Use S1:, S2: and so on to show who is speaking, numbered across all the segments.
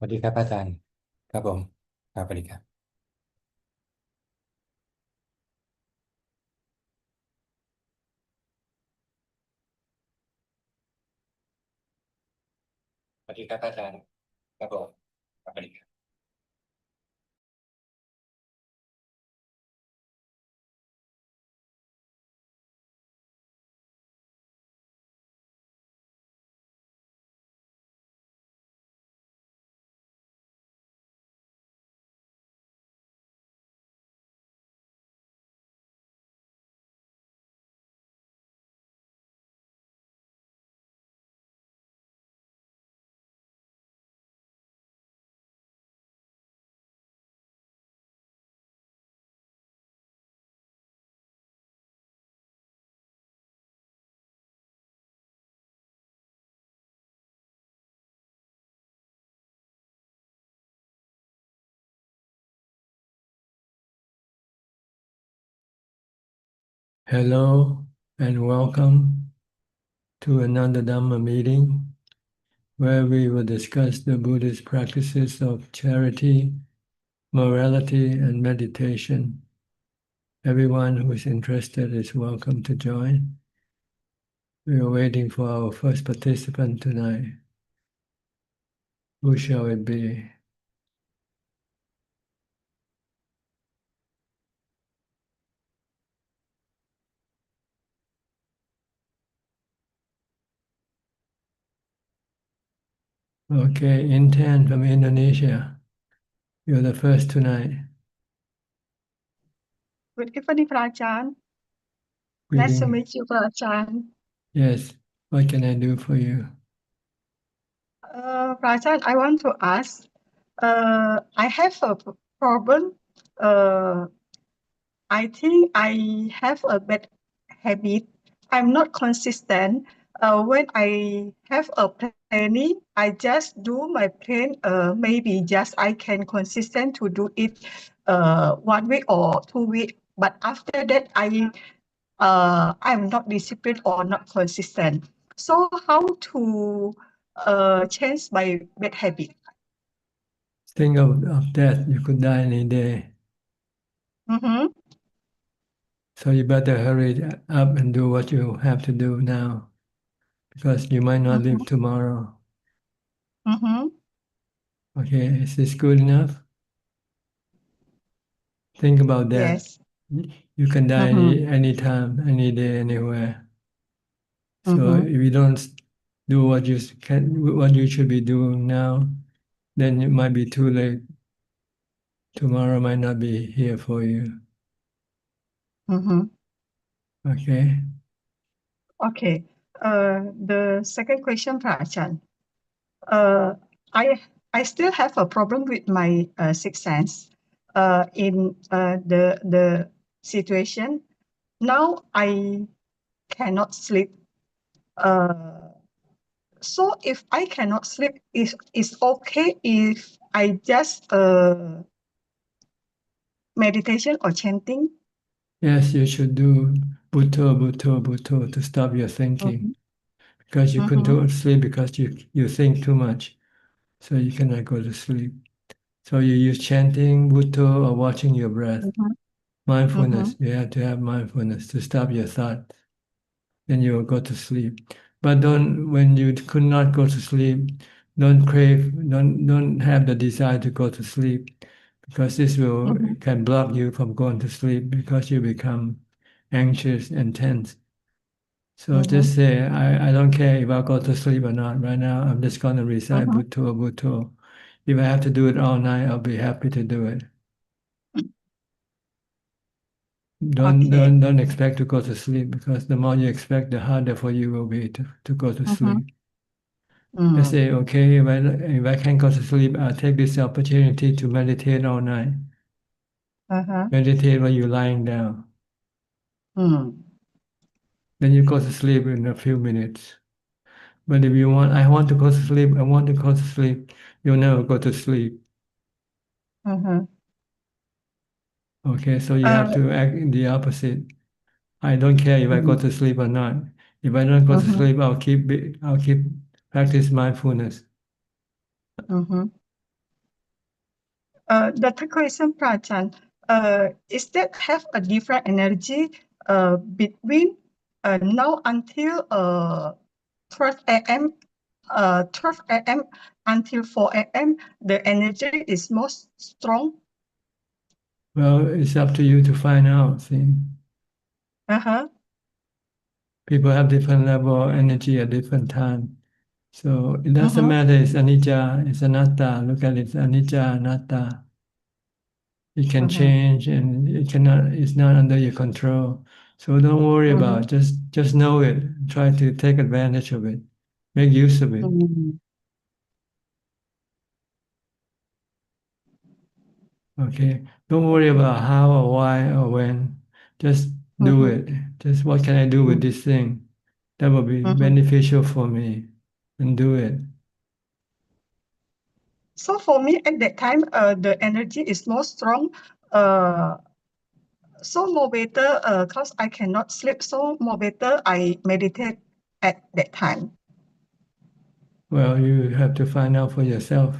S1: สวัสดีครับอาจารย์ครับผมครับสวัสดีครับสวัสดีครับอาจารย์ครับผมครับสวัสดีครับ
S2: Hello and welcome to another Dhamma meeting where we will discuss the Buddhist practices of charity, morality, and meditation. Everyone who is interested is welcome to join. We are waiting for our first participant tonight. Who shall it be? Okay, Intan from Indonesia. You're the first tonight.
S3: Good evening, Ajaan. Nice to
S2: Greeting.
S3: meet you, Ajaan.
S2: Yes, what can I do for you?
S3: Ajaan, I want to ask, I have a problem. Uh, I think I have a bad habit. I'm not consistent. When I have a planning, I just do my plan. Maybe just I can consistent to do it 1 week or 2 week. But after that, I'm not disciplined or not consistent. So how to change my bad habit?
S2: Think of death. You could die any day.
S3: Mm-hmm,
S2: So you better hurry up and do what you have to do now because you might not live
S3: mm-hmm,
S2: tomorrow.
S3: mm-hmm.
S2: Okay, is this good enough? Think about that.
S3: Yes.
S2: You can die
S3: Mm-hmm,
S2: any time, any day, anywhere. So
S3: mm-hmm,
S2: if you don't do what you should be doing now, then it might be too late. Tomorrow might not be here for you.
S3: mm-hmm.
S2: Okay.
S3: Okay. The second question, Prachan. Uh, I I still have a problem with my sixth sense. In the situation now, I cannot sleep. Uh, So if I cannot sleep, is okay if I just meditation or chanting?
S2: Yes, you should do bhutto, bhutto, bhutto to stop your thinking
S3: Mm-hmm,
S2: because you couldn't
S3: mm-hmm,
S2: go to sleep because you think too much. So you cannot go to sleep. So you use chanting, Bhutto, or watching your breath.
S3: mm-hmm, mm-hmm,
S2: Mindfulness, you have to have mindfulness to stop your thoughts. Then you will go to sleep. But when you could not go to sleep, don't have the desire to go to sleep because this will
S3: mm-hmm,
S2: can block you from going to sleep because you become anxious and tense. So
S3: mm-hmm,
S2: just say, I don't care if I go to sleep or not. Right now, I'm just going to recite
S3: mm-hmm.
S2: Bhutto, Bhutto. If I have to do it all night, I'll be happy to do it.
S3: Okay.
S2: Don't expect to go to sleep because the more you expect, the harder for you will be to go to
S3: Mm-hmm,
S2: sleep. Just
S3: mm,
S2: say, okay, if I can't go to sleep, I'll take this opportunity to meditate all night.
S3: uh-huh,
S2: Meditate while you're lying down.
S3: mm,
S2: Then you go to sleep in a few minutes. But if you want, I want to go to sleep, I want to go to sleep, you'll never go to sleep.
S3: uh-huh.
S2: Okay, so you
S3: Uh,
S2: have to act in the opposite. I don't care if I go
S3: mm,
S2: to sleep or not. If I don't go to
S3: mm-hmm,
S2: sleep, I'll keep practice mindfulness.
S3: mm-hmm. The third question, Prachan, is that have a different energy between now until 12 a.m. 12 a.m. until 4 a.m. The energy is most strong.
S2: Well, it's up to you to find out. See, people have different level of energy at different time. So it doesn't matter. It's anicca, it's anatta. Look at it, it's anicca, anatta. It can change, and it cannot. It's not under your control. So don't worry about it. Just know it. Try to take advantage of it. Make use of it. Okay. Don't worry about how or why or when. Just do it. Just what can I do with this thing that will be beneficial for me, and do it.
S3: So for me at that time, the energy is more strong. So more better, cause I cannot sleep. So more better, I meditate at that time.
S2: Well, you have to find out for yourself.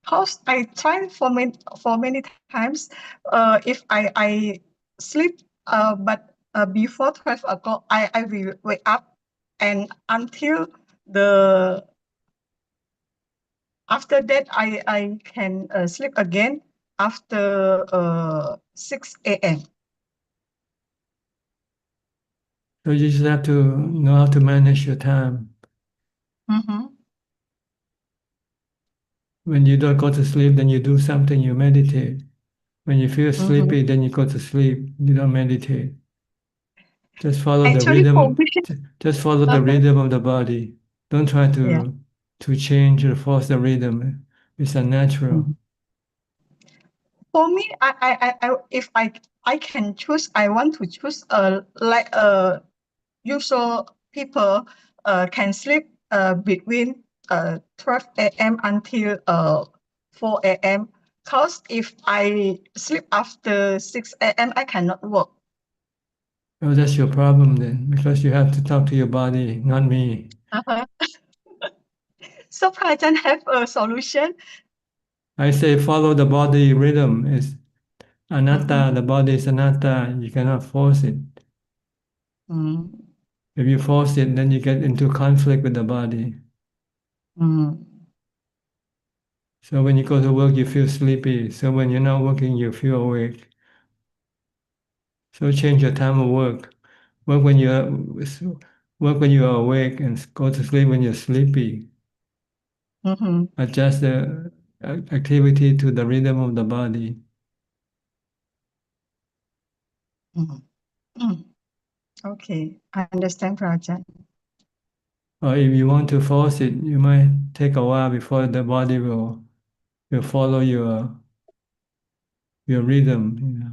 S3: Cause I tried for many times. If I sleep, but before 12 o'clock, I will wake up, and until the after that I can sleep again after 6 a.m.
S2: So you just have to know how to manage your time. When you don't go to sleep, then you do something, you meditate. When you feel sleepy, then you go to sleep, you don't meditate. Just follow the
S3: Actually, for
S2: rhythm.
S3: me,
S2: Just follow the rhythm of the body. Don't try
S3: yeah.
S2: to change or force the rhythm. It's unnatural.
S3: For me, if I can choose, I want to choose like usual people can sleep between 12 a.m. until 4 a.m. Cause if I sleep after 6 a.m., I cannot work.
S2: Well, that's your problem then, because you have to talk to your body, not me.
S3: So Prajan have a solution.
S2: I say follow the body rhythm. It's anatta, the body is anatta. You cannot force it. If you force it, then you get into conflict with the body. So when you go to work, you feel sleepy. So when you're not working, you feel awake. So change your time of work. Work when you're work when you are awake, and go to sleep when you're sleepy. Adjust the activity to the rhythm of the body.
S3: Okay, I understand, Prajan.
S2: Or if you want to force it, you might take a while before the body will follow your rhythm. You know,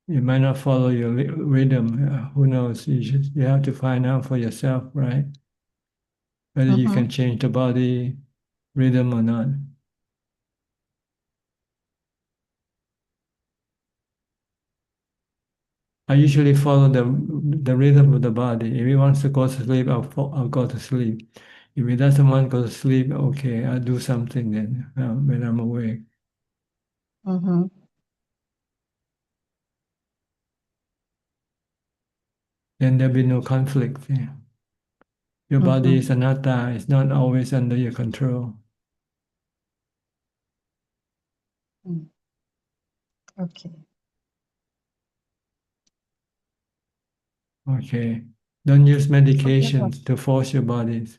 S2: it might not follow your rhythm. Who knows? You have to find out for yourself, right? Whether you can change the body rhythm or not. I usually follow the rhythm of the body. If he wants to go to sleep, I'll go to sleep. If he doesn't want to go to sleep, okay, I'll do something then when I'm awake. Then there'll be no conflict. Yeah. Your body is anatta. It's not always under your control.
S3: Okay.
S2: Okay. Don't use
S3: Okay.
S2: medications to force your bodies.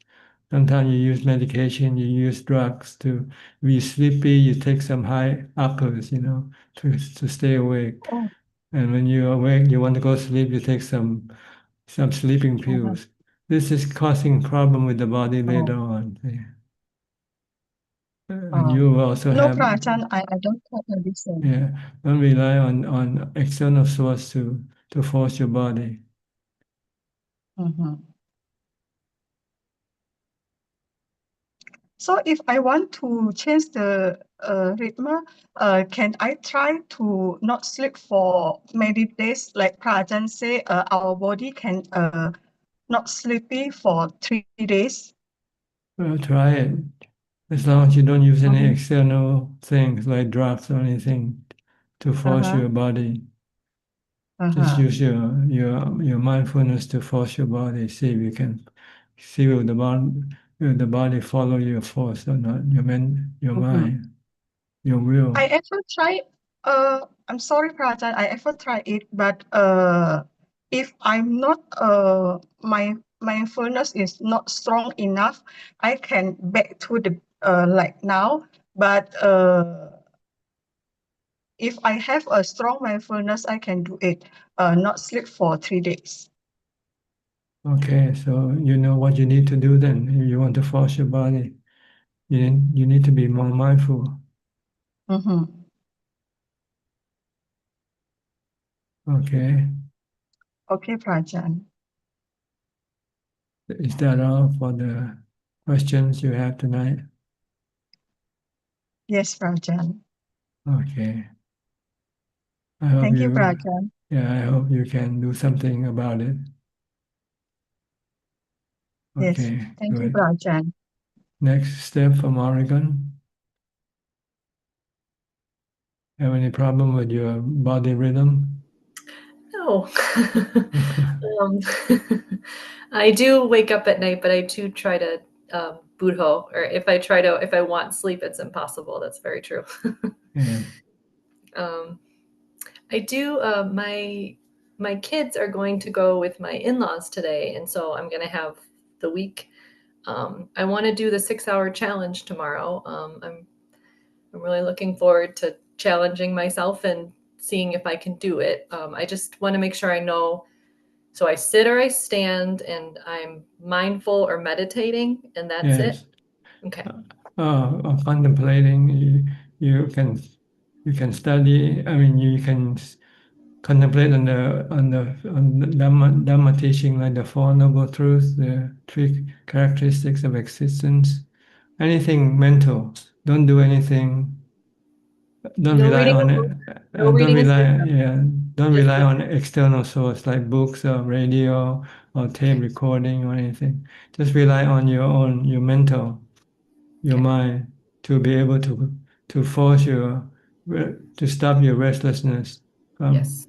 S2: Sometimes you use medication, you use drugs to, if you're sleepy, you take some high uppers, to stay awake.
S3: Oh,
S2: And when you're awake, you want to go to sleep, you take some sleeping pills. This is causing problem with the body later on. And you will also
S3: no,
S2: have,
S3: Prajan, I don't quite understand.
S2: yeah, don't rely on external source to force your body.
S3: So if I want to change the rhythm, can I try to not sleep for many days? Like Prajan say, our body can not sleepy for 3 days.
S2: Well, try it. As long as you don't use any
S3: Mhm.
S2: external things like drugs or anything to force
S3: Uh-huh.
S2: your body. Just
S3: Uh-huh.
S2: use your mindfulness to force your body. See if you can see will the body follow your force or not. Your
S3: Mhm.
S2: mind, your will.
S3: I ever try, I'm sorry, Prajan, I ever try it, but if I'm not, my mindfulness is not strong enough, I can back to the like now. But if I have a strong mindfulness, I can do it. Not sleep for 3 days.
S2: Okay, so you know what you need to do then. If you want to force your body, you need to be more mindful.
S3: Mm-hmm.
S2: Okay,
S3: Okay, Prajan.
S2: is that all for the questions you have tonight?
S3: Yes, Prajan.
S2: Okay. I hope
S3: Thank you,
S2: you,
S3: Prajan.
S2: yeah, I hope you can do something about it.
S3: Yes,
S2: Okay,
S3: thank you,
S2: good.
S3: Prajan.
S2: Next step from Oregon. Have any problem with your body rhythm?
S4: No. um, I do wake up at night, but I do try to budho, or if I want sleep, it's impossible. That's very true.
S2: Yeah.
S4: um, I do. My kids are going to go with my in-laws today, and so I'm going to have the week. I want to do the 6-hour challenge tomorrow. I'm really looking forward to challenging myself and seeing if I can do it. I just want to make sure I know. So I sit or I stand and I'm mindful or meditating, and that's
S2: Yes.
S4: it. Okay.
S2: Contemplating, you can study. I mean, you can contemplate on the Dhamma teaching, like the Four Noble Truths, the three characteristics of existence. Anything mental. Don't do anything. Don't
S4: No
S2: rely
S4: reading
S2: on
S4: a
S2: it.
S4: book, no reading a sutta.
S2: Don't
S4: Just
S2: rely on external source like books or radio or tape
S4: okay.
S2: recording or anything. Just rely on your mental, your
S4: Okay.
S2: mind to be able to force to stop your restlessness.
S4: Yes.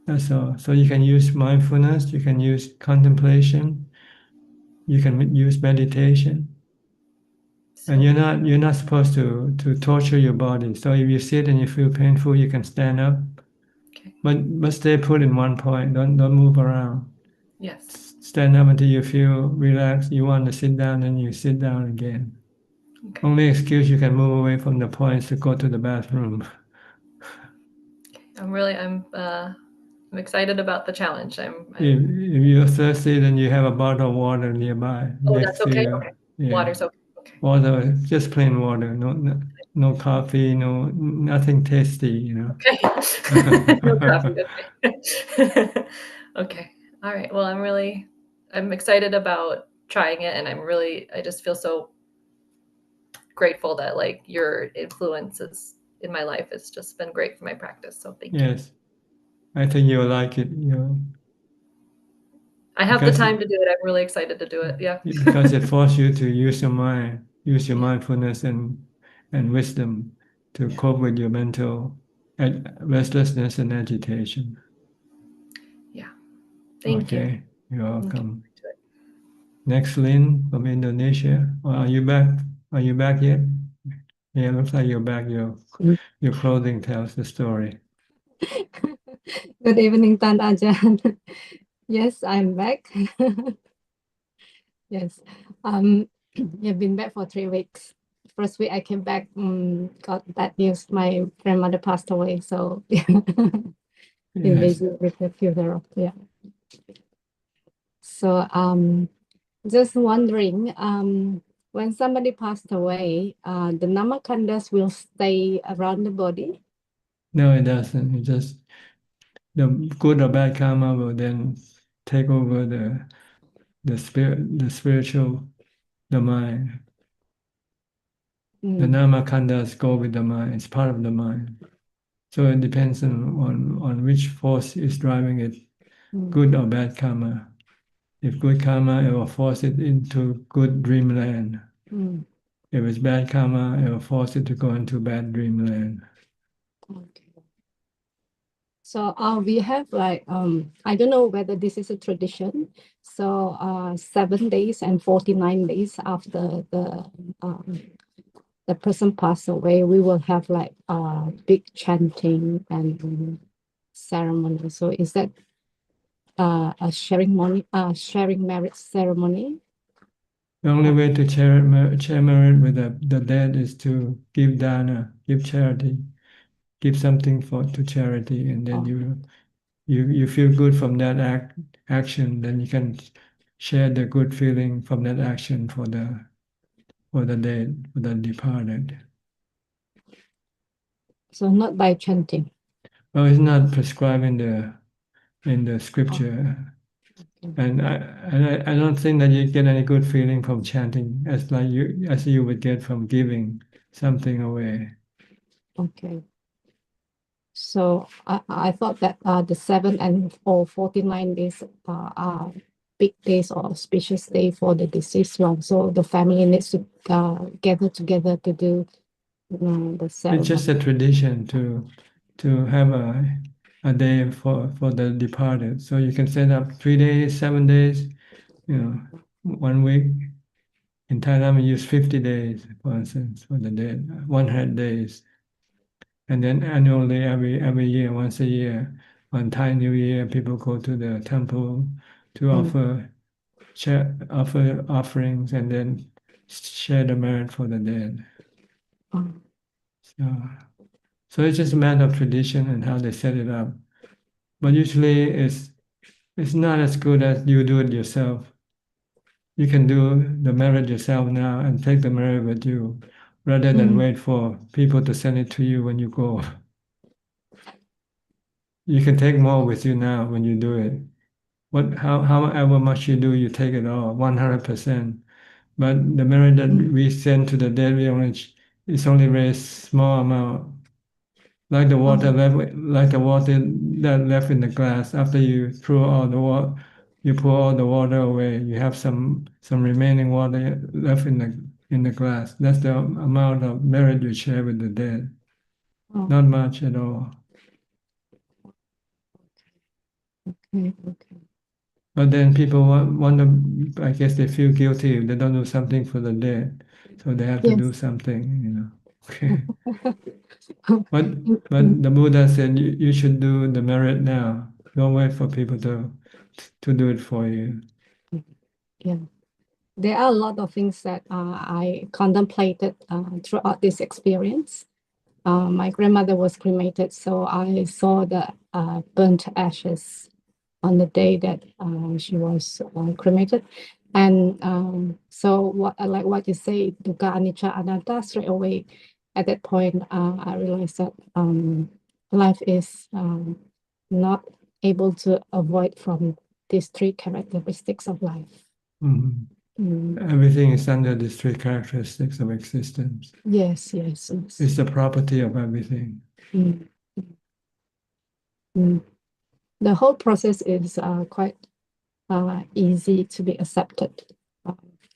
S2: That's all. So you can use mindfulness, you can use contemplation, you can use meditation. And
S4: So
S2: you're not supposed to torture your body. So if you sit and you feel painful, you can stand up,
S4: okay.
S2: but stay put in one point. Don't move around.
S4: Yes.
S2: Stand up until you feel relaxed. You want to sit down, and you sit down again.
S4: Okay.
S2: Only excuse you can move away from the points to go to the bathroom.
S4: I'm excited about the challenge.
S2: If you're thirsty, then you have a bottle of water nearby
S4: Oh,
S2: next
S4: that's
S2: to
S4: okay.
S2: you.
S4: Okay.
S2: Yeah,
S4: Water's okay. Okay.
S2: water, just plain water. No coffee. Nothing tasty.
S4: Okay. No coffee. Okay. Okay. All right. Well, I'm excited about trying it, and I just feel so grateful that like your influences in my life has just been great for my practice. So thank you.
S2: Yes, I think you'll like it.
S4: I have the
S2: Because
S4: time to do it. I'm really excited to do it. Yeah.
S2: because it forces you to use your mind, use your
S4: Yeah.
S2: mindfulness and wisdom to
S4: Yeah.
S2: cope with your mental restlessness and agitation.
S4: Yeah. Thank you.
S2: Okay, you're
S4: I'm looking
S2: welcome.
S4: forward to it.
S2: Next, Lynn from Indonesia. Are you back? Are you back yet? Yeah, looks like you're back. Your clothing tells the story.
S5: Good evening, Tan Ajaan. Yes, I'm back. Yes. I've been back for 3 weeks. First week I came back, got that news my grandmother passed away. So been
S2: Yes.
S5: busy with the funeral. Yeah. So just wondering, when somebody passed away, the namakandas will stay around the body.
S2: No, it doesn't. It just the good or bad karma will then take over the spiritual, the mind. The namakandas go with the mind. It's part of the mind. So it depends on which force is driving it, good or bad karma. If good karma, it will force it into good dreamland.
S5: Mm.
S2: If it's bad karma, it will force it to go into bad dreamland.
S5: Okay. So we have like I don't know whether this is a tradition. So 7 days and 49 days after the person passed away, we will have like big chanting and ceremony. So is that a sharing merit ceremony?
S2: The only way to share merit with the dead is to give dana, give charity, give something to charity, and then you feel good from that action. Then you can share the good feeling from that action for the dead, for the departed.
S5: So not by chanting.
S2: Well, it's not prescribed in the scripture. And I don't think that you get any good feeling from chanting as you would get from giving something away.
S5: Okay. So I thought that the 7 and or 49 days are big days or auspicious day for the deceased one. So the family needs to gather together to do the ceremony.
S2: It's just a tradition to have a day for the departed. So you can set up 3 days, 7 days, 1 week. In Thailand, we use 50 days, for instance, for the dead, 100 days. And then annually, every year, once a year, on Thai New Year, people go to the temple to offer offerings and then share the merit for the dead. So it's just a matter of tradition and how they set it up. But usually it's not as good as you do it yourself. You can do the merit yourself now and take the merit with you rather than wait for people to send it to you when you go. You can take more with you now when you do it. However much you do, you take it all, 100%. But the merit that we send to the dead, it's only raised small amount. Like the water that left in the glass after you pour all the water away. You have some remaining water left in the glass. That's the amount of merit you share with the dead. Not much at all.
S5: Okay.
S2: But then people want to. I guess they feel guilty if they don't do something for the dead, so they have to do something. Okay. But the Buddha said you should do the merit now. Don't wait for people to do it for you.
S5: Yeah. There are a lot of things that I contemplated throughout this experience. My grandmother was cremated, so I saw the burnt ashes on the day that she was cremated. And so what you say, dukkha, anicca, anatta, straight away at that point, I realized that life is not able to avoid from these 3 characteristics of life.
S2: Everything is under these 3 characteristics of existence.
S5: Yes.
S2: It's the property of everything.
S5: The whole process is quite easy to be accepted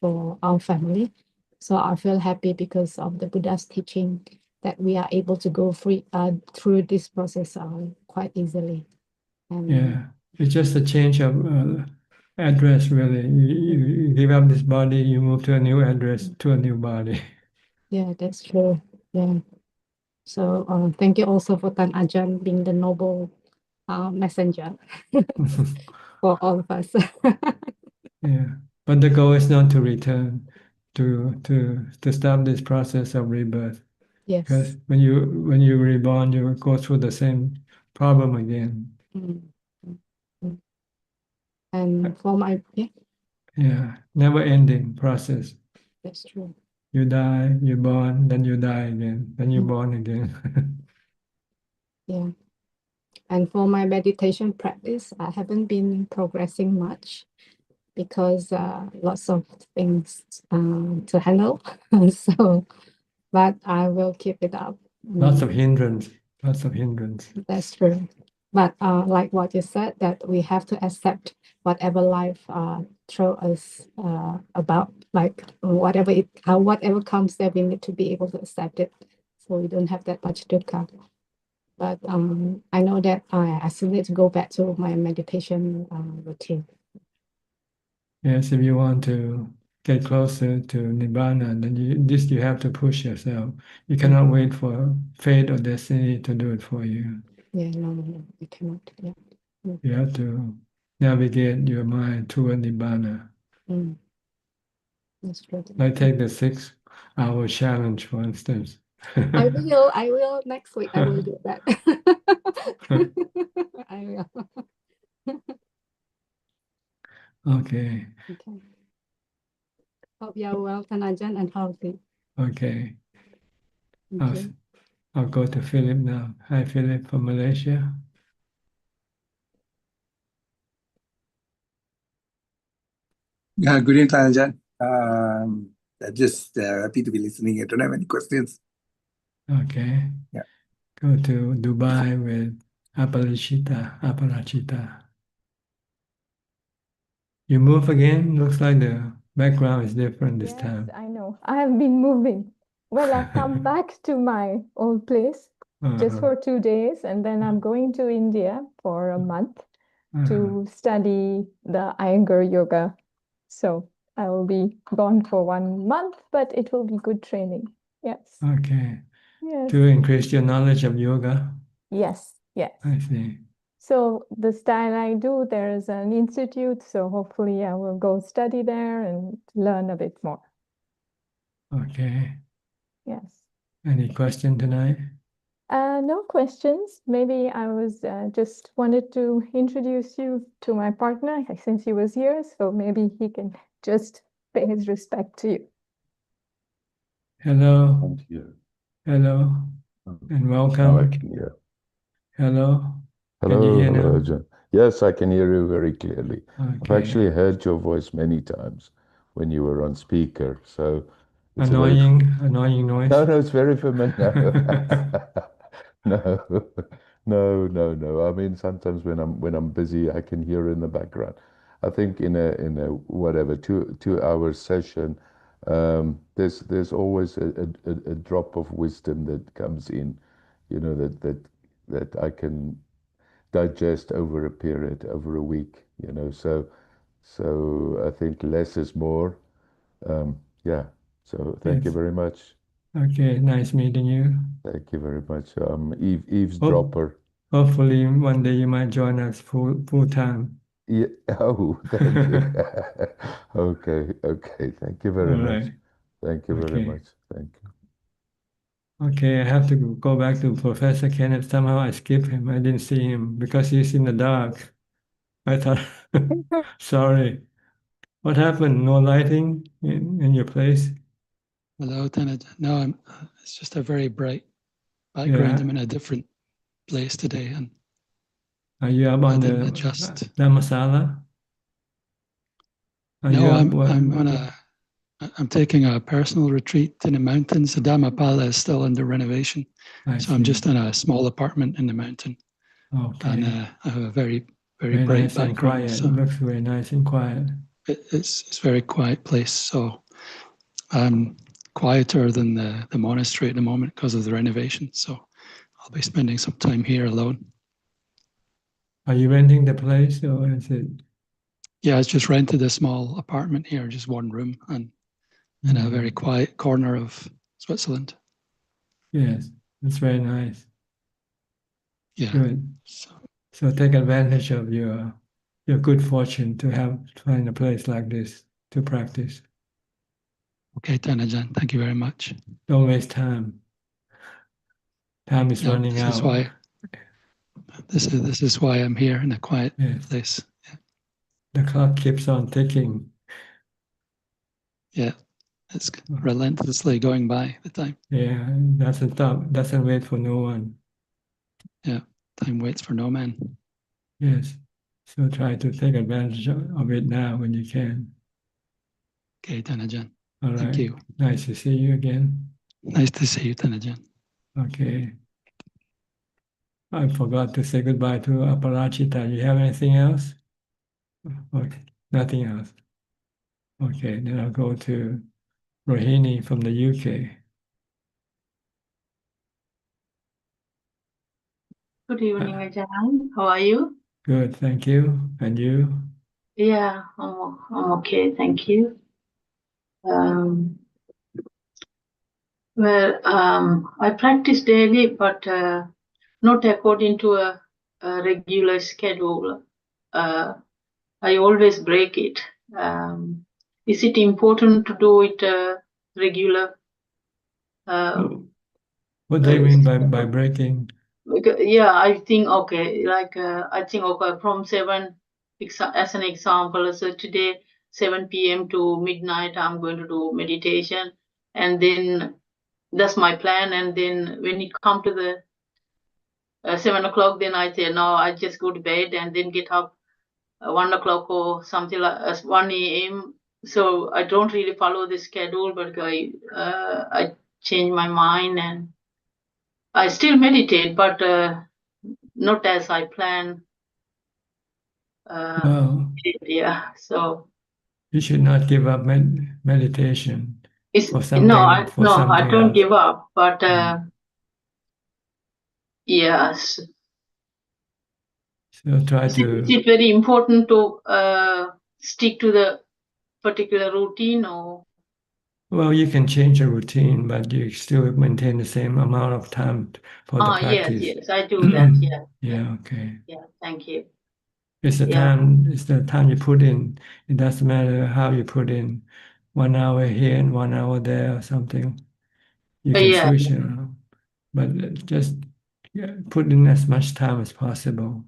S5: for our family. So I feel happy because of the Buddha's teaching that we are able to go through this process quite easily.
S2: Yeah, it's just a change of address, really. You give up this body, you move to a new address, to a new body.
S5: Yeah, that's true. Yeah. So thank you also for Tan Ajaan being the noble messenger for all of us.
S2: Yeah, but the goal is not to return to stop this process of rebirth.
S5: Yes.
S2: Because when you reborn, you go through the same problem again.
S5: And for my
S2: Yeah, never ending process.
S5: That's true.
S2: You die, you born, then you die again, then you born again.
S5: Yeah. And for my meditation practice, I haven't been progressing much because lots of things to handle. So, but I will keep it up.
S2: Lots of hindrance.
S5: That's true. But like what you said, that we have to accept whatever life throw us about, like whatever comes there, we need to be able to accept it, so we don't have that much dukkha. But I know that I still need to go back to my meditation routine.
S2: Yes, if you want to get closer to Nibbana, then you have to push yourself. You cannot wait for fate or destiny to do it for you.
S5: Yeah, no, you cannot. Yeah.
S2: You have to navigate your mind toward Nibbana.
S5: Mm. That's true.
S2: Like take the 6-hour challenge, for instance.
S5: I will next week. I will do that. I will.
S2: Okay.
S5: Okay. Hope you're well, Tanajan, and healthy.
S2: Okay.
S5: Thank you.
S2: I'll go to Philip now. Hi, Philip from Malaysia.
S6: Yeah, good evening, Ajaan. Just happy to be listening. I don't have any questions.
S2: Okay.
S6: Yeah.
S2: Go to Dubai with Aparachita. You move again? Looks like the background is different this time.
S7: Yes, I know. I have been moving. Well, I've come back to my old place just for 2 days, and then I'm going to India for a month to study the Iyengar yoga. So I will be gone for 1 month, but it will be good training. Yes.
S2: Okay.
S7: Yes.
S2: To increase your knowledge of yoga?
S7: Yes. Yes.
S2: I see.
S7: So the style I do, there is an institute, so hopefully I will go study there and learn a bit more.
S2: Okay.
S7: Yes.
S2: Any question tonight?
S7: No questions. Maybe I was just wanted to introduce you to my partner since he was here, so maybe he can just pay his respect to you.
S2: Hello.
S8: Can't hear.
S2: Hello. And
S8: Now I
S2: welcome.
S8: can hear.
S2: Hello. Can you
S8: Hello,
S2: hear
S8: hello,
S2: now?
S8: Ajaan. Yes, I can hear you very clearly. I've
S2: Okay.
S8: actually heard your voice many times when you were on speaker, so it's
S2: Annoying noise.
S8: No, it's very familiar. No, no. I mean, sometimes when I'm busy, I can hear in the background. I think in a whatever 2 hour session, there's always a drop of wisdom that comes in, you know, that I can digest over a period, over a week, you know. So I think less is more. Yeah. So thank you
S2: Yes.
S8: very much.
S2: Okay, nice meeting you.
S8: Thank you very much. Eavesdropper.
S2: Hopefully one day you might join us full time.
S8: Yeah. Oh, thank you. Okay. Thank you very
S2: All
S8: much.
S2: right.
S8: Thank you very
S2: Okay.
S8: much. Thank you.
S2: Okay, I have to go back to Professor Kenneth. Somehow I skipped him. I didn't see him because he's in the dark. I thought, sorry. What happened? No lighting in your place?
S9: Hello, Tanajan. No, it's just a very bright background.
S2: Yeah.
S9: I'm in a different place today, and
S2: Are you up
S9: I
S2: on
S9: didn't
S2: the
S9: adjust.
S2: Dhammasala? Are you
S9: No,
S2: up?
S9: I'm taking a personal retreat in the mountains. The Dhammapala is still under renovation, so I'm just in a small apartment in the mountain, and
S2: Okay.
S9: I have a very
S2: Very
S9: bright
S2: nice and
S9: background.
S2: quiet.
S9: So
S2: It looks very nice and quiet.
S9: it's a very quiet place. So I'm quieter than the monastery at the moment because of the renovation. So I'll be spending some time here alone.
S2: Are you renting the place or is it?
S9: Yeah, I just rented a small apartment here, just one room, and in a very quiet corner of Switzerland.
S2: Yes, that's very nice.
S9: Yeah.
S2: Good. So take advantage of your good fortune to find a place like this to practice.
S9: Okay, Tanajan, thank you very much.
S2: Don't waste time. Time is running
S9: this
S2: out.
S9: Is why, this is why I'm here in a quiet place. Yeah.
S2: The clock keeps on ticking.
S9: Yeah, it's relentlessly going by the time.
S2: Yeah, doesn't stop, doesn't wait for no one.
S9: Yeah, time waits for no man.
S2: Yes, so try to take advantage of it now when you can.
S9: Okay, Tanajan.
S2: All right.
S9: Thank you.
S2: Nice to see you again.
S9: Nice to see you, Tanajan.
S2: Okay. I forgot to say goodbye to Aparachita. You have anything else? Okay, nothing else. Okay, then I'll go to Rohini from the UK.
S10: Good evening, Ajaan. How are you?
S2: Good, thank you. And you?
S10: Yeah, I'm okay, thank you. I practice daily, but not according to a regular schedule. I always break it. Is it important to do it regular?
S2: What do you mean by breaking?
S10: Yeah, I think okay. I think okay from 7 as an example. So today 7 p.m. to midnight, I'm going to do meditation, and then that's my plan. And then when it come to the 7 o'clock, then I say no, I just go to bed and then get up 1 o'clock or something like 1 a.m. So I don't really follow the schedule, but I change my mind and I still meditate, but not as I plan.
S2: Well,
S10: Yeah, so
S2: you should not give up meditation for something
S10: I don't
S2: else.
S10: give up, but yes.
S2: So try
S10: Is
S2: to.
S10: it very important to stick to the particular routine, or?
S2: Well, you can change your routine, but you still maintain the same amount of time for the practice.
S10: Yes, I do that. Yeah.
S2: Yeah, okay.
S10: Yeah, thank you.
S2: It's the time you put in. It doesn't matter how you put in 1 hour here and 1 hour there or something. You can switch it around. But just put in as much time as possible.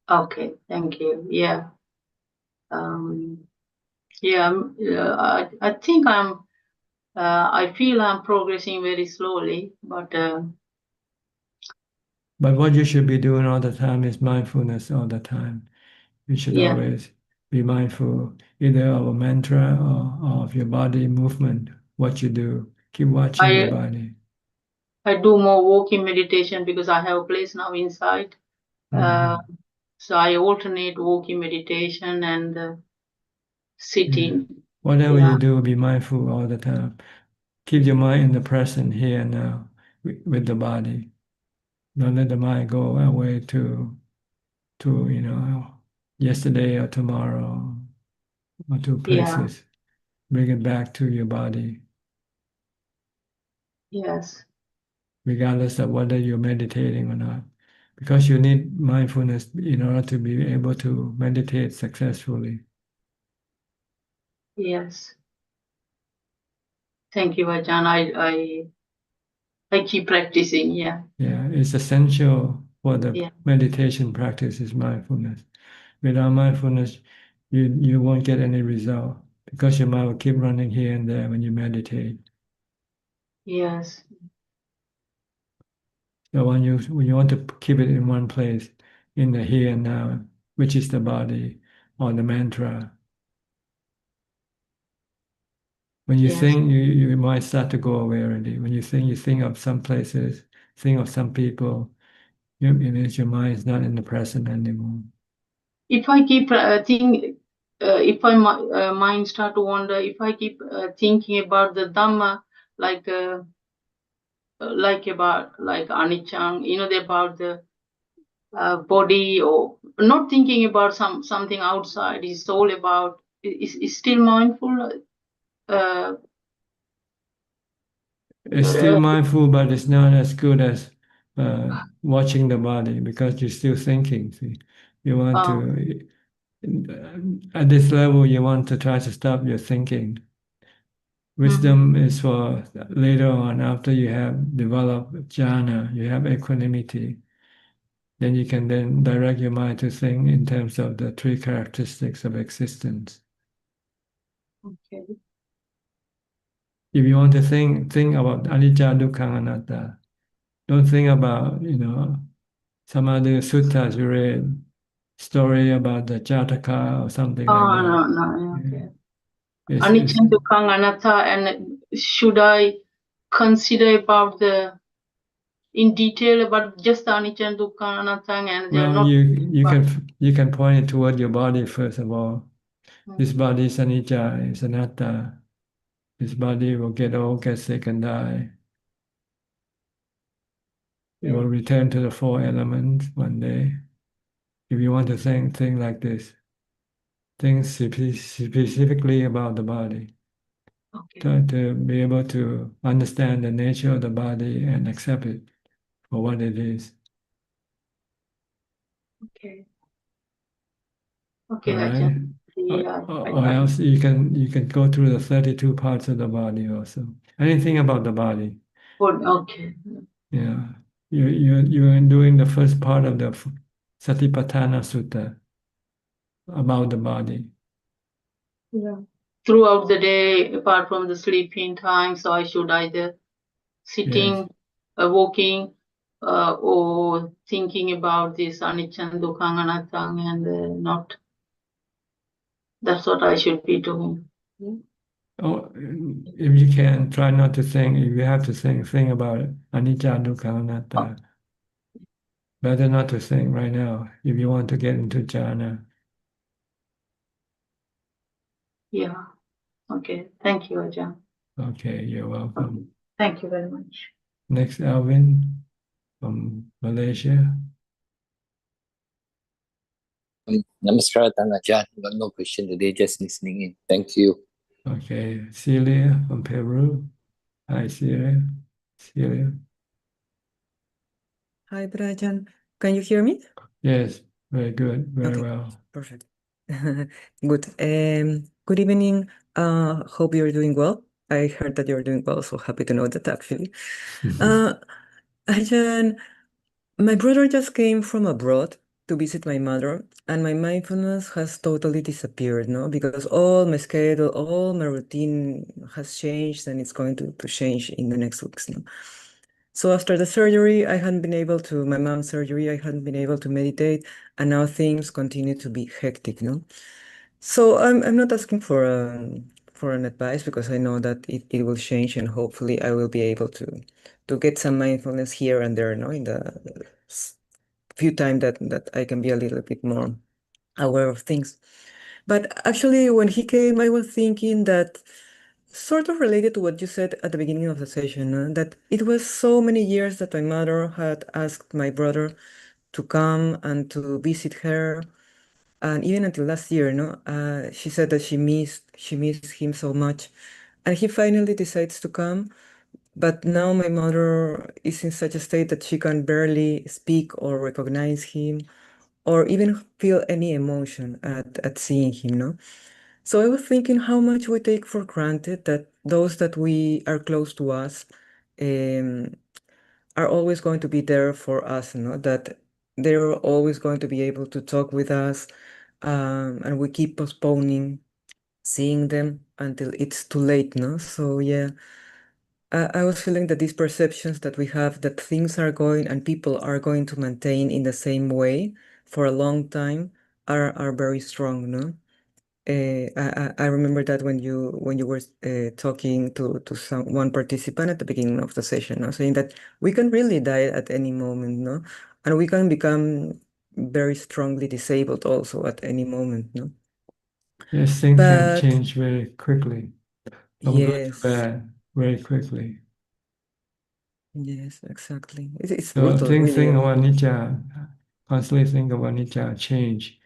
S10: Okay, thank you. Yeah. I think I feel I'm progressing very slowly, but
S2: what you should be doing all the time is mindfulness all the time. You should always be mindful either of a mantra or of your body movement, what you do. Keep watching your body.
S10: I do more walking meditation because I have a place now inside. So I alternate walking meditation and sitting.
S2: Yeah. Whatever you do, be mindful all the time. Keep your mind in the present here and now with the body. Don't let the mind go away to yesterday or tomorrow or to places. Bring it back to your body.
S10: Yes.
S2: Regardless of whether you're meditating or not. Because you need mindfulness in order to be able to meditate successfully.
S10: Yes. Thank you, Ajaan. I keep practicing. Yeah.
S2: Yeah, it's essential for the meditation practice is mindfulness. Without mindfulness, you won't get any result because your mind will keep running here and there when you meditate.
S10: Yes.
S2: So when you want to keep it in one place, in the here and now, which is the body or the mantra, when you think, you might start to go away already. When you think of some places, think of some people, it means your mind is not in the present anymore.
S10: If I keep if my mind start to wander, if I keep thinking about the Dhamma, like about anicca, about the body, or not thinking about something outside, it's all about is still mindful.
S2: It's still mindful, but it's not as good as watching the body because you're still thinking. See, you want to at this level, you want to try to stop your thinking. Wisdom is for later on, after you have developed jhana, you have equanimity. Then you can then direct your mind to think in terms of the three characteristics of existence.
S10: Okay.
S2: If you want to think about anicca, dukkha, anatta. Don't think about, some other suttas you read, story about the Jataka or something like that.
S10: No, okay.
S2: It's,
S10: Anicca, dukkha, anatta, and should I consider about the in detail about just the anicca and dukkha and anatta, and they're
S2: Well,
S10: not.
S2: you can point it toward your body first of all. This body is anicca, is anatta. This body will get old, get sick, and die. It will return to the four elements one day. If you want to think like this, think specifically about the body.
S10: Okay.
S2: To be able to understand the nature of the body and accept it for what it is.
S10: Okay. Okay,
S2: All
S10: Ajahn.
S2: right.
S10: Yeah,
S2: Or else you can go through the 32 parts of the body also. Anything about the body.
S10: Okay.
S2: Yeah. You're doing the first part of the Satipatthana Sutta about the body.
S10: Yeah. Throughout the day, apart from the sleeping time, so I should either sitting, walking, or thinking about this anicca, dukkha, anatta, and not. That's what I should be doing.
S2: Oh, if you can, try not to think. If you have to think about it. Anicca, dukkha, anatta. Better not to think right now if you want to get into jhana.
S10: Yeah. Okay. Thank you, Ajahn.
S2: Okay, you're welcome.
S10: Thank you very much.
S2: Next, Alvin from Malaysia.
S11: Namaskar, Ajahn. Got no question today, just listening in. Thank you.
S2: Okay, Celia from Peru. Hi, Celia. Celia.
S12: Hi, Brajan. Can you hear me?
S2: Yes, very good, very well.
S12: Perfect. Good. Good evening. Hope you're doing well. I heard that you're doing well, so happy to know that actually. Ajahn, my brother just came from abroad to visit my mother, and my mindfulness has totally disappeared, no? Because all my schedule, all my routine has changed, and it's going to change in the next weeks, no? So after the surgery, my mom's surgery, I hadn't been able to meditate, and now things continue to be hectic, no? So I'm not asking for an advice because I know that it will change, and hopefully I will be able to get some mindfulness here and there, no, in the few time that I can be a little bit more aware of things. But actually, when he came, I was thinking that sort of related to what you said at the beginning of the session, that it was so many years that my mother had asked my brother to come and to visit her, and even until last year, she said that she missed him so much, and he finally decides to come. But now my mother is in such a state that she can barely speak or recognize him, or even feel any emotion at seeing him, no? So I was thinking how much we take for granted that those that we are close to us um, are always going to be there for us, no? That they're always going to be able to talk with us, and we keep postponing seeing them until it's too late, no? So yeah, I was feeling that these perceptions that we have that things are going and people are going to maintain in the same way for a long time are very strong, no? I remember that when you were talking to one participant at the beginning of the session, no? Saying that we can really die at any moment, no? And we can become very strongly disabled also at any moment, no?
S2: Yes, things can change very quickly. From good to
S12: Yes.
S2: bad, very quickly.
S12: Yes, exactly. It's
S2: So
S12: brutal, really.
S2: think of anicca, constantly think of anicca, change.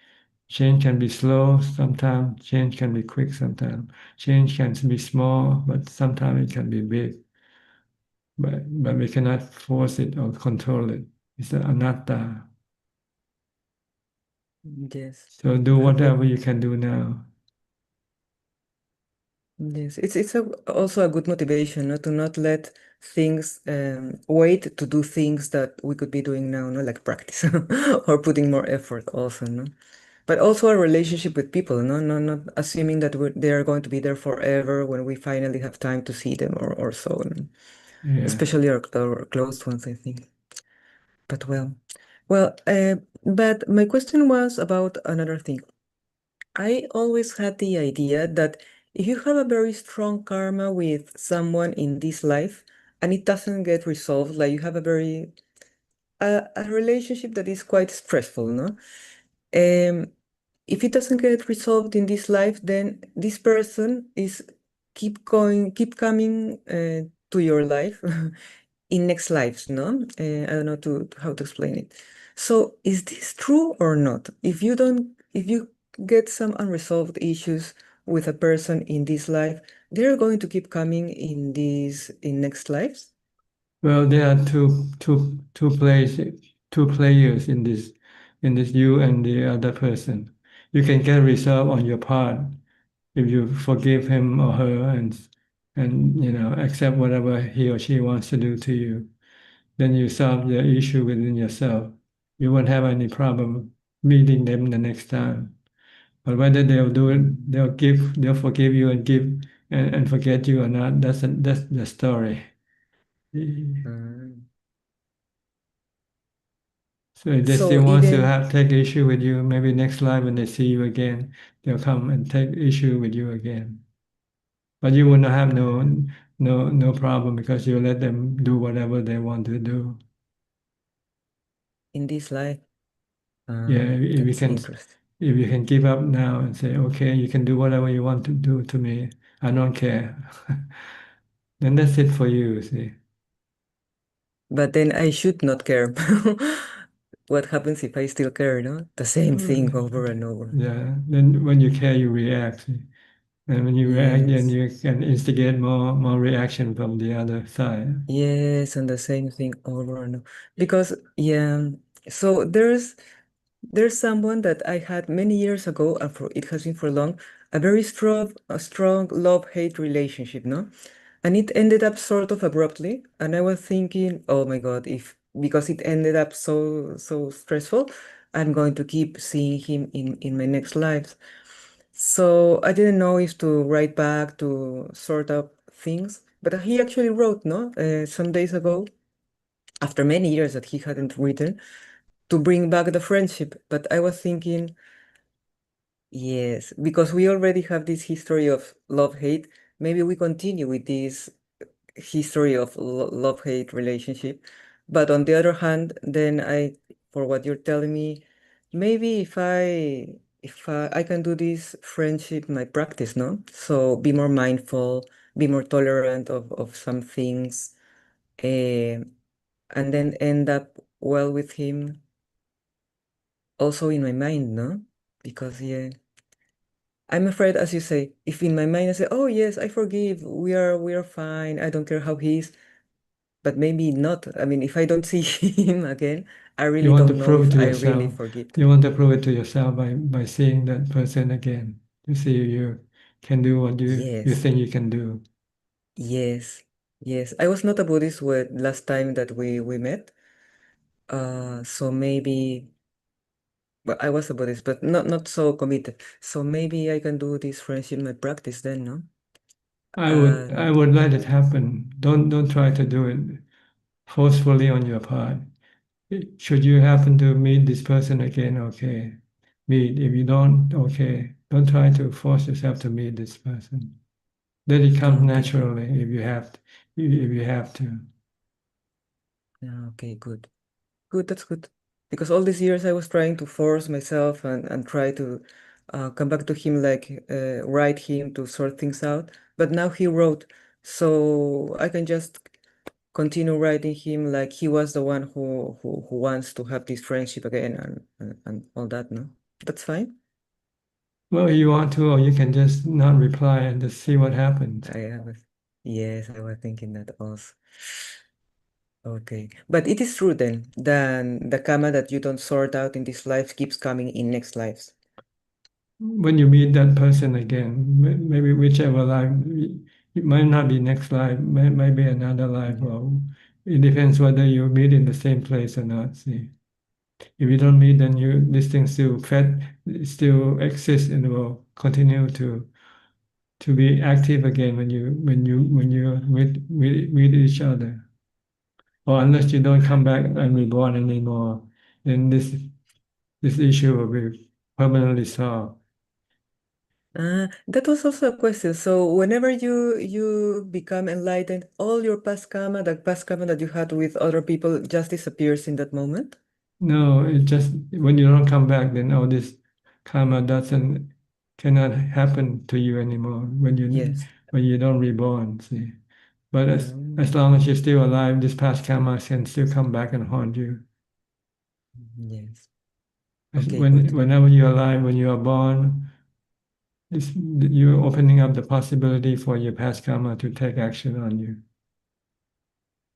S2: Change can be slow sometimes, change can be quick sometimes. Change can be small, but sometimes it can be big. But we cannot force it or control it. It's an anatta.
S12: Yes.
S2: So do whatever you can do now.
S12: Yes, it's also a good motivation, to not let things wait to do things that we could be doing now, no, like practice or putting more effort also, no. But also a relationship with people, not assuming that they are going to be there forever when we finally have time to see them or so, no?
S2: Yeah.
S12: Especially our close ones, I think. But but my question was about another thing. I always had the idea that if you have a very strong karma with someone in this life, and it doesn't get resolved, like you have a relationship that is quite stressful, no? If it doesn't get resolved in this life, then this person is keep coming to your life in next lives, no? I don't know how to explain it. So is this true or not? If you get some unresolved issues with a person in this life, they're going to keep coming in next lives?
S2: Well, there are two players in this you and the other person. You can get resolved on your part if you forgive him or her and accept whatever he or she wants to do to you. Then you solve the issue within yourself. You won't have any problem meeting them the next time. But whether they'll forgive you and give and forget you or not, that's the story.
S12: Mm.
S2: So if they
S12: So
S2: still want to
S12: even
S2: take issue with you, maybe next life when they see you again, they'll come and take issue with you again. But you will not have no problem because you let them do whatever they want to do.
S12: in this life,
S2: Yeah,
S12: that's interesting.
S2: if you can give up now and say, okay, you can do whatever you want to do to me, I don't care. Then that's it for you, see.
S12: But then I should not care. What happens if I still care, no? The same thing over and over.
S2: Yeah, then when you care, you react. See? And when you react, then
S12: Yes.
S2: you can instigate more reaction from the other side.
S12: Yes, and the same thing over and over. Because yeah, so there's someone that I had many years ago, and for it has been for long, a strong love-hate relationship, no? And it ended up sort of abruptly, and I was thinking, oh my God, if because it ended up so stressful, I'm going to keep seeing him in my next lives. So I didn't know if to write back to sort out things, but he actually wrote, no, some days ago, after many years that he hadn't written, to bring back the friendship. But I was thinking, yes, because we already have this history of love-hate, maybe we continue with this history of love-hate relationship. But on the other hand, then for what you're telling me, maybe I can do this friendship my practice, no? So be more mindful, be more tolerant of some things, and then end up well with him also in my mind, no? Because yeah, I'm afraid, as you say, if in my mind I say, oh yes, I forgive, we are fine, I don't care how he is, but maybe not. I mean, if I don't see him again, I
S2: You
S12: really
S2: want to
S12: don't know
S2: prove it
S12: if
S2: to
S12: I really
S2: yourself.
S12: forgive.
S2: You want to prove it to yourself by seeing that person again. To see if you can do what you
S12: Yes,
S2: think you can do.
S12: yes, yes. I was not a Buddhist when last time that we met. So maybe, well, I was a Buddhist, but not so committed. So maybe I can do this friendship my practice then, no?
S2: I
S12: And
S2: would let it happen. Don't try to do it forcefully on your part. Should you happen to meet this person again, okay. Meet. If you don't, okay. Don't try to force yourself to meet this person. Let it come
S12: okay,
S2: naturally if you have to.
S12: okay, good. Good, that's good. Because all these years I was trying to force myself and try to come back to him, like write him to sort things out. But now he wrote, so I can just continue writing him like he was the one who wants to have this friendship again and all that, no? That's fine.
S2: Well, you want to, or you can just not reply and just see what happens.
S12: Yes, I was thinking that also. Okay. But it is true then the karma that you don't sort out in this life keeps coming in next lives.
S2: When you meet that person again, maybe whichever life, it might not be next life, might be another life,
S12: Yeah.
S2: or it depends whether you meet in the same place or not. See, if you don't meet, then this thing still exists and will continue to be active again when you meet each other. Or unless you don't come back and reborn anymore, then this issue will be permanently solved.
S12: That was also a question. So whenever you become enlightened, all your past karma, the past karma that you had with other people, just disappears in that moment?
S2: No, it just when you don't come back, then all this karma cannot happen to you anymore
S12: Yes.
S2: when you don't reborn. See, but as
S12: Mm,
S2: long as you're still alive, this past karma can still come back and haunt you.
S12: yes. Okay, good.
S2: Whenever you're alive, when you are born, you're opening up the possibility for your past karma to take action on you.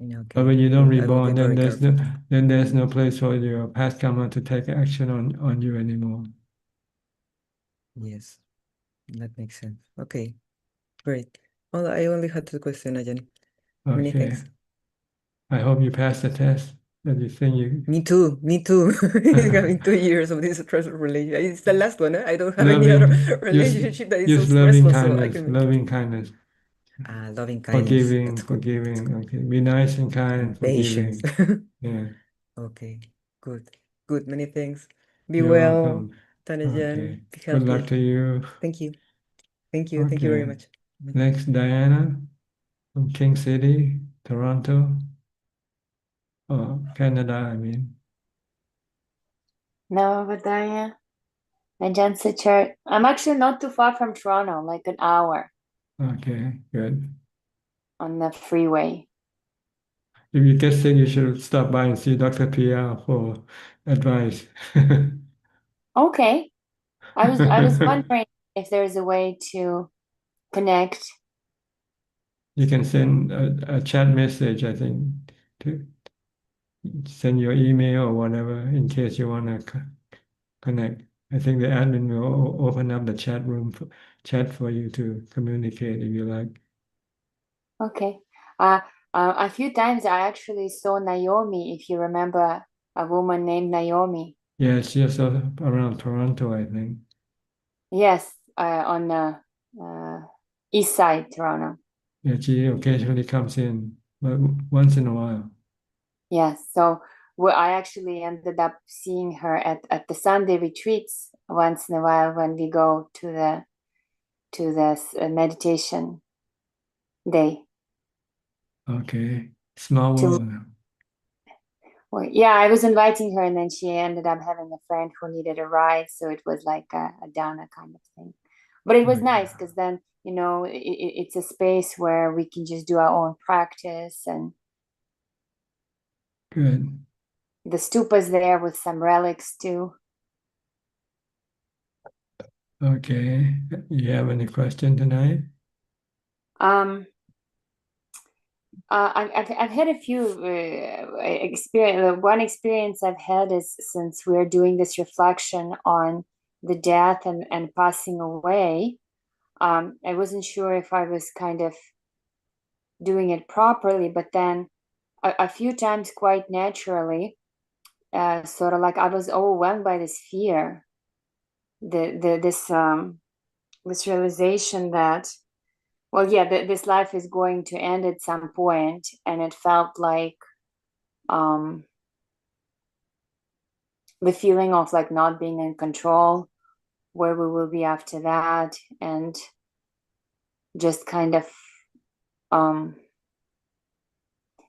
S12: Okay,
S2: But when you don't
S12: good. I will be
S2: reborn, then
S12: very careful.
S2: there's no place for your past karma to take action on you anymore.
S12: Yes, that makes sense. Okay, great. Well, I only had two questions, Ajahn. Many
S2: Okay.
S12: thanks.
S2: I hope you pass the test that you think you.
S12: Me too. Having 2 years of this stressful relationship. It's the last one. I don't have any
S2: Loving,
S12: other relationship that is so
S2: use loving
S12: stressful, so I
S2: kindness,
S12: can make it.
S2: loving kindness,
S12: Loving kindness. That's good.
S2: forgiving. Okay, be nice and kind,
S12: And patience.
S2: forgiving. Yeah,
S12: Okay, good. Good. Many thanks. Be
S2: you're
S12: well,
S2: welcome.
S12: Tanajan.
S2: Okay,
S12: Be
S2: good luck
S12: healthy.
S2: to you.
S12: Thank you. Thank you. Thank you very
S2: Okay,
S12: much.
S2: next Diana from King City, Toronto, Canada. I mean.
S13: Navadaya. Ajaan Suchart. I'm actually not too far from Toronto, like an hour
S2: Okay, good.
S13: on the freeway.
S2: If you get sick, you should stop by and see Dr. PR for advice.
S13: Okay. I was wondering if there's a way to connect.
S2: You can send a chat message, I think, to send your email or whatever in case you want to connect. I think the admin will open up the chat for you to communicate if you like.
S13: Okay. A few times I actually saw Naomi, if you remember a woman named Naomi.
S2: Yeah, she's also around Toronto, I think.
S13: Yes, on the east side, Toronto.
S2: Yeah, she occasionally comes in, but once in a while.
S13: Yes, so I actually ended up seeing her at the Sunday retreats once in a while when we go to the meditation day.
S2: Okay, small
S13: To,
S2: world.
S13: well, yeah, I was inviting her, and then she ended up having a friend who needed a ride, so it was like a dana kind of thing. But it was nice because then it's a space where we can just do our own practice, and
S2: Good.
S13: the stupa's there with some relics too.
S2: Okay, you have any question tonight?
S13: I've had a few experience. One experience I've had is since we're doing this reflection on the death and passing away. I wasn't sure if I was kind of doing it properly, but then a few times, quite naturally, sort of like I was overwhelmed by this fear, this realization that, well, yeah, this life is going to end at some point, and it felt like the feeling of like not being in control, where we will be after that, and just kind of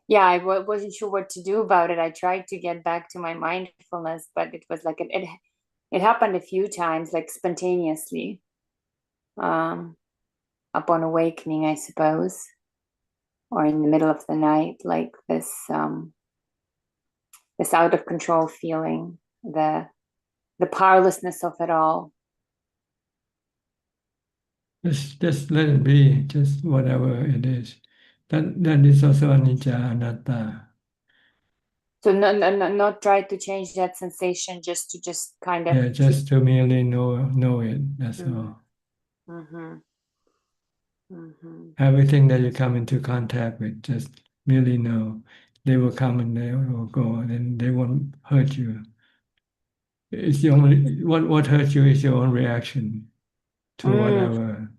S13: yeah, I wasn't sure what to do about it. I tried to get back to my mindfulness, but it was like it happened a few times, like spontaneously, upon awakening, I suppose, or in the middle of the night, like this out of control feeling, the powerlessness of it all.
S2: Just let it be, just whatever it is. That is also anicca, anatta.
S13: So not try to change that sensation, just kind of
S2: Yeah, just to merely know it. That's all.
S13: Mm-hmm. Mm-hmm.
S2: Everything that you come into contact with, just merely know. They will come and they will go, and they won't hurt you. It's the only what hurts you is your own reaction to whatever.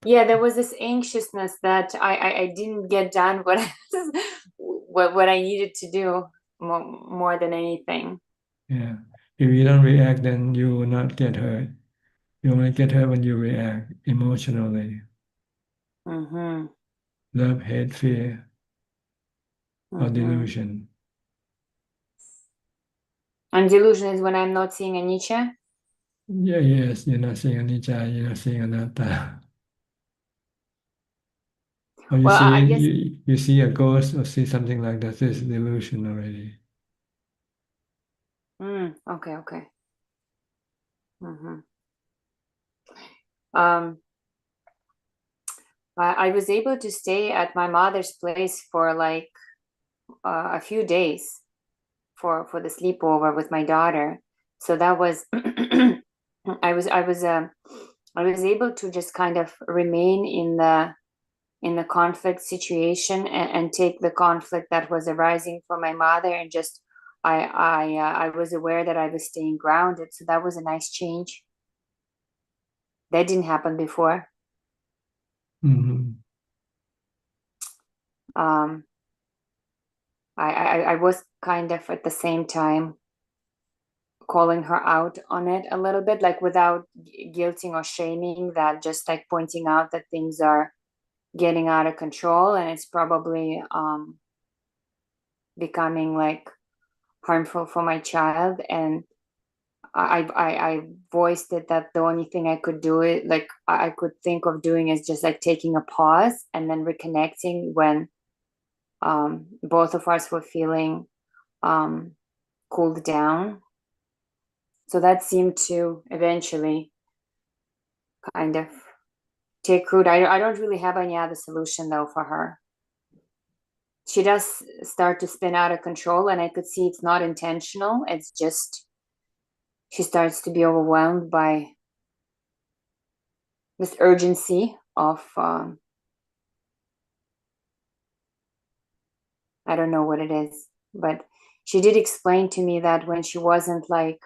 S13: Yeah, there was this anxiousness that I didn't get done what I needed to do more than anything.
S2: Yeah. If you don't react, then you will not get hurt. You only get hurt when you react emotionally.
S13: Mm-hmm.
S2: Love, hate, fear, or delusion.
S13: And delusion is when I'm not seeing anicca?
S2: Yeah, yes, you're not seeing anicca, you're not seeing anatta. Or you
S13: Well,
S2: see
S13: I guess
S2: you see a ghost or see something like that, this is delusion already.
S13: okay, okay. I was able to stay at my mother's place for like a few days for the sleepover with my daughter. So that was I was able to just kind of remain in the conflict situation and take the conflict that was arising from my mother and just I was aware that I was staying grounded. So that was a nice change. That didn't happen before. I was kind of at the same time calling her out on it a little bit, like without guilting or shaming, that just like pointing out that things are getting out of control and it's probably becoming like harmful for my child. And I voiced it that the only thing I could do it like I could think of doing is just like taking a pause and then reconnecting when both of us were feeling cooled down. So that seemed to eventually kind of take root. I don't really have any other solution though for her. She does start to spin out of control and I could see it's not intentional. It's just she starts to be overwhelmed by this urgency of I don't know what it is, but she did explain to me that when she wasn't like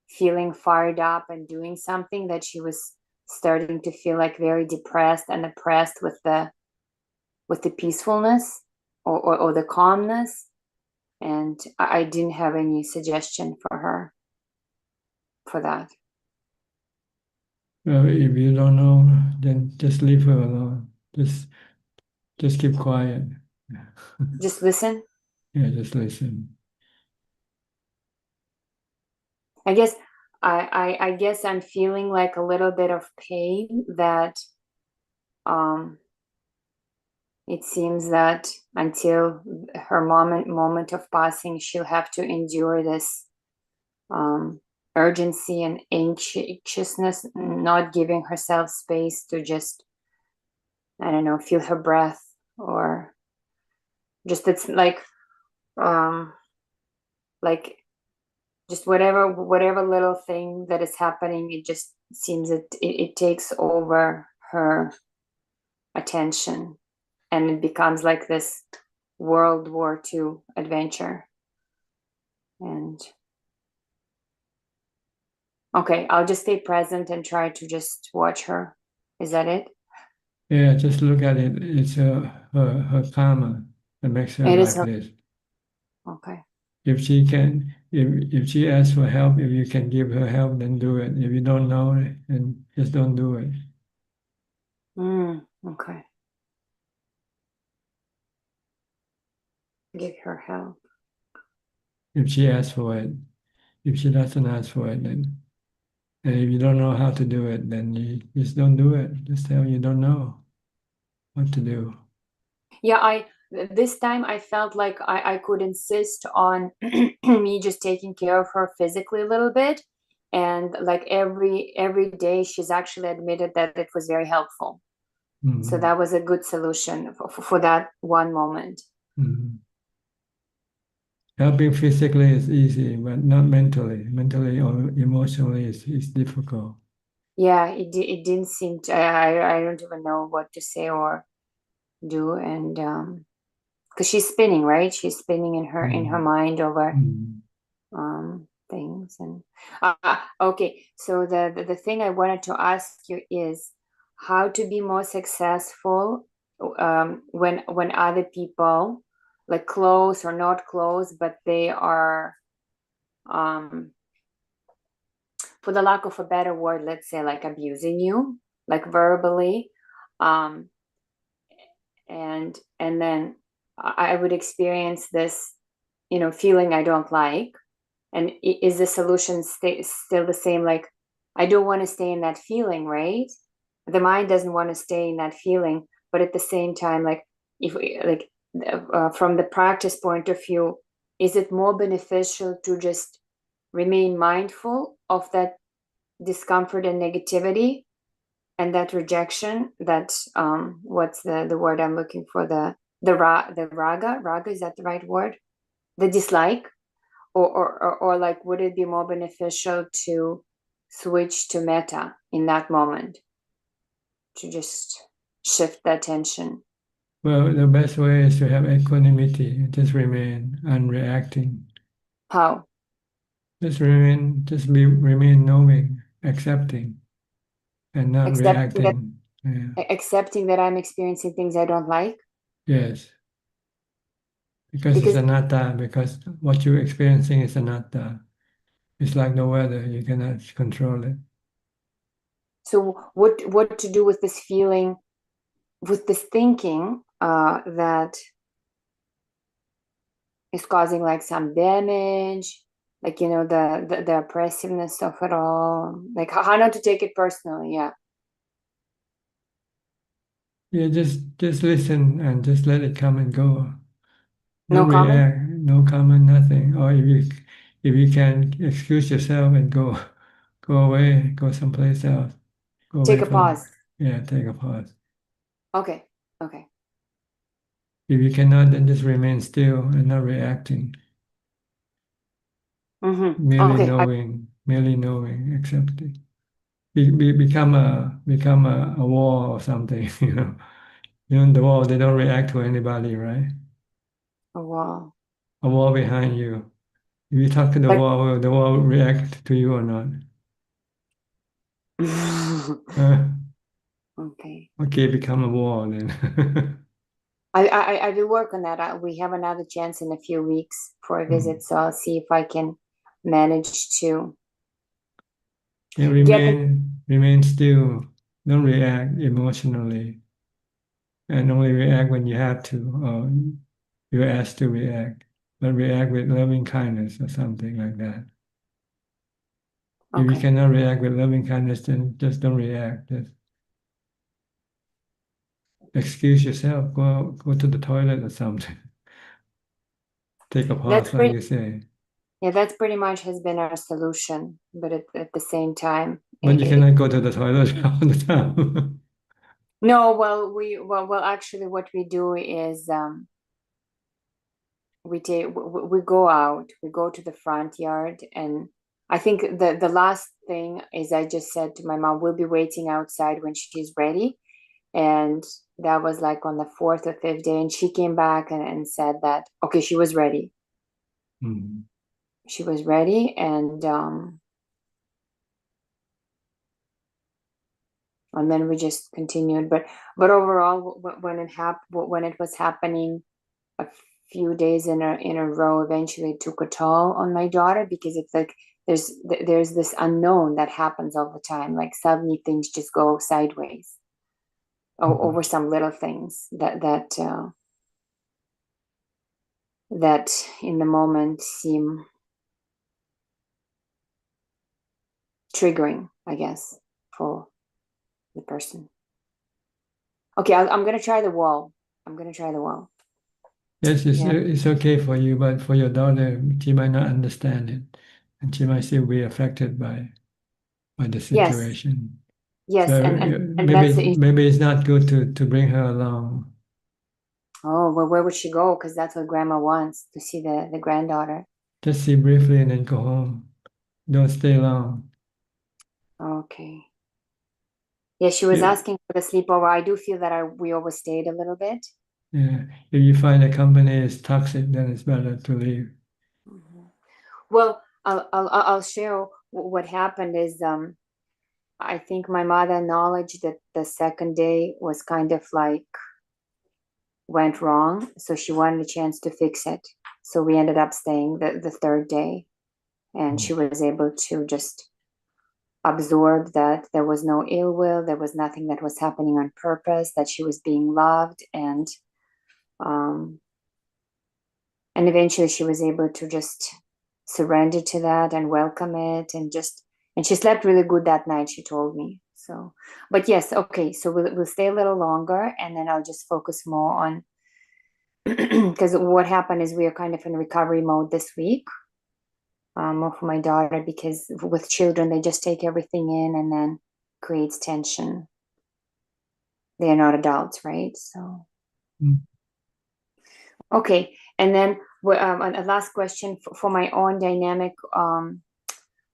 S13: feeling fired up and doing something, that she was starting to feel like very depressed and oppressed with the peacefulness or the calmness. And I didn't have any suggestion for her for that.
S2: Well, if you don't know, then just leave her alone. Just keep quiet.
S13: Just listen.
S2: Yeah, just listen.
S13: I guess I guess I'm feeling like a little bit of pain that it seems that until her moment of passing, she'll have to endure this urgency and anxiousness, not giving herself space to just, I don't know, feel her breath or just it's like just whatever little thing that is happening, it just seems it takes over her attention and it becomes like this World War II adventure. And okay, I'll just stay present and try to just watch her. Is that it?
S2: Yeah, just look at it. It's her karma that makes her
S13: It
S2: like
S13: is her.
S2: this.
S13: Okay.
S2: If she can, if she asks for help, if you can give her help, then do it. If you don't know, then just don't do it.
S13: Okay. Give her help.
S2: If she asks for it, if she doesn't ask for it, then, and if you don't know how to do it, then you just don't do it. Just tell you don't know what to do.
S13: Yeah, this time I felt like I could insist on me just taking care of her physically a little bit. And like every day she's actually admitted that it was very helpful. So that was a good solution for that one moment.
S2: Helping physically is easy, but not mentally. Mentally or emotionally is difficult.
S13: Yeah, it didn't seem to, I don't even know what to say or do. And because she's spinning, right? She's spinning in her mind over things. And okay, so the thing I wanted to ask you is how to be more successful when other people, like close or not close, but they are for the lack of a better word, let's say like abusing you, like verbally. And then I would experience this, feeling I don't like. And is the solution still the same? Like, I don't want to stay in that feeling, right? The mind doesn't want to stay in that feeling, but at the same time, like, if we, like, from the practice point of view, is it more beneficial to just remain mindful of that discomfort and negativity and that rejection, that what's the word I'm looking for, the raga, is that the right word, the dislike, or like, would it be more beneficial to switch to metta in that moment, to just shift the attention?
S2: Well, the best way is to have equanimity, just remain unreacting.
S13: How?
S2: Just remain knowing, accepting, and not reacting.
S13: Accepting that I'm experiencing things I don't like.
S2: Yes. Because it's anatta, because what you're experiencing is anatta. It's like the weather, you cannot control it.
S13: So what to do with this feeling, with this thinking that is causing like some damage, like, the oppressiveness of it all, like how not to take it personally? Yeah,
S2: just listen and just let it come and go.
S13: No
S2: react,
S13: comment?
S2: no comment, nothing. Or if you can excuse yourself and go away, go someplace else. Go
S13: Take
S2: away
S13: a pause.
S2: Yeah, take a pause.
S13: Okay.
S2: If you cannot, then just remain still and not reacting.
S13: Mm-hmm.
S2: Merely knowing, accepting. Become a wall or something, the wall, they don't react to anybody, right?
S13: A wall.
S2: A wall behind you. If you talk to the wall, will the wall react to you or not? Okay, become a wall then.
S13: I will work on that. We have another chance in a few weeks for a visit, so I'll see if I can manage to
S2: remain still. Don't react emotionally, and only react when you have to, or you're asked to react. But react with loving kindness or something like that. If you cannot react with loving kindness, then just don't react. Just excuse yourself. Go to the toilet or something. Take a pause, like you say.
S13: Yeah, that's pretty much has been our solution. But at the same time,
S2: But you cannot go to the toilet all the time.
S13: No, well, actually, what we do is we go out, we go to the front yard, and I think the last thing is I just said to my mom, we'll be waiting outside when she's ready. And that was like on the 4th or 5th day, and she came back and said that, okay, she was ready.
S2: Mm-hmm.
S13: She was ready, and then we just continued. But overall, when it was happening a few days in a row, eventually it took a toll on my daughter, because it's like there's this unknown that happens all the time. Like suddenly things just go sideways over some little things that in the moment seem triggering, I guess, for the person. Okay, I'm gonna try the wall.
S2: Yes, it's okay for you, but for your daughter, she might not understand it, and she might still be affected by the situation.
S13: Yes,
S2: so
S13: and
S2: maybe it's not good to bring her along.
S13: Oh, well, where would she go? Because that's what grandma wants, to see the granddaughter.
S2: Just see briefly and then go home. Don't stay long.
S13: Okay. Yeah, she was asking for the sleepover. I do feel that we overstayed a little bit.
S2: Yeah, if you find a company is toxic, then it's better to leave.
S13: Well, I'll share what happened is I think my mother acknowledged that the second day was kind of like went wrong, so she wanted a chance to fix it. So we ended up staying the third day, and she was able to just absorb that there was no ill will, there was nothing that was happening on purpose, that she was being loved, and eventually she was able to just surrender to that and welcome it, and she slept really good that night, she told me. So, but yes, okay, so we'll stay a little longer, and then I'll just focus more on because what happened is we are kind of in recovery mode this week, more for my daughter, because with children they just take everything in and then creates tension. They are not adults, right? So okay, and then a last question for my own dynamic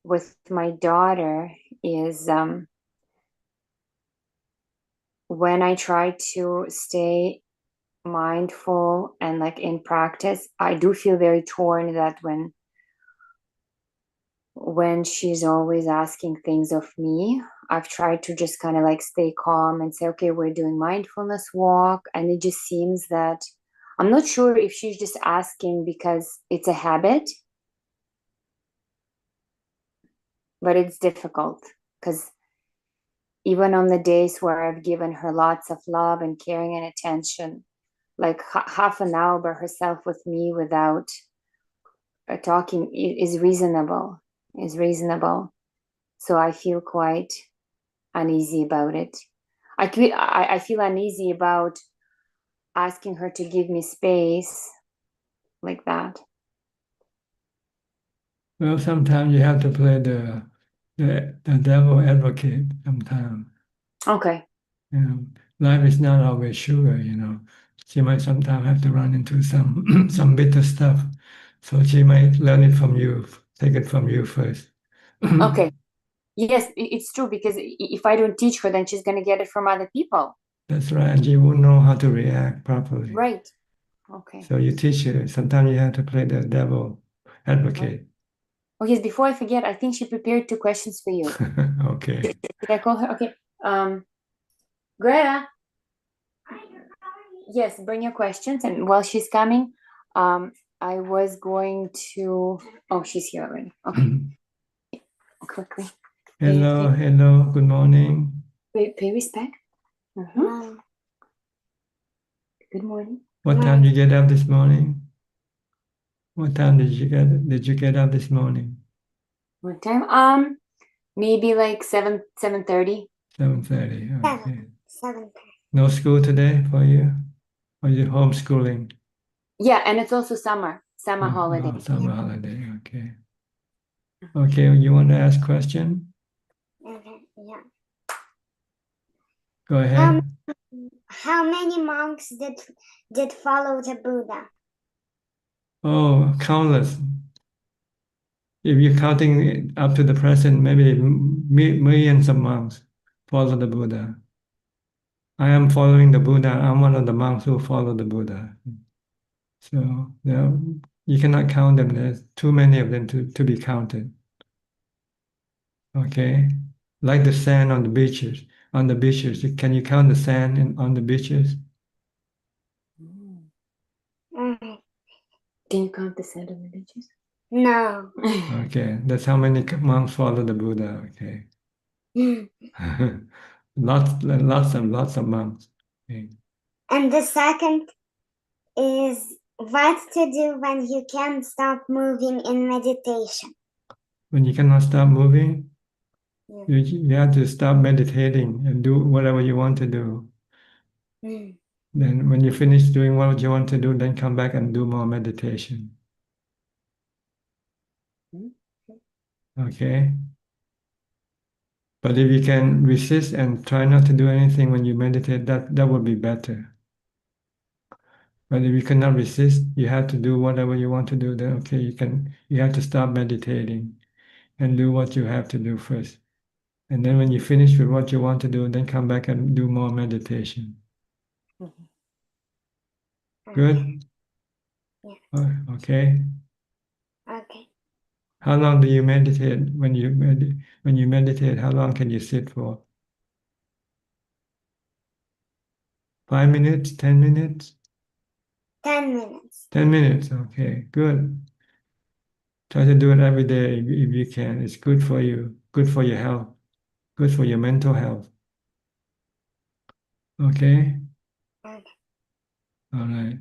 S13: with my daughter is when I try to stay mindful and like in practice, I do feel very torn that when she's always asking things of me, I've tried to just kind of like stay calm and say, okay, we're doing mindfulness walk, and it just seems that I'm not sure if she's just asking because it's a habit, but it's difficult because even on the days where I've given her lots of love and caring and attention, like half an hour by herself with me without talking is reasonable. So I feel quite uneasy about it. I feel uneasy about asking her to give me space like that.
S2: Well, sometimes you have to play the devil advocate sometimes.
S13: Okay.
S2: You know, life is not always sugar, you know. She might sometimes have to run into some some bitter stuff. So she might learn it from you, take it from you first.
S13: Okay. Yes, it's true, because if I don't teach her, then she's going to get it from other people.
S2: That's right, and she won't know how to react properly.
S13: Right. Okay.
S2: So you teach her. Sometimes you have to play the devil advocate.
S13: Oh yes, before I forget, I think she prepared 2 questions for you.
S2: Okay.
S13: Did I call her? Okay. Greta. Yes, bring your questions, and while she's coming, I was going to. Oh, she's here already. Okay. Quickly.
S2: Hello, good morning.
S13: Pay respect. Good morning.
S2: What time did you get up this morning? What time did you get up this morning?
S13: What time? Maybe like 7:30.
S2: 7:30. Okay. 7:30. No school today for you? Or you homeschooling?
S13: Yeah, and it's also summer holiday.
S2: Summer holiday. Okay. Okay, you want to ask question?
S14: Okay, yeah.
S2: Go ahead.
S14: How many monks did follow the Buddha?
S2: Oh, countless. If you're counting it up to the present, maybe millions of monks follow the Buddha. I am following the Buddha. I'm one of the monks who follow the Buddha. So, you cannot count them. There's too many of them to be counted. Okay? Like the sand on the beaches. On the beaches, can you count the sand on the beaches?
S13: Can you count the sand on the beaches?
S14: No.
S2: Okay, that's how many monks follow the Buddha. Okay. Lots of monks. Okay.
S14: And the second is what to do when you can't stop moving in meditation.
S2: When you cannot stop moving, you have to stop meditating and do whatever you want to do. Then when you finish doing what you want to do, then come back and do more meditation. Okay? But if you can resist and try not to do anything when you meditate, that would be better. But if you cannot resist, you have to do whatever you want to do, then okay, you have to stop meditating and do what you have to do first. And then when you finish with what you want to do, then come back and do more meditation. Good?
S14: Yeah.
S2: Okay.
S14: Okay.
S2: How long do you meditate when you meditate? How long can you sit for? 5 minutes, 10 minutes?
S14: 10 minutes.
S2: 10 minutes, okay, good. Try to do it every day if you can. It's good for you, good for your health. good for your mental health. Okay?
S14: Okay.
S2: All right.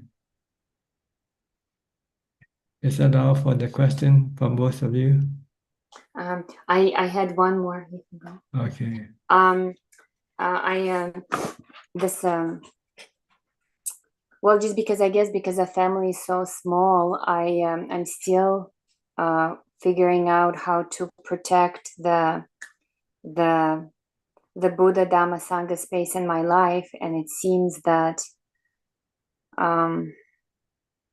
S2: Is that all for the question from both of you?
S13: I had one more. You can go.
S2: Okay.
S13: This well, just because I guess because the family is so small, I'm still figuring out how to protect the Buddha Dhamma Sangha space in my life, and it seems that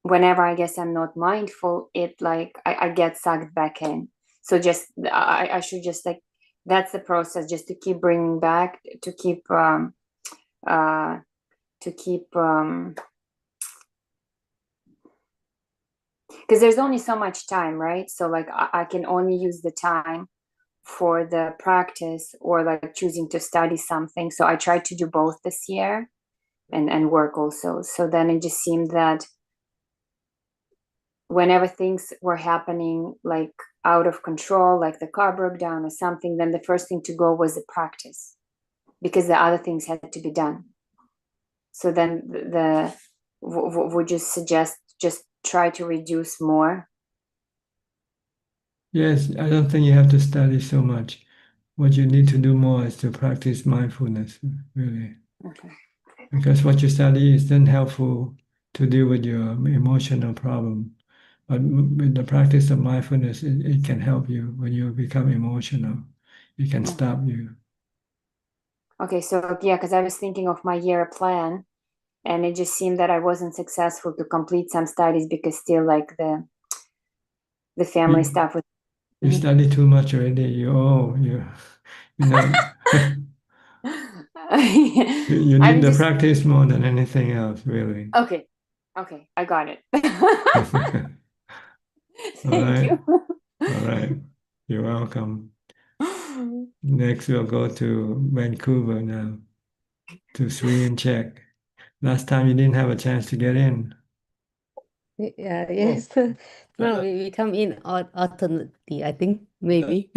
S13: whenever I guess I'm not mindful, it like I get sucked back in. So just I should just like that's the process, just to keep bringing back, to keep because there's only so much time, right? So like I can only use the time for the practice or like choosing to study something. So I tried to do both this year and work also. So then it just seemed that whenever things were happening like out of control, like the car broke down or something, then the first thing to go was the practice because the other things had to be done. So then would you suggest just try to reduce more?
S2: Yes, I don't think you have to study so much. What you need to do more is to practice mindfulness, really.
S13: Okay.
S2: Because what you study is then helpful to deal with your emotional problem. But with the practice of mindfulness, it can help you when you become emotional. It can stop you.
S13: Okay, so yeah, because I was thinking of my year plan, and it just seemed that I wasn't successful to complete some studies because still like the family stuff was.
S2: You study too much already. You're not. You need the practice more than anything else, really.
S13: Okay, I got it.
S2: Thank
S13: you.
S2: All right. You're welcome. Next, we'll go to Vancouver now, to Sri and Czech. Last time you didn't have a chance to get in.
S15: Yeah, yes. No, we come in alternately, I think, maybe.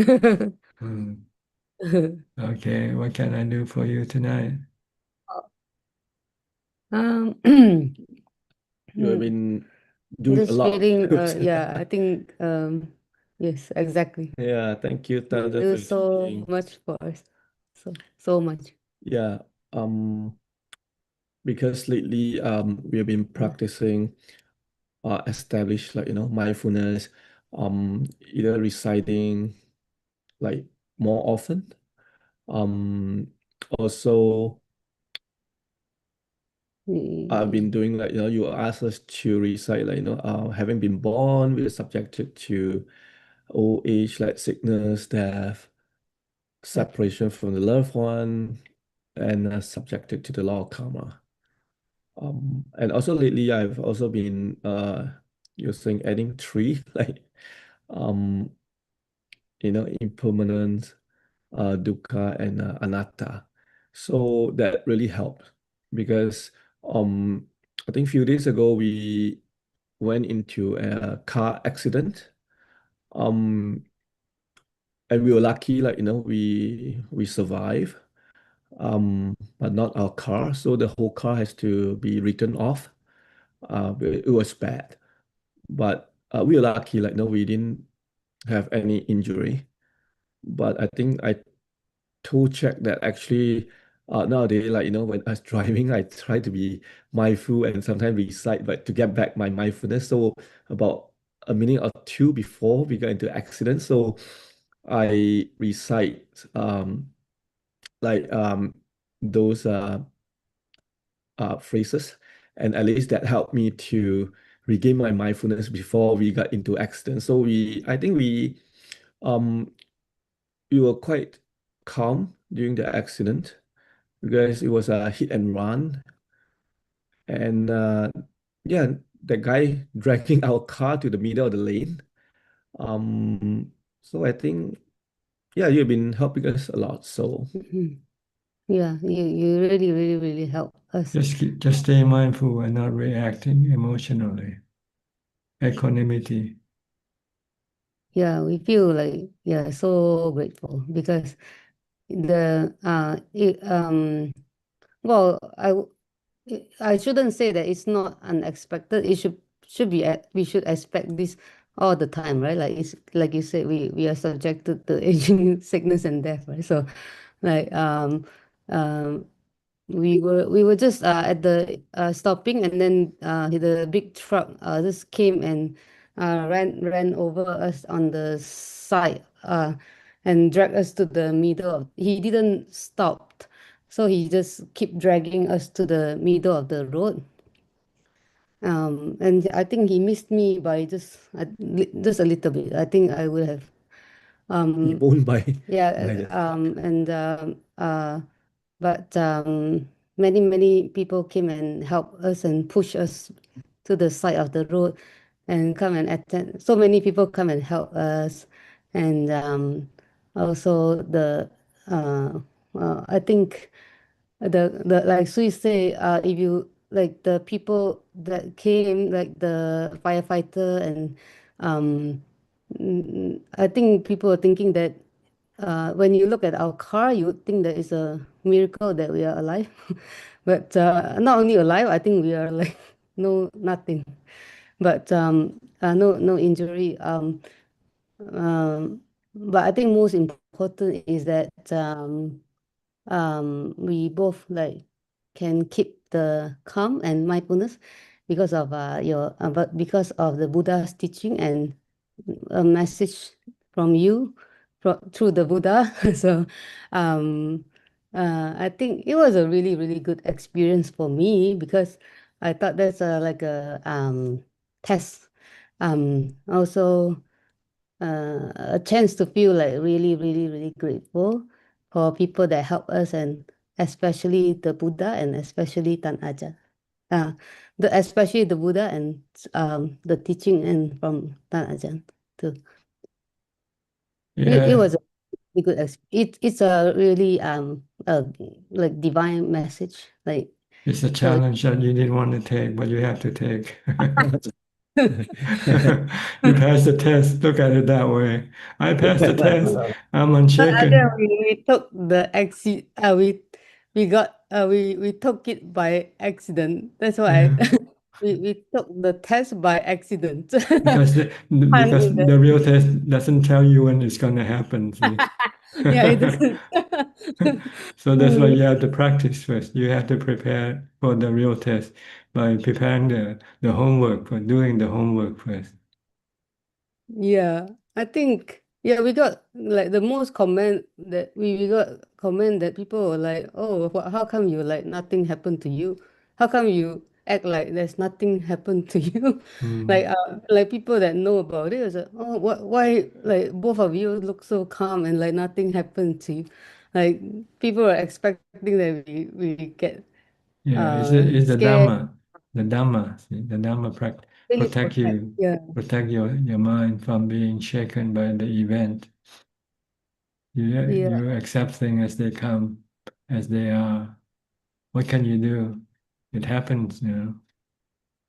S2: Okay, what can I do for you tonight?
S16: You have been doing
S15: Just
S16: a lot.
S15: feeling, yeah, I think, yes, exactly.
S16: Yeah, thank you,
S15: You
S16: Tanja,
S15: do
S16: for
S15: so
S16: explaining.
S15: much for us, so much.
S16: Yeah, because lately we have been practicing established like mindfulness, either reciting like more often. Also I've been doing like you asked us to recite like having been born, we are subjected to old age like sickness, death, separation from the loved one, and subjected to the law of karma. And also lately I've also been using adding three like um impermanence, dukkha, and anatta. So that really helped because I think a few days ago we went into a car accident. And we were lucky, like we survived. But not our car. So the whole car has to be written off. It was bad, but we were lucky, like we didn't have any injury. But I think I told check that actually nowadays, like when I was driving, I try to be mindful and sometimes recite, but to get back my mindfulness. So about a minute or two before we got into accident, so I recite like those phrases, and at least that helped me to regain my mindfulness before we got into accident. So I think um we were quite calm during the accident because it was a hit and run, and yeah, the guy dragging our car to the middle of the lane. So I think yeah, you've been helping us a lot. So
S15: Yeah, you really, really, really help us.
S2: Just stay mindful and not reacting emotionally. Equanimity.
S15: Yeah, we feel like, yeah, so grateful because well, I shouldn't say that it's not unexpected. It should be we should expect this all the time, right? Like it's like you said, we are subjected to aging, sickness, and death, right? So, like um, we were just at the stopping, and then the big truck just came and ran over us on the side and dragged us to the middle of. He didn't stop, so he just keep dragging us to the middle of the road. And I think he missed me by just a little bit. I think I would have.
S16: He won't by
S15: Yeah.
S16: that.
S15: But many people came and helped us and pushed us to the side of the road and come and attend. So many people come and help us, and also I think the like Sui say, if you like the people that came, like the firefighter, and I think people are thinking that when you look at our car, you would think that it's a miracle that we are alive. But not only alive, I think we are like nothing, but no injury. But I think most important is that we both like can keep the calm and mindfulness because of but because of the Buddha's teaching and a message from you through the Buddha. So um, I think it was a really, really good experience for me because I thought that's like a test. Also a chance to feel like really, really, really grateful for people that help us, and especially the Buddha and especially Tan Ajahn. Especially the Buddha and the teaching and from Tan Ajahn too. It
S2: Yeah,
S15: was a really good it's a really like divine message. Like
S2: it's a
S15: so
S2: challenge that you didn't want to take, but you have to take. You passed the test. Look at it that way. I passed the test. I'm
S15: Then
S2: unshaken.
S15: we took the we took it by accident. That's why
S2: Yeah,
S15: we took the test by accident.
S2: because
S15: Pun
S2: because
S15: in the
S2: the real test doesn't tell you when it's going to happen. See.
S15: yeah, it doesn't.
S2: So that's why
S15: Mm,
S2: you have to practice first. You have to prepare for the real test by preparing the homework, for doing the homework first.
S15: yeah, I think yeah, we got like the most comment that we got comment that people were like, oh, how come you like nothing happened to you? How come you act like there's nothing happened to you? Like people that know about it was like, oh, why like both of you look so calm and like nothing happened to you? Like people are expecting that we get
S2: Yeah, it's the
S15: scared,
S2: Dhamma, the Dhamma. See, the Dhamma
S15: really
S2: protect
S15: protect.
S2: you,
S15: Yeah,
S2: protect your mind from being shaken by the event.
S15: yeah.
S2: You accept things as they come, as they are. What can you do? It happens, you know.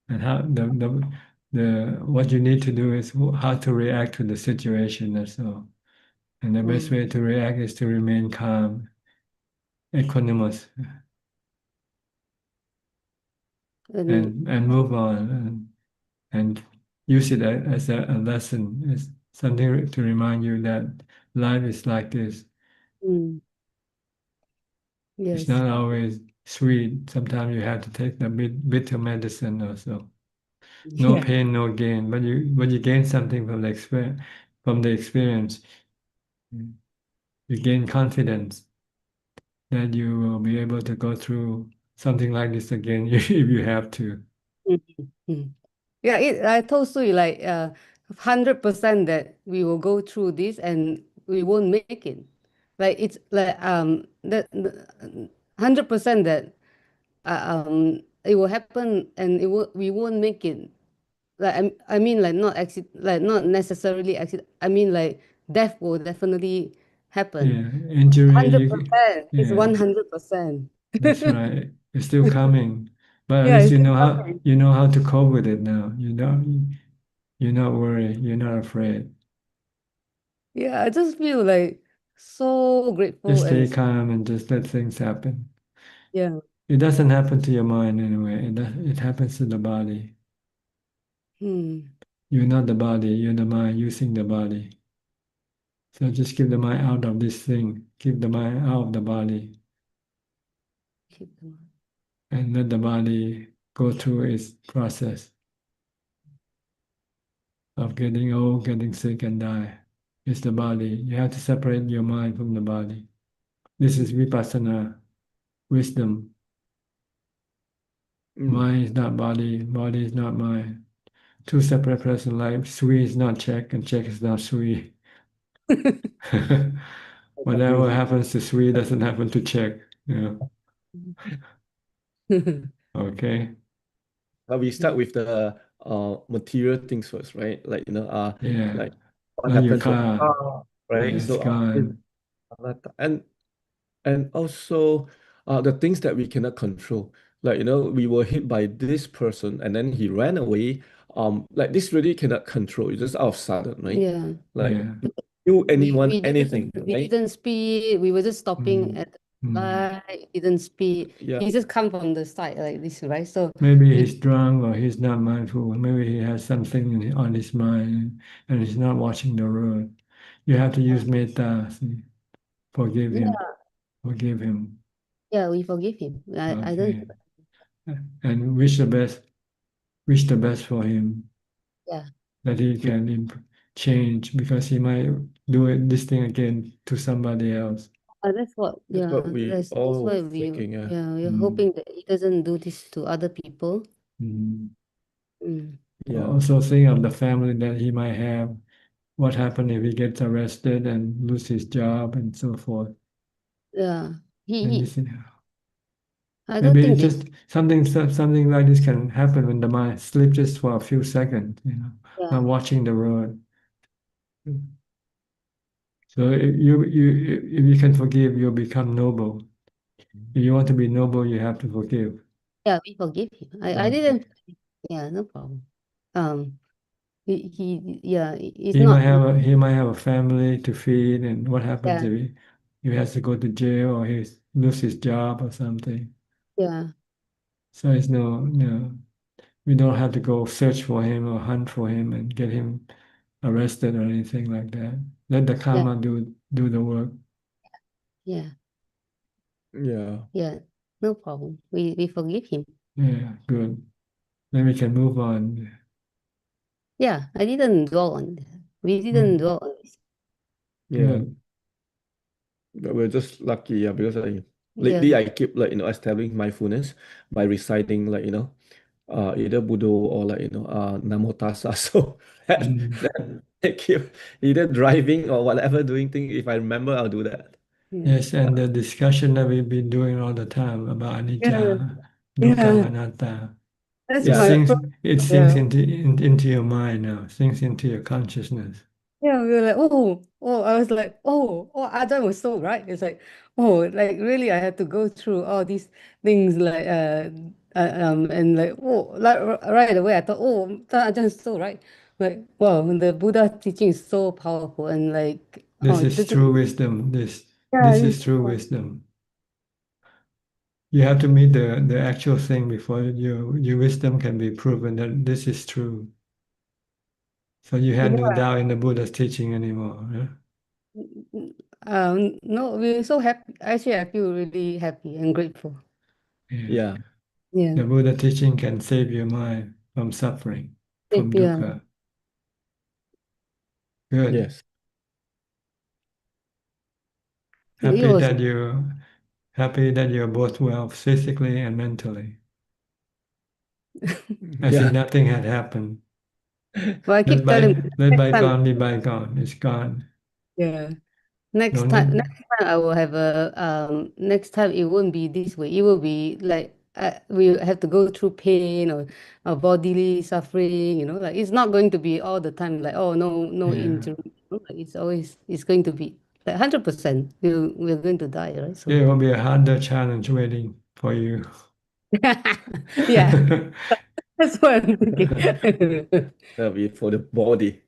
S2: And how the what you need to do is how to react to the situation. That's all. And the best way to react is to remain calm, equanimous, and move on, and use it as a lesson, as something to remind you that life is like this.
S15: Mm,
S2: It's
S15: yes.
S2: not always sweet. Sometimes you have to take the bitter medicine also. No
S15: Yeah.
S2: pain, no gain. But you gain something from the experience. You gain confidence that you will be able to go through something like this again if you have to.
S15: Mhm. Yeah, I told Sui like 100% that we will go through this and we won't make it. Like it's like that 100% that it will happen and we won't make it. Like I mean like not accident, like not necessarily accident. I mean like death will definitely happen.
S2: Yeah, injury,
S15: 100% is
S2: yeah,
S15: 100%.
S2: that's right. It's still coming, but at
S15: Yeah,
S2: least
S15: it's still coming.
S2: you know how to cope with it now. You're not worried. You're not afraid.
S15: Yeah, I just feel like so grateful
S2: Just stay
S15: and
S2: calm and just let things happen.
S15: yeah.
S2: It doesn't happen to your mind anyway. It happens to the body.
S15: Hmm.
S2: You're not the body, you're the mind using the body. So just keep the mind out of this thing. Keep the mind out of the body and let the body go through its process of getting old, getting sick, and die. It's the body. You have to separate your mind from the body. This is Vipasana wisdom. Mind is not body, body is not mind. Two separate present life. Sui is not check, and check is not sui. Whatever happens to sui doesn't happen to check. Yeah. Okay.
S16: We start with the material things first, right? Like
S2: Yeah.
S16: like what
S2: Like your
S16: happens to the
S2: car.
S16: car, right?
S2: Yeah, it's
S16: So
S2: gone.
S16: and also the things that we cannot control. Like we were hit by this person and then he ran away. Like this really cannot control. It's just out of sudden, right?
S15: Yeah.
S16: Like
S2: Yeah.
S16: do anyone
S15: We
S16: anything,
S15: we
S16: right?
S15: didn't speed. We were just stopping
S2: Mm.
S15: at the
S2: Mm.
S15: light. Didn't speed.
S16: Yeah.
S15: He just come from the side like this, right? So
S2: Maybe he's drunk or he's not mindful. Maybe he has something on his mind and he's not watching the road. You have to use metta. See? Forgive him.
S15: yeah,
S2: Forgive him.
S15: yeah, we forgive him. I don't.
S2: Okay. And wish the best. Wish the best for him
S15: Yeah.
S2: that he can change because he might do this thing again to somebody else.
S15: That's what.
S16: That's
S15: Yeah,
S16: what we
S15: that's
S16: all
S15: why we.
S16: thinking, yeah.
S15: Yeah, we're
S2: Mm.
S15: hoping that he doesn't do this to other people.
S2: Mm.
S15: Mm.
S16: Yeah.
S2: Also think of the family that he might have. What happened if he gets arrested and lose his job and so forth.
S15: Yeah.
S2: And you think,
S15: I don't
S2: maybe
S15: think
S2: it's just something like this can happen when the mind sleeps just for a few seconds,
S15: Yeah.
S2: not watching the road. So if you can forgive, you'll become noble. If you want to be noble, you have to forgive.
S15: Yeah, we forgive him. I didn't. Yeah, no problem. Yeah, it's
S2: He might
S15: not.
S2: have a family to feed, and what happens
S15: Yeah.
S2: if he has to go to jail or he lose his job or something?
S15: Yeah.
S2: So it's we don't have to go search for him or hunt for him and get him arrested or anything like that. Let the karma do the work.
S15: Yeah.
S16: Yeah.
S15: Yeah. No problem. We forgive him.
S2: Yeah, good. Then we can move on.
S15: Yeah, I didn't dwell on that. We didn't dwell on this.
S16: Yeah.
S2: Good.
S16: But we're just lucky, yeah, because lately
S15: Yeah.
S16: I keep establishing mindfulness by reciting either Buddha or Namo Tassa. So that I keep either driving or whatever doing thing. If I remember, I'll do that.
S2: Yes, and the discussion that we've been doing all the time about
S15: Yeah.
S2: anicca, dukkha,
S15: Yeah.
S2: anatta.
S15: That's
S2: It
S15: my
S2: sinks,
S15: approach.
S2: it sinks
S15: Yeah.
S2: into your mind now, sinks into your consciousness.
S15: Yeah, we were like, I was like, Ajaan was so right. It's like, like really, I had to go through all these things, like, and like, right away, I thought, Ajaan is so right. Like, wow, the Buddha teaching is so powerful, and like,
S2: This is
S15: this is,
S2: true wisdom. This
S15: yeah,
S2: is true wisdom. You have to meet the actual thing before your wisdom can be proven that this is true. So you had no doubt in the Buddha's teaching anymore.
S15: no, we're so happy. Actually, I feel really happy and grateful.
S16: Yeah.
S15: Yeah.
S2: The Buddha teaching can save your mind from suffering, from
S15: Yeah.
S2: dukkha. Good.
S16: Yes.
S2: Happy
S15: was-
S2: that you're both well physically and mentally. As if
S16: Yeah.
S2: nothing had happened.
S15: Well, I keep telling
S2: Let
S15: next time,
S2: bygone be bygone. It's gone.
S15: yeah.
S2: No
S15: Next
S2: need.
S15: time I will have next time it won't be this way. It will be like we have to go through pain or bodily suffering, like it's not going to be all the time like, oh, no
S2: Yeah.
S15: injury. Like, it's going to be like 100%. We're going to die, right? So
S2: It will be a harder challenge waiting for you.
S15: yeah, that's what I'm thinking.
S16: That'll be for the body.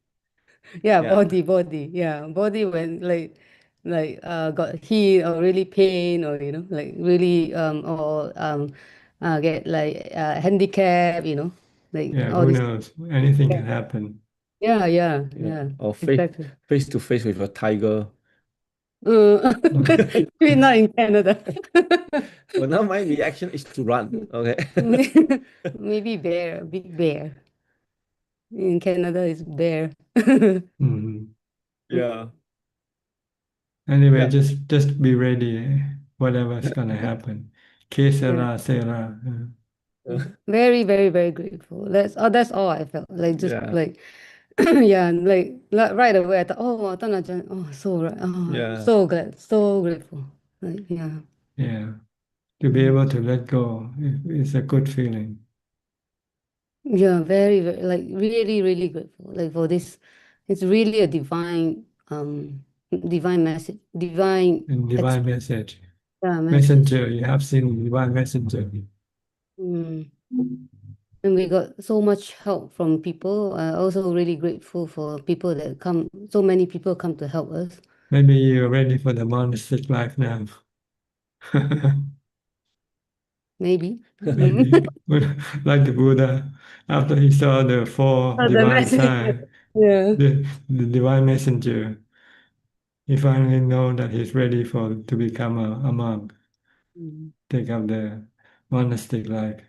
S15: Yeah,
S16: Yeah.
S15: body. Yeah, body when like like got hit or really pain, or like really or get like handicap, like
S2: Yeah,
S15: all
S2: who
S15: this.
S2: knows? Anything
S15: Yeah,
S2: can happen.
S15: yeah, yeah,
S16: Yeah.
S15: yeah,
S16: Or
S15: exactly.
S16: face to face with a tiger.
S15: We're not in Canada.
S16: Well, now my reaction is to run. Okay.
S15: Maybe bear, big bear. In Canada, it's bear.
S2: Mhm.
S16: Yeah.
S2: Anyway,
S16: Yeah.
S2: just be ready, whatever's gonna happen. Que
S15: Yeah.
S2: sera, sera.
S15: Very, very, very grateful. That's all I felt. Like just
S16: Yeah.
S15: like yeah, like right away I thought, oh, Tanajan,
S16: Yeah.
S15: so glad, so grateful. Like yeah.
S2: Yeah. To be able to let go is a good feeling.
S15: Yeah, very, very like really, really grateful. Like for this, it's really a divine message, divine
S2: And divine message.
S15: message.
S2: Messenger, you have seen divine messenger.
S15: Mm. And we got so much help from people. Also really grateful for people that come. So many people come to help us.
S2: Maybe you're ready for the monastic life now.
S15: Maybe.
S2: Maybe. Like the Buddha, after he saw the four
S15: The
S2: divine
S15: message.
S2: signs,
S15: Yeah.
S2: the divine messenger, he finally know that he's ready to become a monk,
S15: Mm.
S2: take up the monastic life.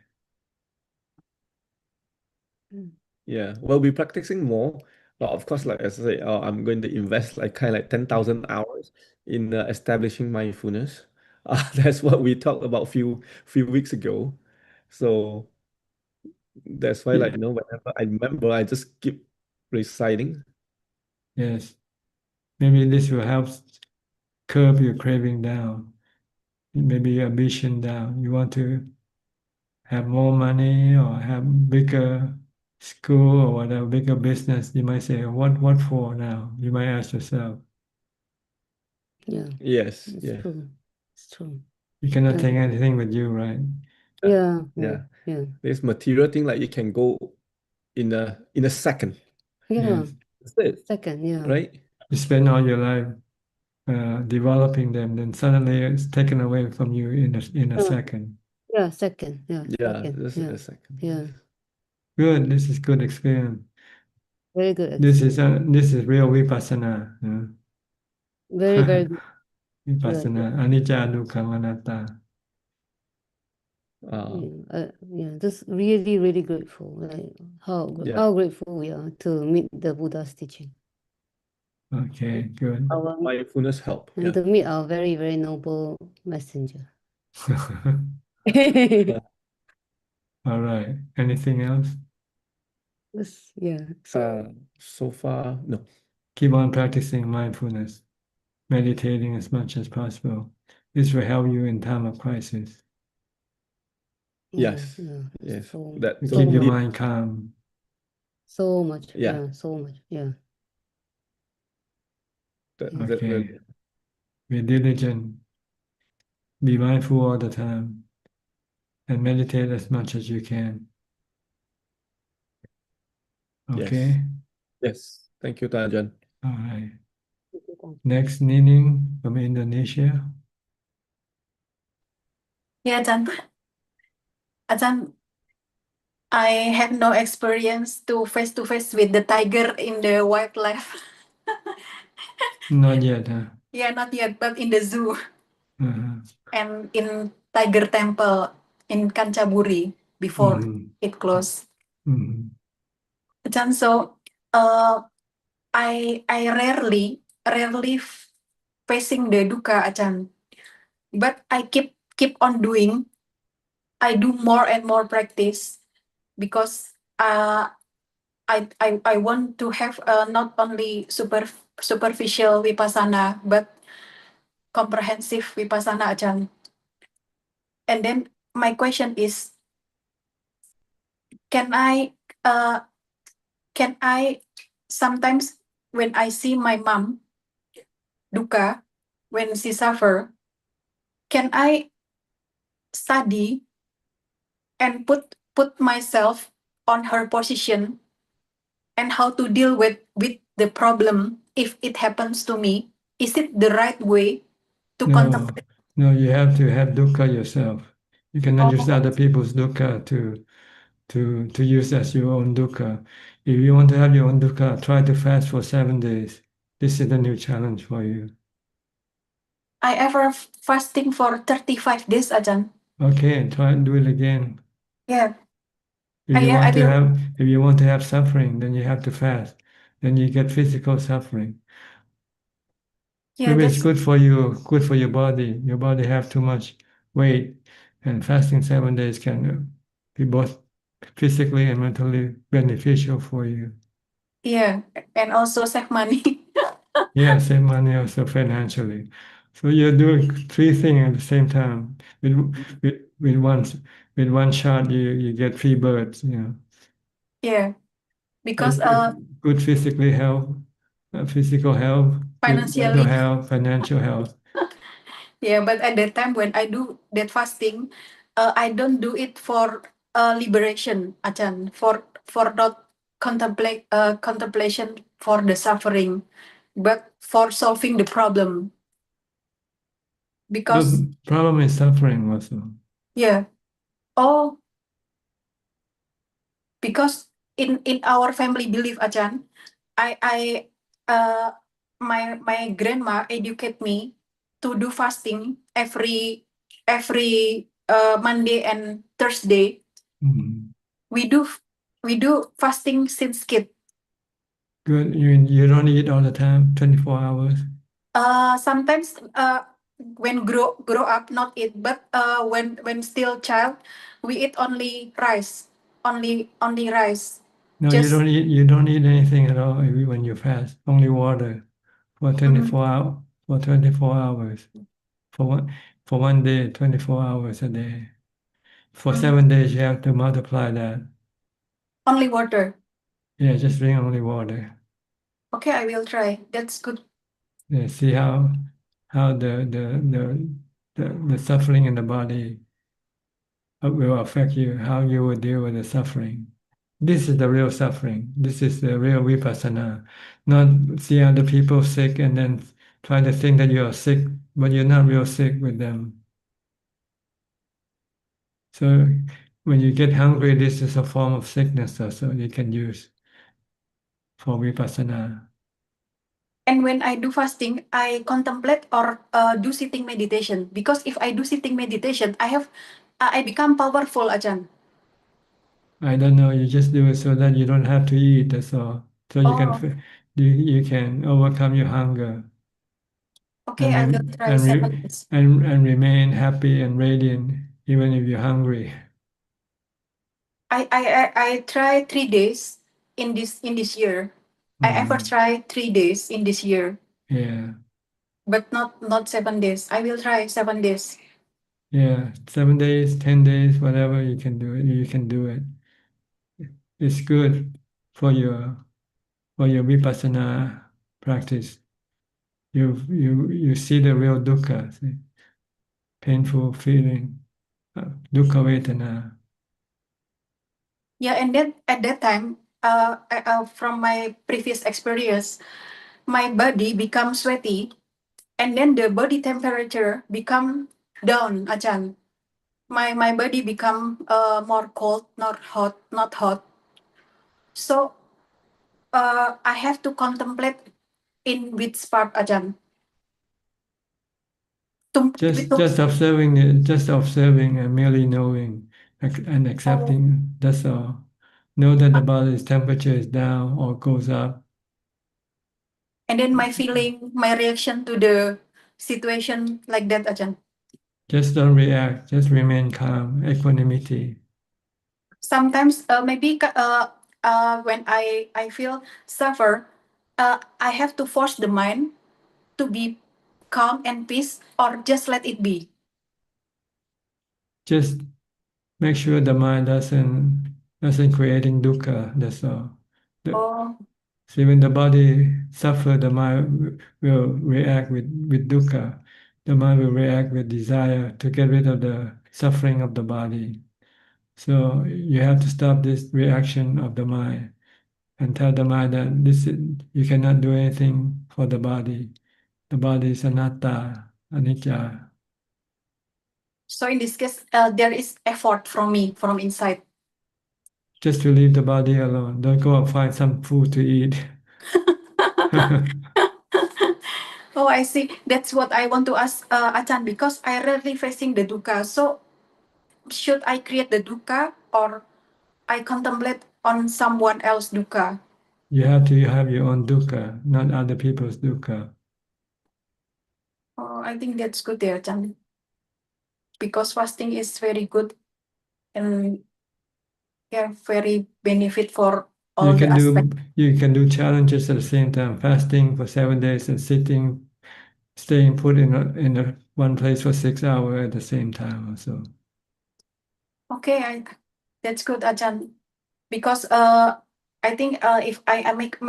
S16: Yeah. We'll be practicing more. But of course, like as I say, I'm going to invest like kind of like 10,000 hours in establishing mindfulness. That's what we talked about few weeks ago. So that's why, like, whenever I remember, I just keep reciting.
S2: Yes. Maybe this will help curb your craving down, maybe your ambition down. You want to have more money or have bigger school or whatever, bigger business. You might say, what for now? You might ask yourself.
S15: Yeah.
S16: Yes.
S15: It's
S16: Yeah.
S15: true. It's true.
S2: You cannot take anything with you, right?
S15: Yeah.
S16: Yeah.
S15: Yeah.
S16: This material thing, like, it can go in a second.
S15: Yeah.
S2: Yes.
S16: That's it,
S15: Second. Yeah.
S16: right?
S2: You spend all your life developing them, then suddenly it's taken away from you in a second.
S15: Yeah. Second. Yeah.
S16: Yeah.
S15: Second.
S16: Just
S15: Yeah.
S16: a second.
S15: Yeah.
S2: Good. This is good experience.
S15: Very good.
S2: This is real Vipasana.
S15: Very, very good.
S2: Vipassana, anicca, dukkha, anatta.
S15: Yeah, just really, really grateful. Like
S16: Yeah.
S15: how grateful we are to meet the Buddha's teaching.
S2: Okay, good.
S16: Mindfulness help.
S15: And
S16: Yeah.
S15: to meet our very, very noble messenger.
S2: All right. Anything else?
S15: Yeah.
S16: So far, no.
S2: Keep on practicing mindfulness, meditating as much as possible. This will help you in time of crisis.
S16: Yes.
S15: Yeah.
S16: Yes.
S15: So,
S2: To
S15: so
S2: keep your
S15: much.
S2: mind calm.
S15: So much.
S16: Yeah.
S15: Yeah. So much. Yeah.
S2: Okay. Be diligent. Be mindful all the time. And meditate as much as you can. Okay?
S16: Yes. Thank you, Tajan.
S2: All right. Next, Nining from Indonesia.
S17: Yeah, Ajahn, I have no experience to face with the tiger in the wildlife.
S2: Not yet, huh?
S17: Yeah, not yet, but in the zoo
S2: Uh-huh.
S17: and in Tiger Temple in Kanchaburi before it closed. Ajahn, so I rarely facing the dukkha, Ajahn, but I keep on doing. I do more and more practice because I want to have not only superficial vipassana but comprehensive vipassana, Ajahn. And then my question is, can I sometimes when I see my mom dukkha, when she suffer, can I study and put myself on her position and how to deal with the problem if it happens to me is it the right way to
S2: No,
S17: contemplate?
S2: no, you have to have dukkha yourself. You cannot use
S17: Oh,
S2: other people's dukkha to use as your own dukkha. If you want to have your own dukkha, try to fast for 7 days. This is the new challenge for you.
S17: I ever fasting for 35 days, Ajahn.
S2: Okay, try and do it again.
S17: Yeah.
S2: If you
S17: Yeah,
S2: want
S17: I
S2: to
S17: will.
S2: have, if you want to have suffering, then you have to fast. Then you get physical suffering.
S17: Yeah,
S2: Maybe it's
S17: that's
S2: good for you, good for your body. Your body have too much weight, and fasting 7 days can be both physically and mentally beneficial for you.
S17: yeah, and also save money.
S2: Yeah, save money also financially. So you're doing three things at the same time. With one shot, you get three birds. You know,
S17: Yeah, because
S2: good physically health, physical health, good mental
S17: financially.
S2: health, financial health.
S17: Yeah, but at that time when I do that fasting, I don't do it for liberation, Ajahn, for not contemplation for the suffering, but for solving the problem. Because
S2: The problem is suffering also.
S17: yeah, oh, because in our family belief, Ajahn, I my grandma educate me to do fasting every Monday and Thursday.
S2: Mhm.
S17: We do fasting since kid.
S2: Good. You don't eat all the time, 24 hours.
S17: Sometimes when grow up not eat, but when still child, we eat only rice, only rice.
S2: No,
S17: Just
S2: you don't eat anything at all when you fast. Only water for 24 hours. For one day, 24 hours a day. For 7 days, you have to multiply that.
S17: only water.
S2: Yeah, just drink only water.
S17: Okay, I will try. That's good.
S2: Yeah, see how the suffering in the body will affect you, how you will deal with the suffering. This is the real suffering. This is the real vipassana. Not see other people sick and then try to think that you're sick, but you're not real sick with them. So when you get hungry, this is a form of sickness also you can use for vipassana.
S17: And when I do fasting, I contemplate or do sitting meditation. Because if I do sitting meditation, I become powerful, Ajahn.
S2: I don't know, you just do it so that you don't have to eat, that's all. So you can
S17: Oh,
S2: you can overcome your hunger
S17: okay,
S2: and
S17: I will try 7 days.
S2: and remain happy and radiant even if you're hungry.
S17: I try 3 days in this year. I ever try 3 days in this year,
S2: Yeah,
S17: but not 7 days. I will try 7 days.
S2: yeah, 7 days, 10 days, whatever you can do it. You can do it. It's good for your vipassana practice. You see the real dukkha, see, painful feeling, dukkha vedana.
S17: Yeah, and then at that time, from my previous experience, my body becomes sweaty, and then the body temperature become down, Ajahn. My body become more cold, not hot. So I have to contemplate in which part, Ajahn.
S2: Just observing and merely knowing and
S17: Oh.
S2: accepting. That's all. Know that the body's temperature is down or goes up.
S17: And then my feeling, my reaction to the situation like that, Ajahn.
S2: Just don't react. Just remain calm. Equanimity.
S17: Sometimes maybe when I feel suffer, I have to force the mind to be calm and peace, or just let it be.
S2: Just make sure the mind doesn't creating dukkha. That's all.
S17: Oh.
S2: See, when the body suffer, the mind will react with dukkha. The mind will react with desire to get rid of the suffering of the body. So you have to stop this reaction of the mind and tell the mind that you cannot do anything for the body. The body is anatta, anicca.
S17: So in this case, there is effort from me, from inside.
S2: Just to leave the body alone. Don't go and find some food to eat.
S17: Oh, I see. That's what I want to ask Ajahn, because I rarely facing the dukkha. So should I create the dukkha or I contemplate on someone else dukkha?
S2: You have to have your own dukkha, not other people's dukkha.
S17: Oh, I think that's good there, Ajahn. Because fasting is very good and yeah, very benefit for all the aspects.
S2: You can do challenges at the same time, fasting for 7 days and sitting, staying put in a one place for 6 hours at the same time also.
S17: Okay, that's good, Ajahn. Because I think if I make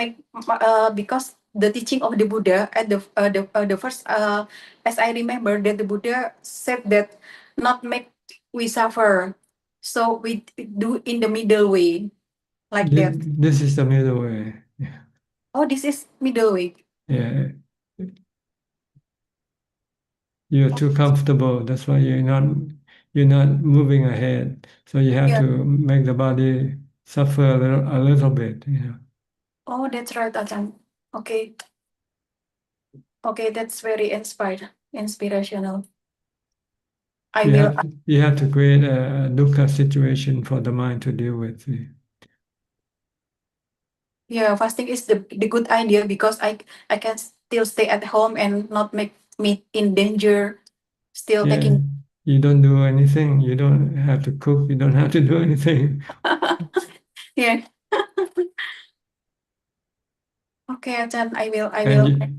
S17: because the teaching of the Buddha at the first as I remember that the Buddha said that not make we suffer, so we do in the middle way, like that.
S2: This is the middle way. Yeah.
S17: Oh, this is middle way.
S2: Yeah. You're too comfortable. That's why you're not moving ahead. So you have
S17: Yeah.
S2: to make the body suffer a little bit. You know.
S17: Oh, that's right, Ajahn. Okay. Okay, that's very inspirational.
S2: You have to create a dukkha situation for the mind to deal with.
S17: Yeah, fasting is the good idea because I can still stay at home and not make me in danger. Still
S2: Yeah,
S17: taking.
S2: you don't do anything. You don't have to cook. You don't have to do anything.
S17: Yeah. Okay, Ajahn, I will.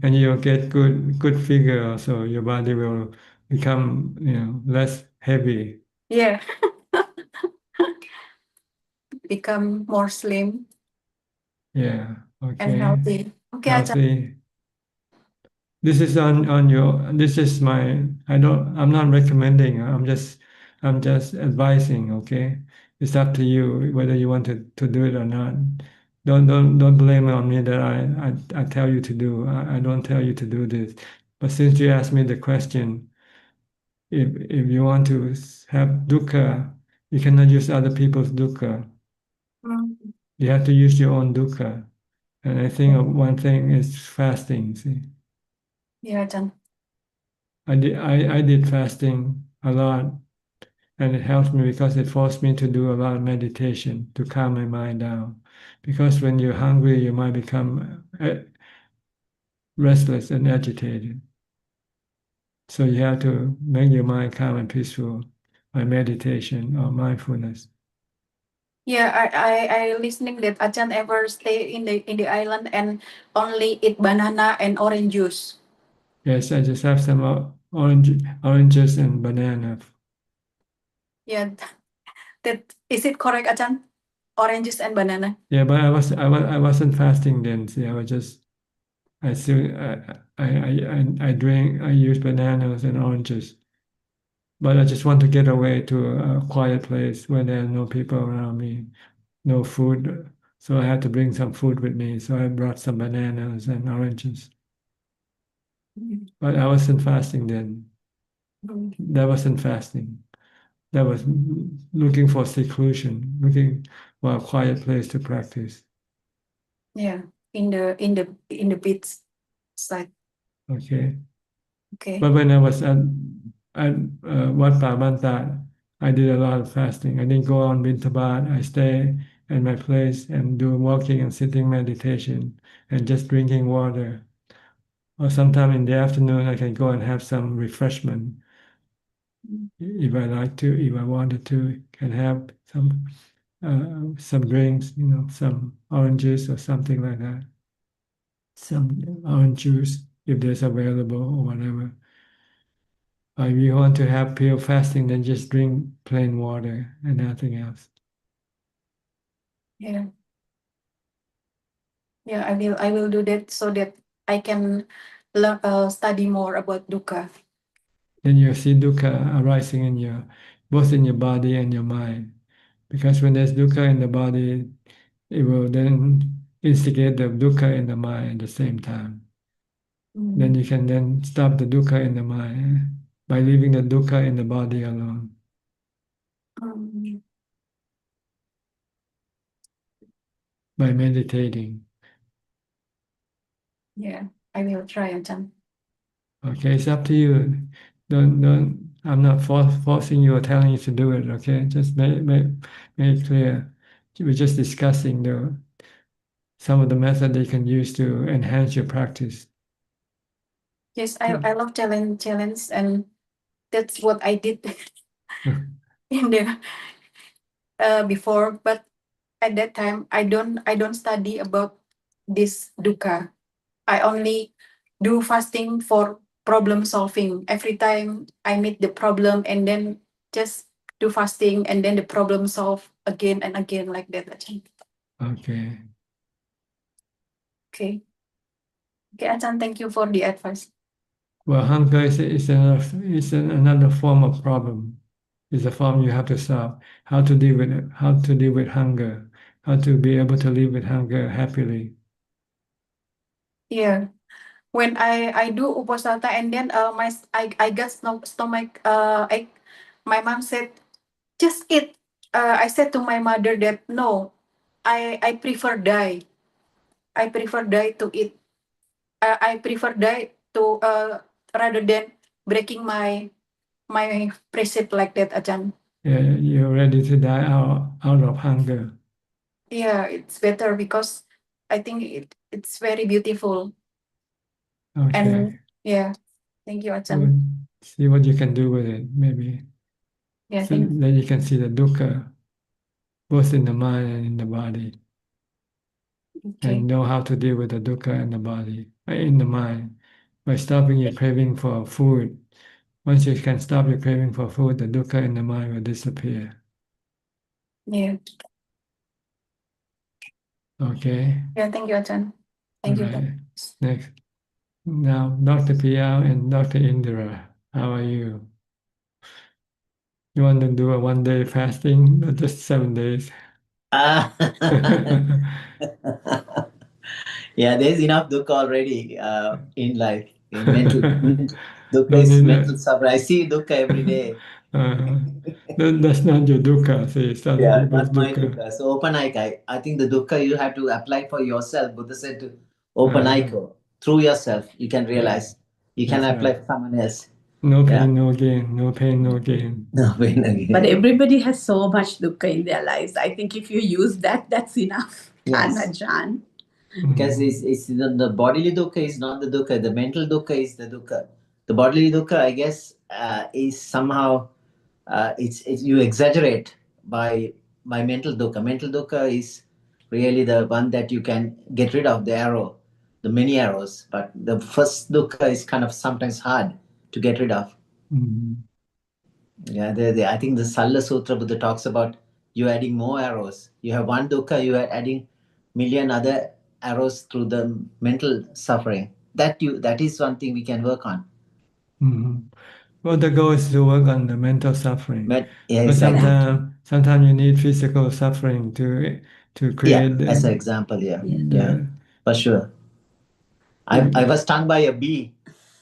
S2: And you'll get good figure also. Your body will become less heavy.
S17: Yeah. Become more slim.
S2: Yeah.
S17: And
S2: Okay.
S17: healthy. Okay, Ajahn.
S2: Healthy. This is on your. This is my. I'm not recommending. I'm just advising. Okay. It's up to you whether you want to do it or not. Don't blame on me that I tell you to do. I don't tell you to do this. But since you asked me the question, if you want to have dukkha, you cannot use other people's dukkha. You have to use your own dukkha. And I think one thing is fasting. See,
S17: Yeah, Ajahn.
S2: I did fasting a lot, and it helped me because it forced me to do a lot of meditation to calm my mind down. Because when you're hungry, you might become restless and agitated. So you have to make your mind calm and peaceful by meditation or mindfulness.
S17: Yeah, I listening that Ajahn ever stay in the island and only eat banana and orange juice.
S2: Yes, I just have some oranges and banana.
S17: Yeah, that is it correct, Ajahn? Oranges and banana.
S2: Yeah, but I wasn't fasting then. See, I was just I still I drink I use bananas and oranges. But I just want to get away to a quiet place where there are no people around me, no food. So I had to bring some food with me. So I brought some bananas and oranges. But I wasn't fasting then. That wasn't fasting. That was looking for seclusion, looking for a quiet place to practice.
S17: Yeah, in the beach side.
S2: Okay.
S17: Okay.
S2: But when I was at Wat Pa Banta, I did a lot of fasting. I didn't go on Bintabat. I stay at my place and do walking and sitting meditation and just drinking water. Or sometime in the afternoon, I can go and have some refreshment. If I like to, if I wanted to, can have some drinks, some oranges or something like that. Some orange juice if there's available or whatever. If you want to have pure fasting, then just drink plain water and nothing else.
S17: Yeah. Yeah, I will do that so that I can learn study more about dukkha.
S2: Then you see dukkha arising both in your body and your mind. Because when there's dukkha in the body, it will then instigate the dukkha in the mind at the same time. then you can then stop the dukkha in the mind by leaving the dukkha in the body alone. By meditating.
S17: Yeah, I will try, Ajahn.
S2: Okay, it's up to you. I'm not forcing you or telling you to do it, okay? Just make it clear. We're just discussing some of the methods you can use to enhance your practice.
S17: Yes, I love challenge, and that's what I did in the before. But at that time, I don't study about this dukkha. I only do fasting for problem solving. Every time I meet the problem, and then just do fasting, and then the problem solve again and again like that, Ajahn.
S2: Okay.
S17: Okay. Okay, Ajahn, thank you for the advice.
S2: Well, hunger is another form of problem. It's a form you have to solve. How to deal with it, how to deal with hunger, how to be able to live with hunger happily.
S17: Yeah. When I do upasana, and then I got stomach ache, my mom said, just eat. I said to my mother that no, I prefer die. I prefer die to eat. I prefer die to rather than breaking my precept like that, Ajahn.
S2: Yeah, you're ready to die out of hunger.
S17: Yeah, it's better because I think it's very beautiful.
S2: Okay.
S17: And yeah, thank you, Ajahn.
S2: Good. See what you can do with it, maybe.
S17: Yeah,
S2: So then you can see the dukkha both in the mind and in the body.
S17: Okay.
S2: And know how to deal with the dukkha in the body, in the mind, by stopping your craving for food. Once you can stop your craving for food, the dukkha in the mind will disappear.
S17: Yeah.
S2: Okay.
S17: Yeah, thank you, Ajahn. Thank you.
S2: Right. Next. Now, Dr. Piao and Dr. Indira, how are you? You want to do a 1 day fasting, not just 7 days?
S18: Yeah, there's enough dukkha already in life, in mental. Dukkha
S2: No
S18: is
S2: need
S18: mental suffering. I see dukkha every day.
S2: That's not your dukkha, see, it's other
S18: Yeah,
S2: people's
S18: not my
S2: dukkha.
S18: dukkha. So open I think the dukkha you have to apply for yourself. Buddha said to open through yourself. You can realize. You can
S2: That's
S18: apply
S2: right.
S18: for someone else.
S2: No
S18: Yeah.
S2: pain, no gain. No pain, no gain.
S18: No pain again.
S19: But everybody has so much dukkha in their lives. I think if you use that, that's enough.
S18: Yes.
S19: Ajahn.
S18: Because it's the bodily dukkha is not the dukkha. The mental dukkha is the dukkha. The bodily dukkha, I guess, is somehow it's you exaggerate by mental dukkha. Mental dukkha is really the one that you can get rid of, the arrow, the many arrows. But the first dukkha is kind of sometimes hard to get rid of. Yeah, I think the Salla Sutra Buddha talks about you adding more arrows. You have one dukkha, you are adding million other arrows through the mental suffering. That is one thing we can work on.
S2: Well, the goal is to work on the mental suffering.
S18: Yeah,
S2: But
S18: exactly.
S2: sometimes you need physical suffering to create
S18: as an example, yeah.
S2: the-
S18: Yeah, for sure. I was stung by a bee,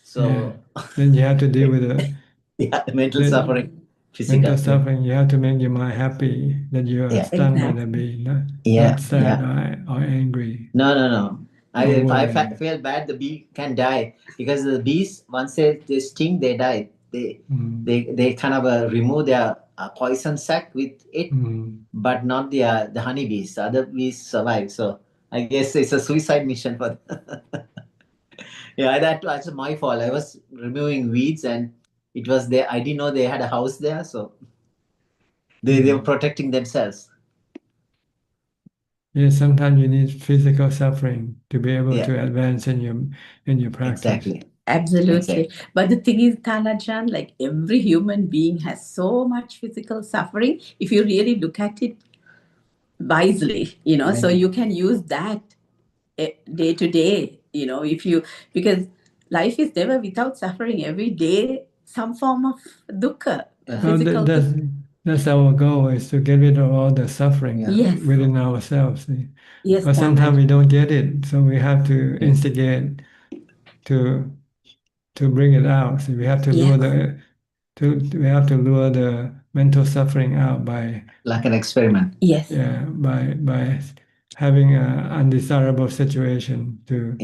S18: so
S2: then you have to deal with the
S18: yeah, mental
S2: the
S18: suffering,
S2: mental
S18: physical.
S2: suffering. You have to make your mind happy that you are
S18: Yeah.
S2: stung by the bee,
S18: Yeah,
S2: not sad
S18: yeah.
S2: or angry.
S18: No. If I
S2: worried.
S18: feel bad, the bee can die because the bees once they sting, they die. They kind of remove their poison sac with it, but not the honeybees. The other bees survive. So I guess it's a suicide mission for. Yeah, that's my fault. I was removing weeds and it was there. I didn't know they had a house there, so they were protecting themselves.
S2: Yeah, sometimes you need physical suffering to be able
S18: Yeah.
S2: to advance in your practice.
S18: Exactly.
S19: Absolutely. But the thing is, Tanajan, like every human being has so much physical suffering. If you really look at it wisely, so you can use that day to day, because life is never without suffering. Every day, some form of dukkha, physical dukkha.
S2: That's our goal, is to get rid of all the suffering
S19: Yes.
S2: within ourselves. See?
S19: Yes,
S2: But sometimes we don't get it, so we have to instigate to bring it out. So we have to lure we have to lure the mental suffering out by
S18: like an experiment.
S19: Yes.
S2: Yeah, by having an undesirable situation to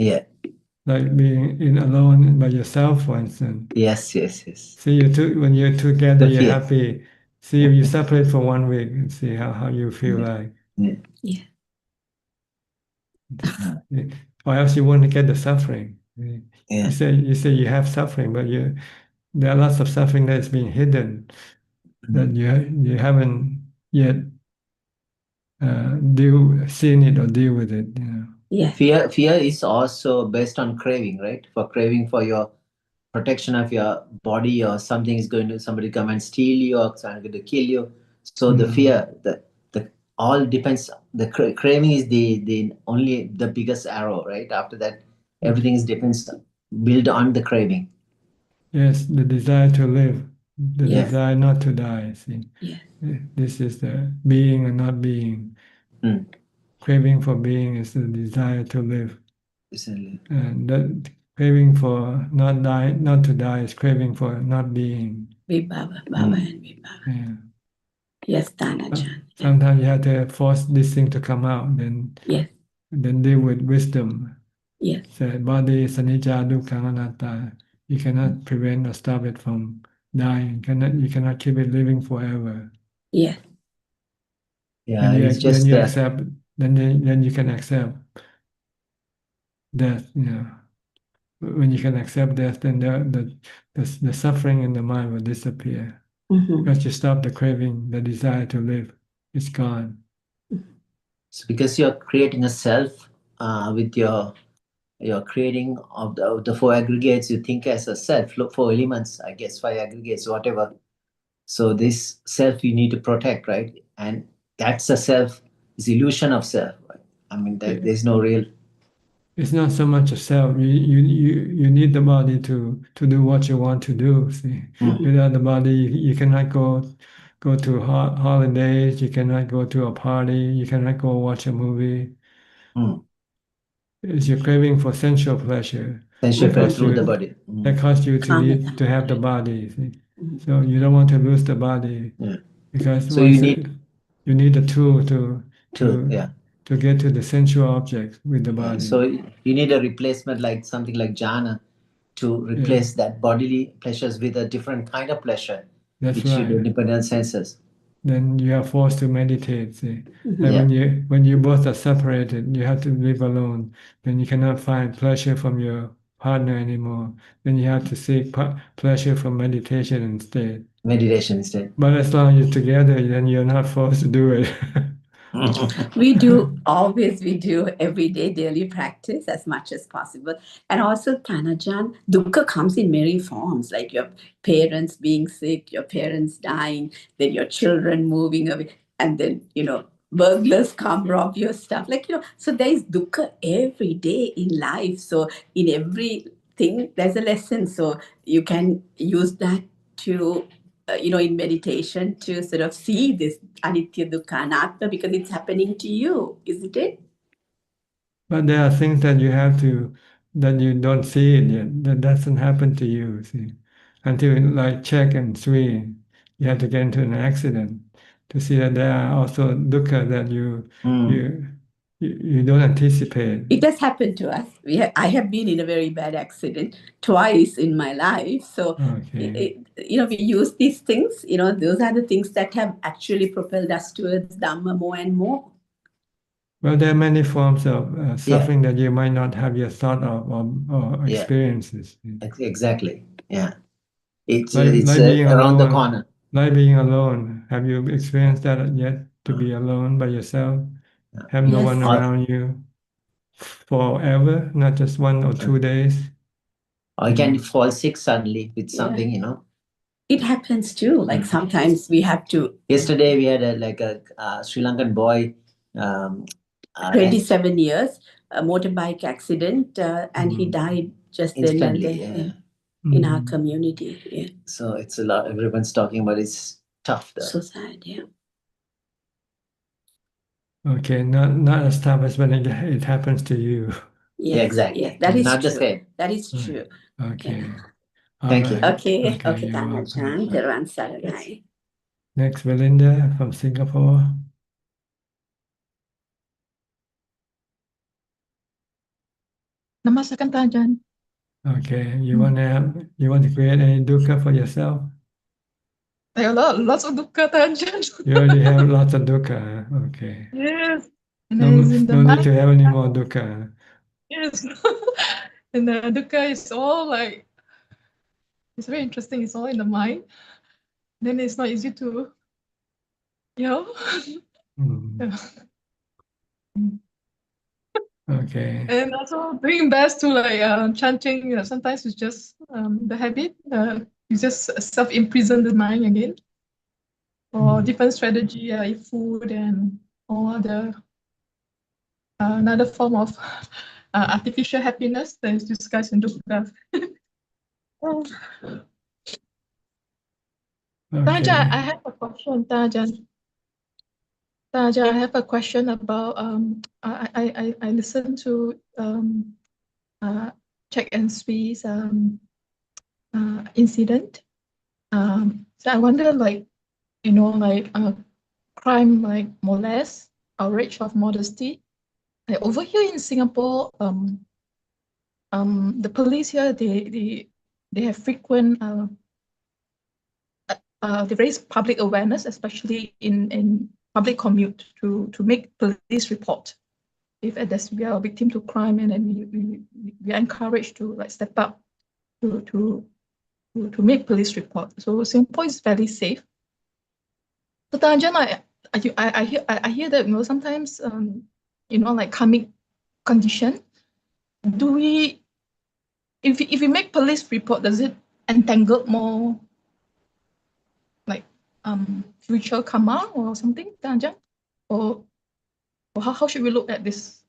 S2: like being in alone by yourself, for instance.
S18: Yes.
S2: See, when you're together,
S18: The
S2: you're
S18: fear.
S2: happy. See, if you separate for 1 week and see how you feel like.
S19: Yeah.
S2: Or else you won't get the suffering.
S18: Yeah.
S2: You say you have suffering, but there are lots of suffering that's being hidden that you haven't yet seen it or deal with it. You know.
S19: Yeah.
S18: Fear is also based on craving, right? For craving for your protection of your body, or something is going to somebody come and steal you, or somebody going to kill you. So the fear, the all depends. The craving is the only the biggest arrow, right? After that, everything is depends built on the craving.
S2: Yes, the desire to live, the
S18: Yes.
S2: desire not to die. See,
S19: Yes.
S2: This is the being and not being. Craving for being is the desire to live, and that craving for not to die, is craving for not being.
S19: Vibhava, bhava and vibhava.
S2: Yeah.
S19: Yes, Ajaan.
S2: Sometimes you have to force this thing to come out, then deal with wisdom.
S19: Yes.
S2: Say body is anicca, dukkha, anatta. You cannot prevent or stop it from dying. You cannot keep it living forever.
S19: Yes.
S18: Yeah, it's just
S2: you accept. Then you can accept death. You know, when you can accept death, then the suffering in the mind will disappear because you stop the craving, the desire to live. It's gone.
S18: It's because you're creating a self with your creating of the four aggregates. You think as a self, look for elements, I guess, five aggregates, whatever. So this self you need to protect, right? And that's a self, is illusion of self. Right? I mean, there's no real.
S2: It's not so much a self. You need the body to do what you want to do. See, without the body, you cannot go to holidays. You cannot go to a party. You cannot go watch a movie. It's your craving for sensual pleasure.
S18: Sensual pleasure through the body.
S2: That causes you to need to have the body. See? So you don't want to lose the body because
S18: So you need
S2: the tool to
S18: yeah.
S2: to get to the sensual object with the body.
S18: So you need a replacement, like something like jhana, to replace that bodily pleasures with a different kind of pleasure,
S2: That's
S18: which you
S2: right.
S18: don't depend on senses.
S2: Then you are forced to meditate. See, like when you both are separated, you have to live alone. Then you cannot find pleasure from your partner anymore. Then you have to seek pleasure from meditation instead.
S18: Meditation instead.
S2: But as long as you're together, then you're not forced to do it.
S19: We do everyday daily practice as much as possible. And also, Tanajan, dukkha comes in many forms, like your parents being sick, your parents dying, then your children moving away, and then, burglars come rob your stuff. So there is dukkha every day in life. So in everything, there's a lesson. So you can use that to in meditation to sort of see this anitya dukkha anatta because it's happening to you, isn't it?
S2: But there are things that you don't see it yet. That doesn't happen to you, see. Until like check and swing, you have to get into an accident to see that there are also dukkha that you don't anticipate.
S19: It has happened to us. I have been in a very bad accident twice in my life. So, we use these things, those are the things that have actually propelled us towards Dhamma more and more.
S2: Well, there are many forms of suffering that you might not have yet thought of or experiences.
S18: Exactly. Yeah. It's
S2: being
S18: around
S2: alone,
S18: the corner.
S2: Like being alone. Have you experienced that yet? To be alone by yourself? Have no one around you forever, not just 1 or 2 days?
S18: Or you can fall sick suddenly with something,
S19: It happens too. Like sometimes we have to.
S18: Yesterday we had a Sri Lankan boy,
S19: 27 years, a motorbike accident, and he died just
S18: instantly,
S19: then and there in our community. Yeah.
S18: So it's a lot. Everyone's talking about it's tough. Though.
S19: So sad. Yeah.
S2: Okay, not as tough as when it happens to you.
S19: Yes,
S18: exactly.
S19: yes, that is
S18: Not the
S19: true.
S18: same.
S19: That is true.
S2: Okay.
S18: Thank you.
S19: Okay,
S2: Okay,
S19: okay,
S2: you're
S19: Tan
S2: welcome.
S19: Ajaan, Teruan Saranai.
S2: Next, Belinda from Singapore.
S20: Namaskar, Ajaan.
S2: Okay, you want to create any dukkha for yourself?
S20: I have lots of dukkha, Ajaan.
S2: You already have lots of dukkha. Okay.
S20: Yes. And
S2: No,
S20: it's in the
S2: no need
S20: mind.
S2: to have any more dukkha.
S20: Yes. And the dukkha is all like, it's very interesting. It's all in the mind. Then it's not easy to, you know.
S2: Okay.
S20: And also doing best to like chanting. Sometimes it's just the habit. You just self-imprison the mind again. Or different strategy, food and all other another form of artificial happiness that is discussed in dukkha. Taja, I have a question, Taja. Taja, I have a question about I listened to Check and Swee's incident. So I wonder, like, like crime like molest, outrage of modesty. Like over here in Singapore, the police here they have frequent they raise public awareness, especially in public commute to make police report if we are a victim to crime, and then we are encouraged to like step up to make police report. So Singapore is fairly safe. But Tanjan, I hear that sometimes like karmic condition. Do we if we make police report, does it entangle more like future karma or something, Tanjan? Or how should we look at this?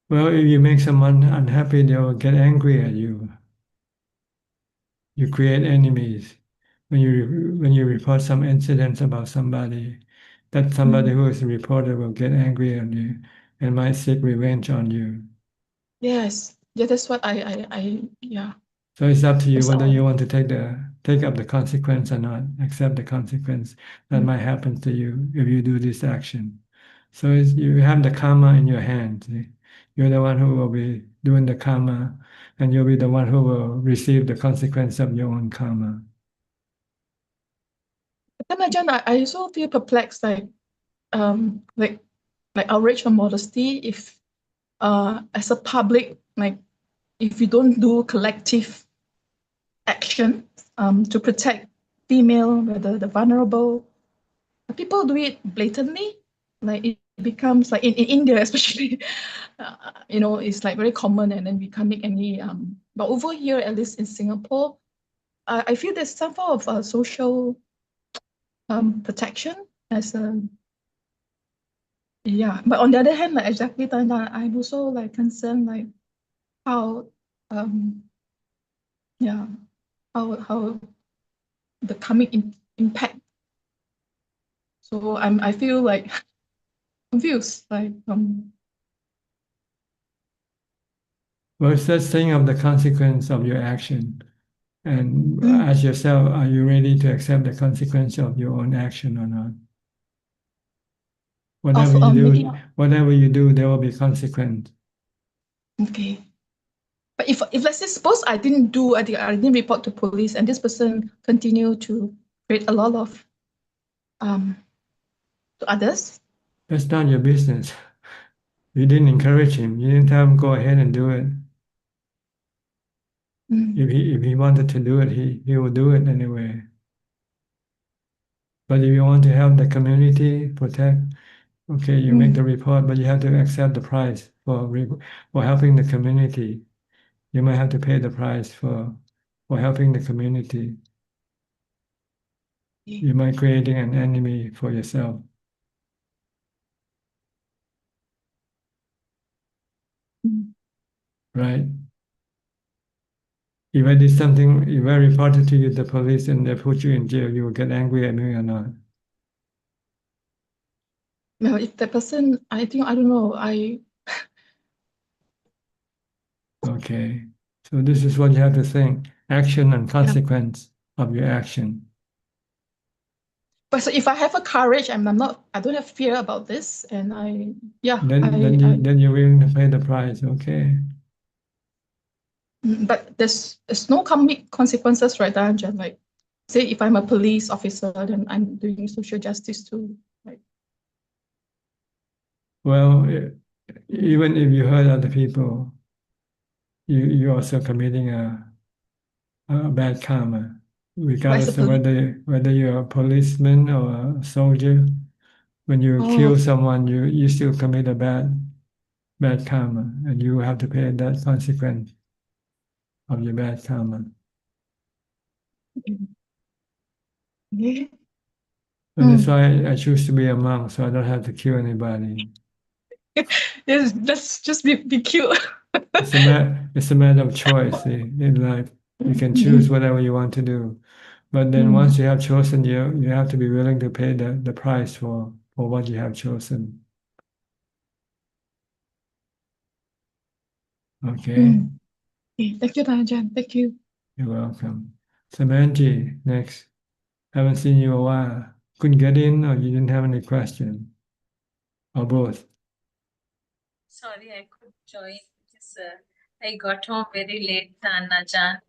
S2: Well, if you make someone unhappy, they will get angry at you. You create enemies. When you report some incidents about somebody, that somebody who is reported will get angry at you and might seek revenge on you.
S20: Yes, yeah, that's what yeah.
S2: So it's up to you
S20: That's
S2: whether
S20: all.
S2: you want to take up the consequence or not, accept the consequence that might happen to you if you do this action. So you have the karma in your hands. You're the one who will be doing the karma, and you'll be the one who will receive the consequence of your own karma.
S20: Then Ajahn, I also feel perplexed, like outrage or modesty, if as a public, like if you don't do collective action to protect female, whether the vulnerable, people do it blatantly. Like it becomes like in India, especially, it's like very common, and then we can't make any. But over here, at least in Singapore, I feel there's some form of social protection as a. Yeah, but on the other hand, like exactly, Tanda, I'm also like concerned, like how, yeah, how the karmic impact. So I feel like confused, like
S2: Well, it's just saying of the consequence of your action, and ask yourself, are you ready to accept the consequence of your own action or not? Whatever you do, there will be consequence.
S20: Okay. But if let's say suppose I didn't report to police, and this person continue to create a lot of to others.
S2: That's not your business. You didn't encourage him. You didn't tell him go ahead and do it. If he wanted to do it, he will do it anyway. But if you want to help the community protect, okay, you make the report, but you have to accept the price for helping the community. You might have to pay the price for helping the community. You might creating an enemy for yourself. Right? If I did something, if I reported to you the police and they put you in jail, you will get angry at me or not?
S20: Well, if the person, I think, I don't know,
S2: Okay. So this is what you have to think: action and consequence of your action.
S20: But so if I have a courage, I don't have fear about this, and
S2: Then you're willing to pay the price. Okay.
S20: But there's no consequences, right, Ajahn? Like, say if I'm a police officer, then I'm doing social justice too. Right?
S2: Well, even if you hurt other people, you're also committing a bad karma, regardless of whether you're a policeman or a soldier. When you kill someone, you still commit a bad karma, and you have to pay that consequence of your bad karma.
S20: Yeah.
S2: And that's why I choose to be a monk, so I don't have to kill anybody.
S20: Yes, let's just be cute.
S2: It's a matter of choice in life. You can choose whatever you want to do, but then once you have chosen, you have to be willing to pay the price for what you have chosen. Okay.
S20: Thank you, Ajahn. Thank you.
S2: You're welcome. Samanji, next. Haven't seen you a while. Couldn't get in, or you didn't have any question, or both?
S21: Sorry, I couldn't join because I got home very late, Ajahn,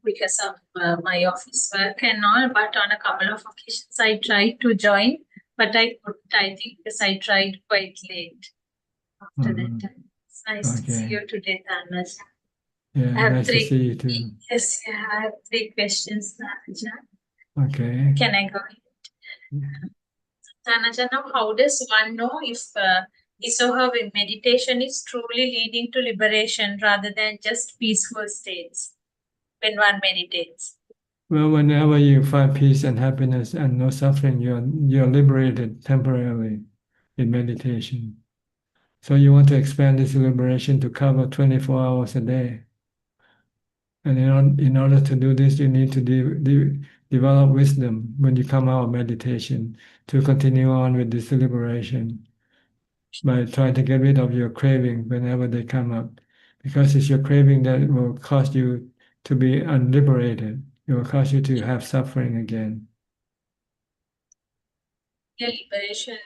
S21: because of my office work and all. But on a couple of occasions, I tried to join, but I couldn't. I think because I tried quite late after that time. It's nice to see you today, Ajahn.
S2: Yeah,
S21: I have
S2: nice to see you too.
S21: Yes, I have 3 questions, Ajahn.
S2: Okay.
S21: Can I go ahead? Tanaja, now how does one know if his or her meditation is truly leading to liberation rather than just peaceful states when one meditates?
S2: Well, whenever you find peace and happiness and no suffering, you're liberated temporarily in meditation. So you want to expand this liberation to cover 24 hours a day. And in order to do this, you need to develop wisdom when you come out of meditation to continue on with this liberation by trying to get rid of your craving whenever they come up. Because it's your craving that will cause you to be unliberated. It will cause you to have suffering again.
S21: Yeah, liberation,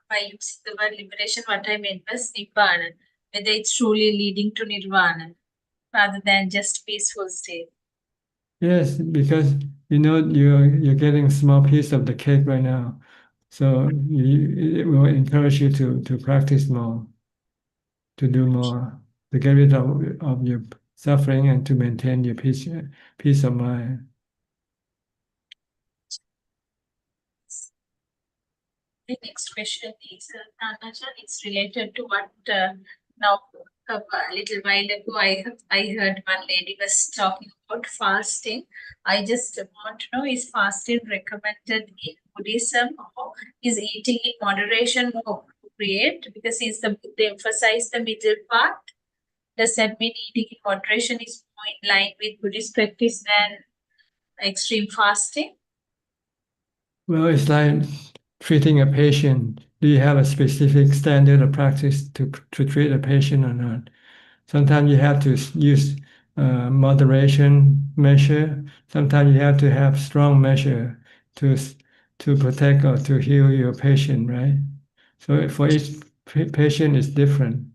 S21: by using the word liberation, what I meant was Nibbana, whether it's truly leading to Nirvana rather than just peaceful state.
S2: Yes, because you're getting a small piece of the cake right now. So it will encourage you to practice more, to do more, to get rid of your suffering and to maintain your peace of mind.
S21: The next question is, Tanaja, it's related to what now a little while ago I heard one lady was talking about fasting. I just want to know, is fasting recommended in Buddhism, or is eating in moderation more appropriate? Because they emphasize the middle part. Does that mean eating in moderation is more in line with Buddhist practice than extreme fasting?
S2: Well, it's like treating a patient. Do you have a specific standard of practice to treat a patient or not? Sometimes you have to use moderation measure. Sometimes you have to have strong measure to protect or to heal your patient, right? So for each patient is different.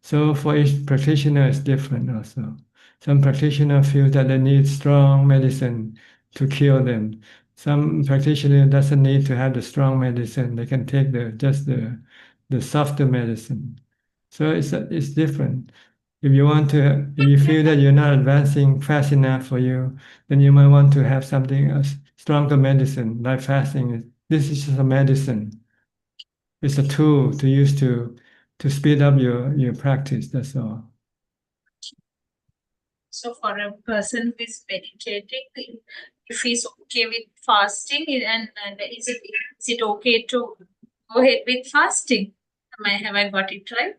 S2: So for each practitioner is different also. Some practitioners feel that they need strong medicine to cure them. Some practitioner doesn't need to have the strong medicine. They can take just the softer medicine. So it's different. If you feel that you're not advancing fast enough for you, then you might want to have something else, stronger medicine, like fasting. This is just a medicine. It's a tool to use to speed up your practice. That's all.
S21: So for a person who is meditating, if he's okay with fasting, and is it okay to go ahead with fasting? Have I got it right?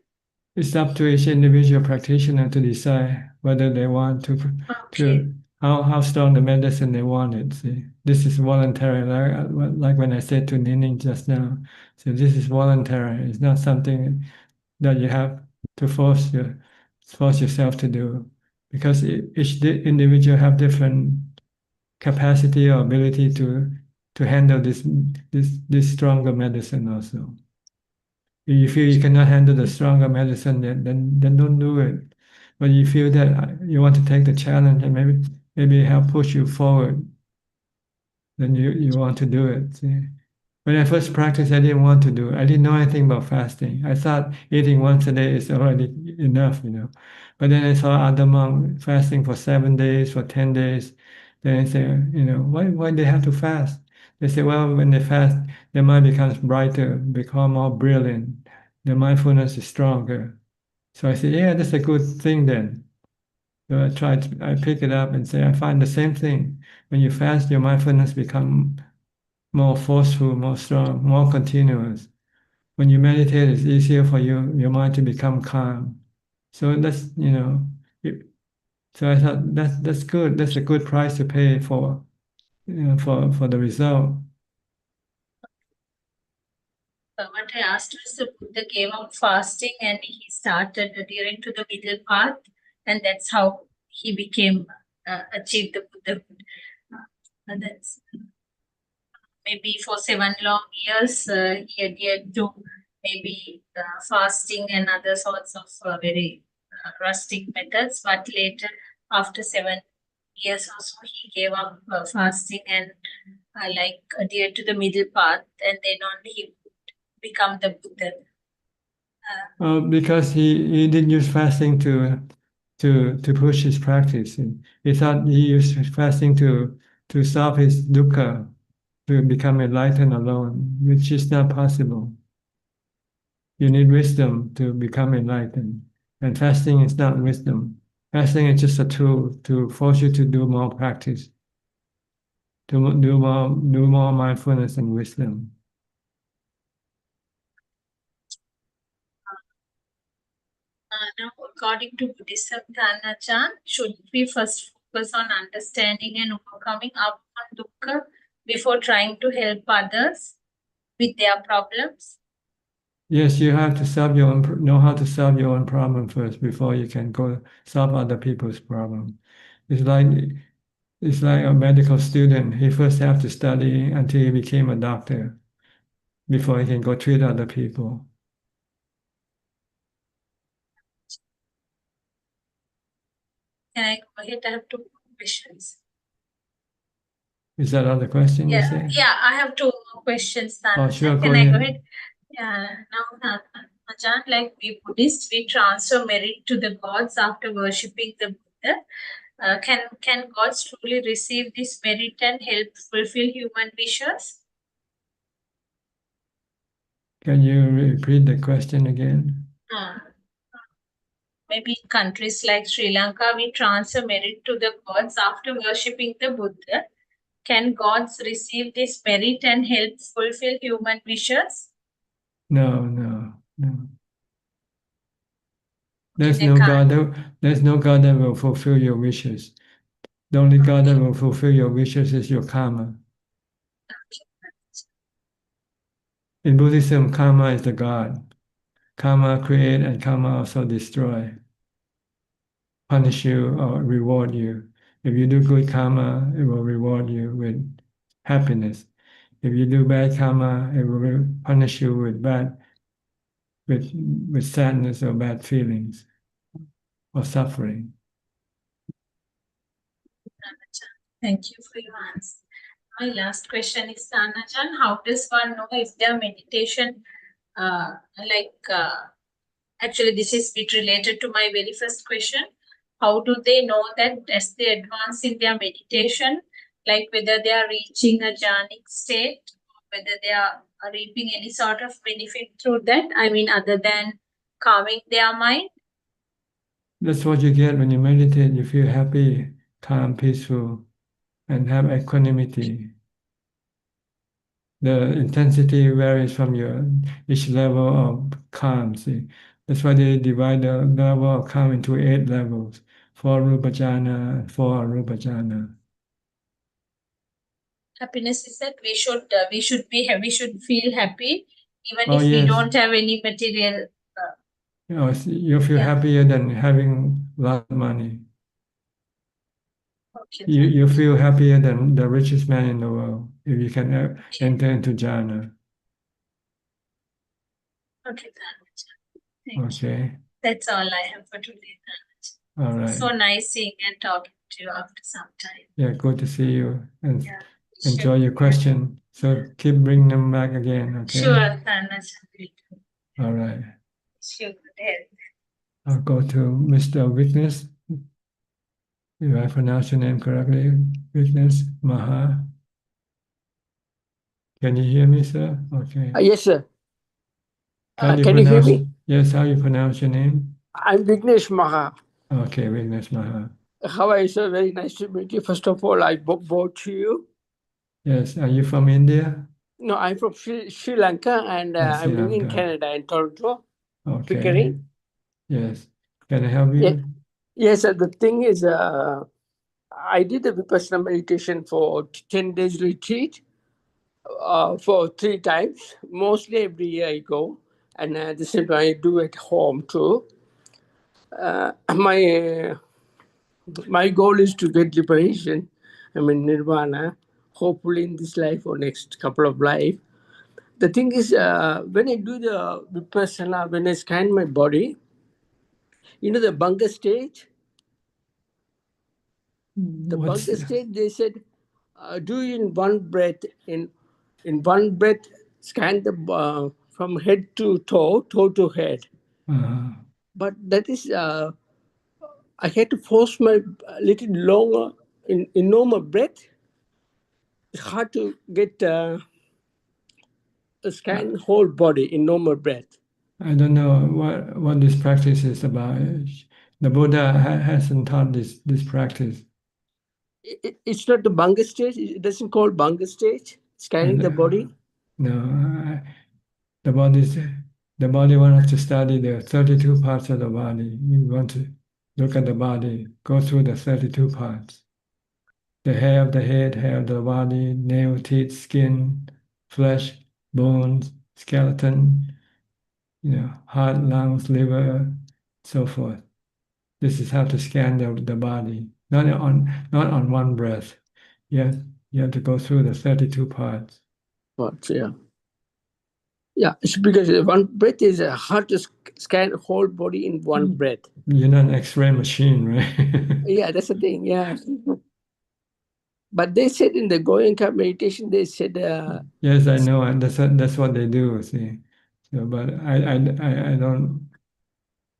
S2: It's up to each individual practitioner to decide whether they want to how strong the medicine they want it. See, this is voluntary, like when I said to Nining just now. So this is voluntary. It's not something that you have to force force yourself to do, because each individual have different capacity or ability to handle this stronger medicine also. If you feel you cannot handle the stronger medicine, then don't do it. But you feel that you want to take the challenge and maybe help push you forward, then you want to do it. See? When I first practiced, I didn't want to do it. I didn't know anything about fasting. I thought eating once a day is already enough, But then I saw other monks fasting for 7 days, for 10 days. Then I said, why they have to fast? They say, well, when they fast, their mind becomes brighter, become more brilliant. Their mindfulness is stronger. So I said, yeah, that's a good thing then. So I pick it up and say, I find the same thing. When you fast, your mindfulness become more forceful, more strong, more continuous. When you meditate, it's easier for your mind to become calm. So so I thought that's good. That's a good price to pay for the result.
S21: What I asked was the Buddha gave up fasting and he started adhering to the middle path, and that's how he became achieved the Buddhahood. And that's maybe for 7 long years he adhered to maybe fasting and other sorts of very rustic methods, but later after 7 years or so he gave up fasting and adhered to the middle path, and then only he become the Buddha.
S2: Because he didn't use fasting to push his practice. He thought he used fasting to solve his dukkha, to become enlightened alone, which is not possible. You need wisdom to become enlightened, and fasting is not wisdom. Fasting is just a tool to force you to do more practice, to do more mindfulness and wisdom.
S21: Now, according to Buddhism, Ajaan, should we first focus on understanding and overcoming our own dukkha before trying to help others with their problems?
S2: Yes, you have to know how to solve your own problem first before you can go solve other people's problem. It's like a medical student. He first have to study until he became a doctor before he can go treat other people.
S21: Can I go ahead? I have 2 questions.
S2: Is that other question you say?
S21: Yeah, I have 2 more questions.
S2: Oh, sure,
S21: Can
S2: go
S21: I
S2: ahead.
S21: go ahead? Yeah, now, Ajaan, like we Buddhists, we transfer merit to the gods after worshipping the Buddha. Can gods truly receive this merit and help fulfill human wishes?
S2: Can you repeat the question again?
S21: Maybe in countries like Sri Lanka, we transfer merit to the gods after worshipping the Buddha. Can gods receive this merit and help fulfill human wishes?
S2: No. There's no God that will fulfill your wishes. The only God that will fulfill your wishes is your karma. In Buddhism, karma is the God. Karma create and karma also destroy, punish you or reward you. If you do good karma, it will reward you with happiness. If you do bad karma, it will punish you with sadness or bad feelings or suffering.
S21: Thank you for your answer. My last question is, Ajaan, how does one know if their meditation, actually this is bit related to my very first question. How do they know that as they advance in their meditation, like whether they are reaching a jhanic state, whether they are reaping any sort of benefit through that? I mean, other than calming their mind?
S2: That's what you get when you meditate. You feel happy, calm, peaceful, and have equanimity. The intensity varies from each level of calm. See, that's why they divide the level of calm into 8 levels: 4 Rupajana and 4 Arupajana.
S21: Happiness is that we should feel happy even
S2: Oh,
S21: if we
S2: yes.
S21: don't have any material
S2: You feel happier than having a lot of money.
S21: Okay.
S2: You feel happier than the richest man in the world if you can enter into jhana.
S21: Okay, Thank you.
S2: Okay.
S21: That's all I have for today.
S2: All right.
S21: So nice seeing and talking to you after some time.
S2: Yeah, good to see you and
S21: Yeah,
S2: enjoy your question. So keep bringing them back again, okay?
S21: Sure, Thanas.
S2: All right.
S21: Sure, good health.
S2: I'll go to Mr. Witness. If I pronounce your name correctly, Witness Maha. Can you hear me, sir? Okay.
S1: Yes, sir.
S2: Can you
S1: Can you hear
S2: pronounce?
S1: me?
S2: Yes, how you pronounce your name?
S1: I'm Vignesh Maha.
S2: Okay, Witness Maha.
S1: How are you, sir? Very nice to meet you. First of all, I bow to you.
S2: Yes, are you from India?
S1: No, I'm from Sri Lanka, and
S2: Sri
S1: I'm living in
S2: Lanka.
S1: Canada, in Toronto,
S2: Okay.
S1: Pickering.
S2: Yes. Can I help
S1: Yeah.
S2: you?
S1: Yes, sir. The thing is, I did a Vipassana meditation for 10 days retreat for 3 times. Mostly every year I go, and at the same time I do at home too. My goal is to get liberation. I mean, nirvana, hopefully in this life or next couple of life. The thing is, when I do the Vipassana, when I scan my body, the bunker stage, they said, do in one breath, in one breath, scan the from head to toe, toe to head. But that is, I had to force my little longer in normal breath. It's hard to get scan whole body in normal breath.
S2: I don't know what this practice is about. The Buddha hasn't taught this practice.
S1: It's not the bunga stage. It doesn't call bunga stage. Scanning the body.
S2: No, the body wants to study the 32 parts of the body. You want to look at the body, go through the 32 parts. The hair of the head, hair of the body, nail, teeth, skin, flesh, bones, skeleton, heart, lungs, liver, so forth. This is how to scan the body, not on one breath. You have to go through the 32 parts.
S1: Parts, yeah. Yeah, it's because one breath is hard to scan whole body in one breath.
S2: You're not an X-ray machine, right?
S1: Yeah, that's the thing. Yeah. But they said in the Goenka meditation, they said.
S2: Yes, I know, and that's what they do. See, so, but I don't.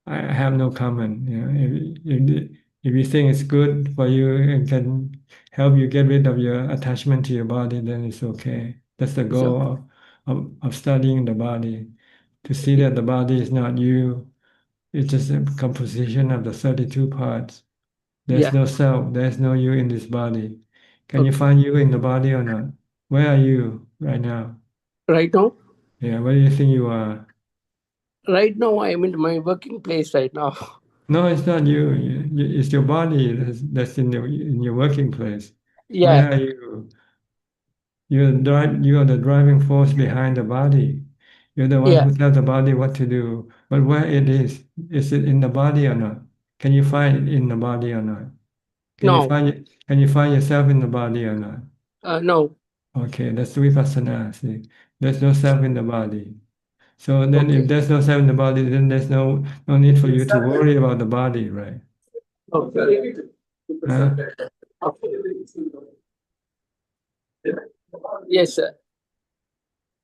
S2: I have no comment. If you think it's good for you and can help you get rid of your attachment to your body, then it's okay. That's the goal of studying the body, to see that the body is not you. It's just a composition of the 32 parts. There's no self. There's no you in this body. Can you find you in the body or not? Where are you right now?
S1: Right now?
S2: Yeah, where do you think you are?
S1: Right now, I'm in my working place right now.
S2: No, it's not you. It's your body that's in your working place.
S1: Yeah.
S2: Where are you? You are the driving force behind the body. You're the one who tells the body what to do. But where it is it in the body or not? Can you find it in the body or not? Can you find yourself in the body or not?
S1: No.
S2: Okay, that's Vipasana. See, there's no self in the body. So then, if there's no self in the body, then there's no need for you to worry about the body, right?
S1: Okay.
S2: Huh?
S1: Yes, sir.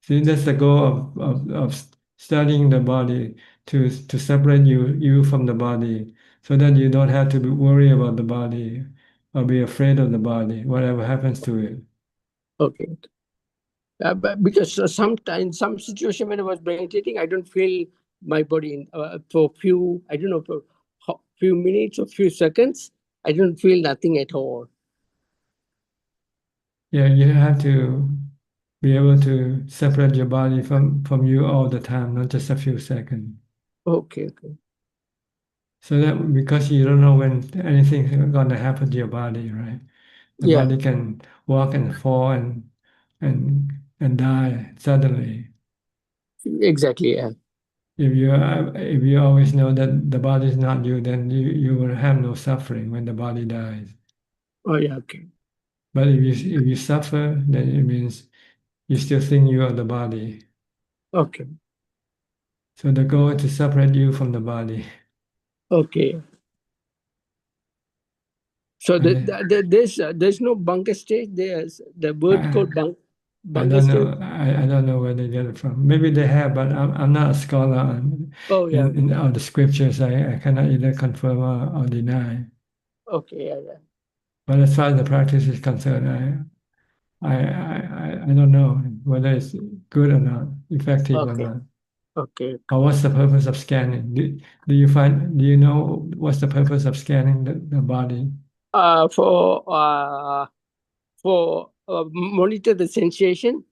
S2: See, that's the goal of studying the body to separate you from the body, so that you don't have to worry about the body or be afraid of the body, whatever happens to it.
S1: Okay. But because sometimes, some situation when I was meditating, I don't feel my body for few, I don't know, for few minutes or few seconds, I don't feel nothing at all.
S2: Yeah, you have to be able to separate your body from you all the time, not just a few seconds.
S1: Okay.
S2: So that because you don't know when anything's going to happen to your body, right? The body can walk and fall and die suddenly.
S1: Exactly, yeah.
S2: if you always know that the body is not you, then you will have no suffering when the body dies.
S1: Oh yeah, okay.
S2: But if you suffer, then it means you still think you are the body.
S1: Okay.
S2: So the goal is to separate you from the body.
S1: Okay. So there's no bunker state. There's the word called
S2: I
S1: bunker
S2: don't
S1: state.
S2: know. I don't know where they get it from. Maybe they have, but I'm not a scholar on,
S1: Oh yeah.
S2: in all the scriptures. I cannot either confirm or deny.
S1: Okay. Yeah.
S2: But as far as the practice is concerned, I don't know whether it's good or not, effective or
S1: Okay.
S2: not.
S1: Okay.
S2: Or what's the purpose of scanning? Do you know what's the purpose of scanning the body?
S1: For monitor the sensation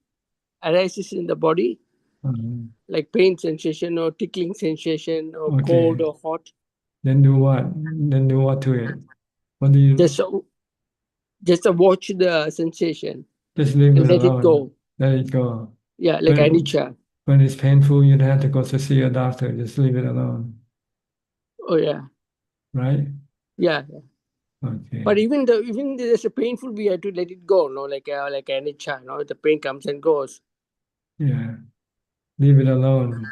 S1: arises in the body, like pain sensation or tickling sensation or cold or hot.
S2: Then do what? Then do what to it? What do you?
S1: Just watch the sensation.
S2: Just leave
S1: and
S2: it
S1: let
S2: alone.
S1: it go.
S2: Let it go.
S1: Yeah, like anicca.
S2: When it's painful, you don't have to go to see a doctor. Just leave it alone.
S1: Oh yeah.
S2: Right?
S1: Yeah.
S2: Okay.
S1: But even there's a painful, we have to let it go. No, like anicca. No, the pain comes and goes.
S2: Yeah. Leave it alone.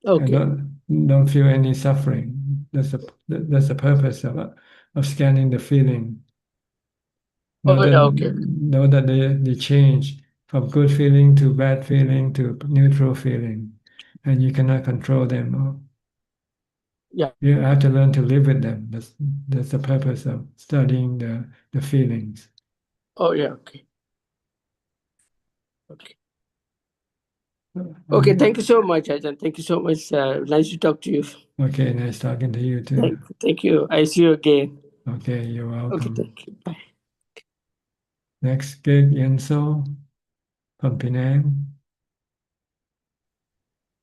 S1: Okay.
S2: And don't feel any suffering. That's the purpose of scanning the feeling. Know that they change from good feeling to bad feeling to neutral feeling, and you cannot control them.
S1: Yeah.
S2: You have to learn to live with them. That's the purpose of studying the feelings.
S1: Oh yeah. Okay. Okay. Okay. Thank you so much, Ajaan. Thank you so much. Nice to talk to you.
S2: Okay. Nice talking to you too.
S1: Thank you. I see you again.
S2: Okay. You're welcome.
S1: Okay. Thank you. Bye.
S2: Next, Gig Yenso from Penang.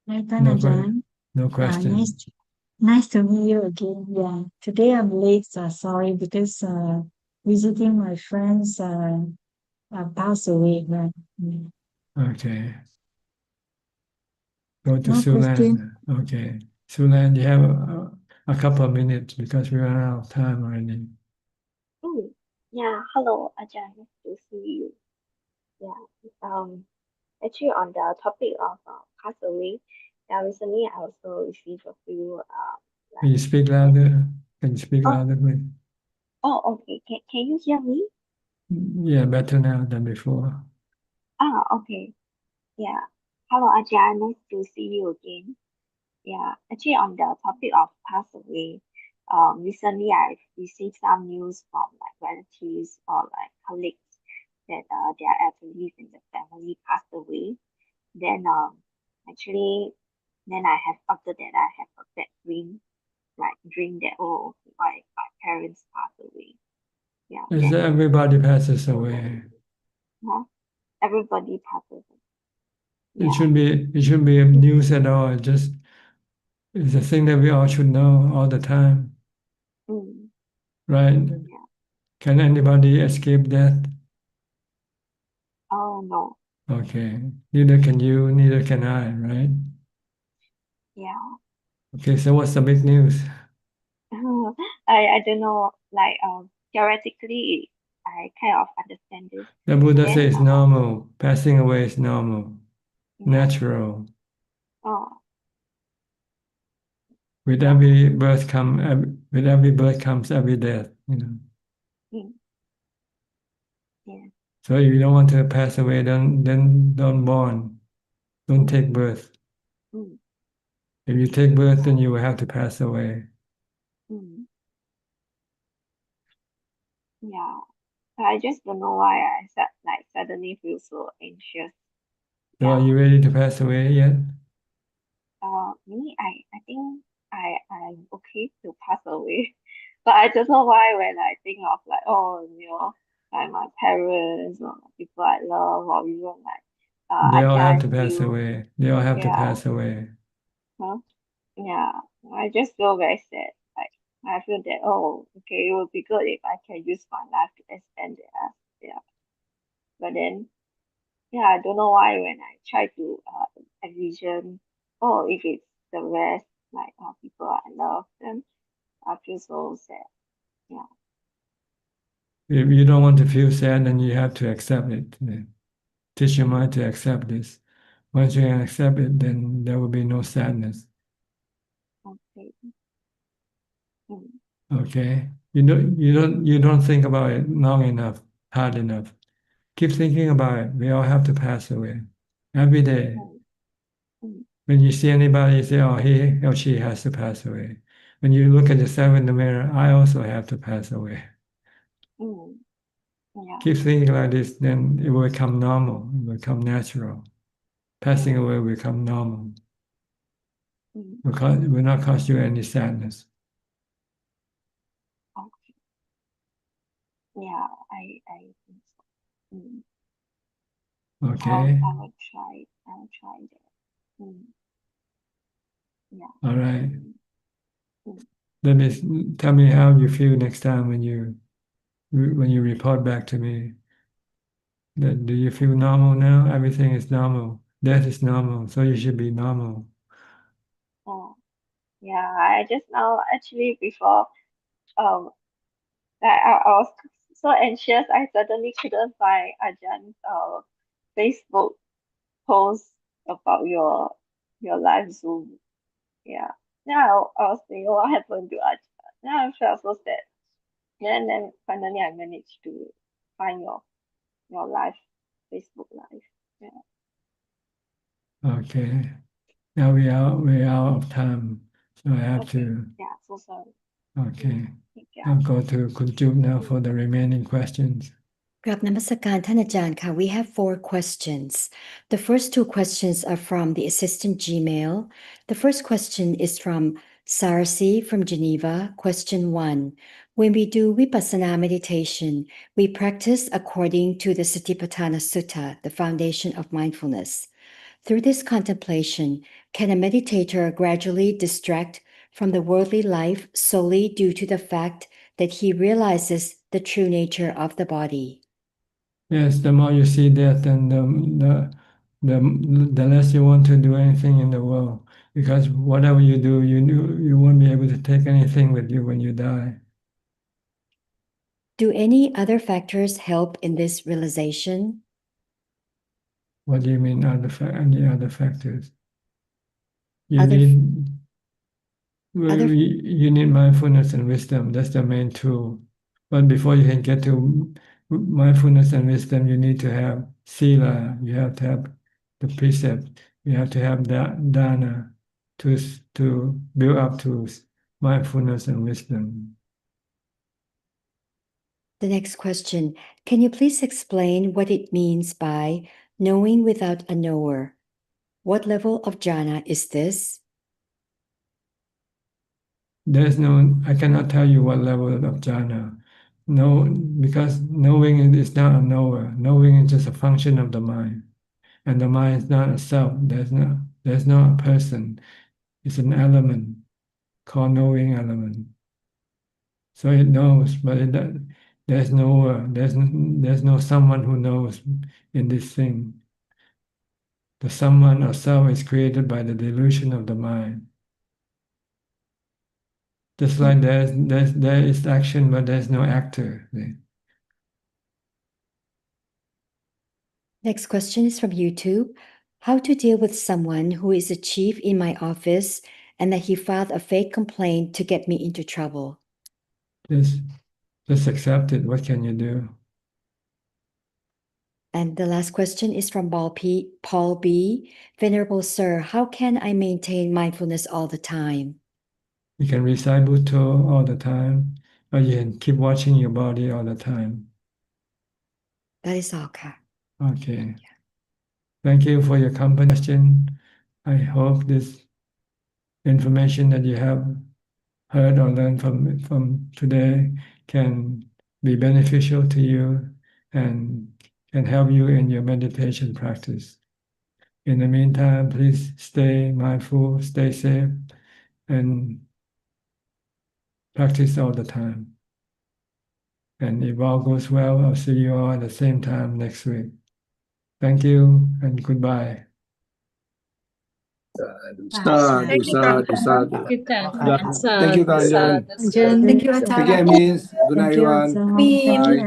S3: Ajaan.
S2: No question.
S3: Nice to meet you again. Yeah. Today I'm late. Sorry because visiting my friends passed away. Right?
S2: Okay. Go to
S3: No
S2: Sulan.
S3: question.
S2: Okay. Sulan, you have a couple of minutes because we ran out of time already.
S22: Yeah, hello, Ajahn. Nice to see you. Yeah, actually, on the topic of pass away, recently I also received a few
S2: Can you speak louder? Can you speak
S22: Oh.
S2: louder, please?
S22: Okay. Can you hear me?
S2: Yeah, better now than before.
S22: Okay. Yeah. Hello, Ajahn. Nice to see you again. Yeah, actually, on the topic of pass away, recently I received some news from like relatives or like colleagues that their elderly in the family passed away. Then actually, then I have after that I have a bad dream, like dream that my parents passed away. Yeah,
S2: Is
S22: then
S2: everybody passes away?
S22: everybody passes away.
S2: It shouldn't be news at all. It's a thing that we all should know all the time. Right? Can anybody escape death?
S22: Oh no.
S2: Okay. Neither can you, neither can I, right?
S22: Yeah.
S2: Okay, so what's the big news?
S22: I don't know, like theoretically I kind of understand this.
S2: The Buddha
S22: Then,
S2: says normal. Passing away is normal. Natural. With every birth comes every death, you know.
S22: Yeah.
S2: So if you don't want to pass away, then don't born. Don't take birth. If you take birth, then you will have to pass away.
S22: Yeah. I just don't know why I suddenly feel so anxious.
S2: So are you ready to pass away yet?
S22: Me, I think I'm okay to pass away. But I don't know why when I think of like, like my parents or people I love or even like
S2: They all have to
S22: Ajahn,
S2: pass
S22: you.
S2: away. They all have to
S22: Yeah.
S2: pass away.
S22: Huh? Yeah. I just feel very sad. Like I feel that okay, it would be good if I can use my life to expand it. Yeah. But then I don't know why when I try to envision, if it's the rest, like people I love them, I feel so sad. Yeah.
S2: If you don't want to feel sad, then you have to accept it. Teach your mind to accept this. Once you accept it, then there will be no sadness.
S22: Okay. Mm.
S2: Okay. You don't think about it long enough, hard enough. Keep thinking about it. We all have to pass away. Every day.
S22: Mm.
S2: When you see anybody, you say, oh, he or she has to pass away. When you look at yourself in the mirror, I also have to pass away.
S22: Mm. Yeah.
S2: Keep thinking like this, then it will become normal, it will become natural. Passing away will become normal.
S22: Mm.
S2: It will not cause you any sadness.
S22: Okay. Yeah, I think so. Mm.
S2: Okay.
S22: I will try. I will try that. Mm. Yeah.
S2: All right.
S22: Mm.
S2: Then tell me how you feel next time when you report back to me. Do you feel normal now? Everything is normal. Death is normal, so you should be normal.
S22: Oh, yeah. I just now actually before I was so anxious. I suddenly couldn't find Ajan's Facebook post about your live Zoom. Yeah. Now I was thinking what happened to Ajan. Now I felt so sad. And then finally I managed to find your live Facebook live. Yeah.
S2: Okay. Now we're out of time, so I have
S22: Okay.
S2: to.
S22: Yeah. So sorry.
S2: Okay.
S22: Thank you,
S2: I'll
S22: Ajahn.
S2: go to Kunjup now for the remaining questions.
S4: กราบนมัสการท่านอาจารย์ค่ะ We have 4 questions. The first 2 questions are from the assistant Gmail. The first question is from Sarasi from Geneva. Question 1. When we do Vipasana meditation, we practice according to the Satipatthana Sutta, the foundation of mindfulness. Through this contemplation, can a meditator gradually distract from the worldly life solely due to the fact that he realizes the true nature of the body?
S2: Yes, the more you see death, then the less you want to do anything in the world, because whatever you do, you won't be able to take anything with you when you die.
S4: Do any other factors help in this realization?
S2: What do you mean any other factors? You
S4: Other
S2: need
S4: other
S2: you need mindfulness and wisdom. That's the main tool. But before you can get to mindfulness and wisdom, you need to have sila. You have to have the precept. You have to have dana to build up to mindfulness and wisdom.
S4: The next question, can you please explain what it means by knowing without a knower? What level of jhana is this?
S2: I cannot tell you what level of jhana. No, because knowing is not a knower. Knowing is just a function of the mind. And the mind is not a self. There's not a person. It's an element called knowing element. So it knows, but there's no someone who knows in this thing. The someone or self is created by the delusion of the mind. Just like there is action, but there's no actor.
S4: Next question is from YouTube. How to deal with someone who is a chief in my office and that he filed a fake complaint to get me into trouble?
S2: Just accept it. What can you do?
S4: And the last question is from Paul B. Venerable Sir, how can I maintain mindfulness all the time?
S2: You can recite Bhutto all the time, or you can keep watching your body all the time.
S4: That is all, Ka.
S2: Okay. Thank you for your question. I hope this information that you have heard or learned from today can be beneficial to you and can help you in your meditation practice. In the meantime, please stay mindful, stay safe, and practice all the time. And if all goes well, I'll see you all at the same time next week. Thank you and goodbye.
S1: Sadhu, sadhu, sadhu. Thank you, Tanjan.
S4: Ajaan,
S1: Thank you, Ameens. Good night,
S3: Thank you,
S1: everyone.
S3: Ajahn. Thank you,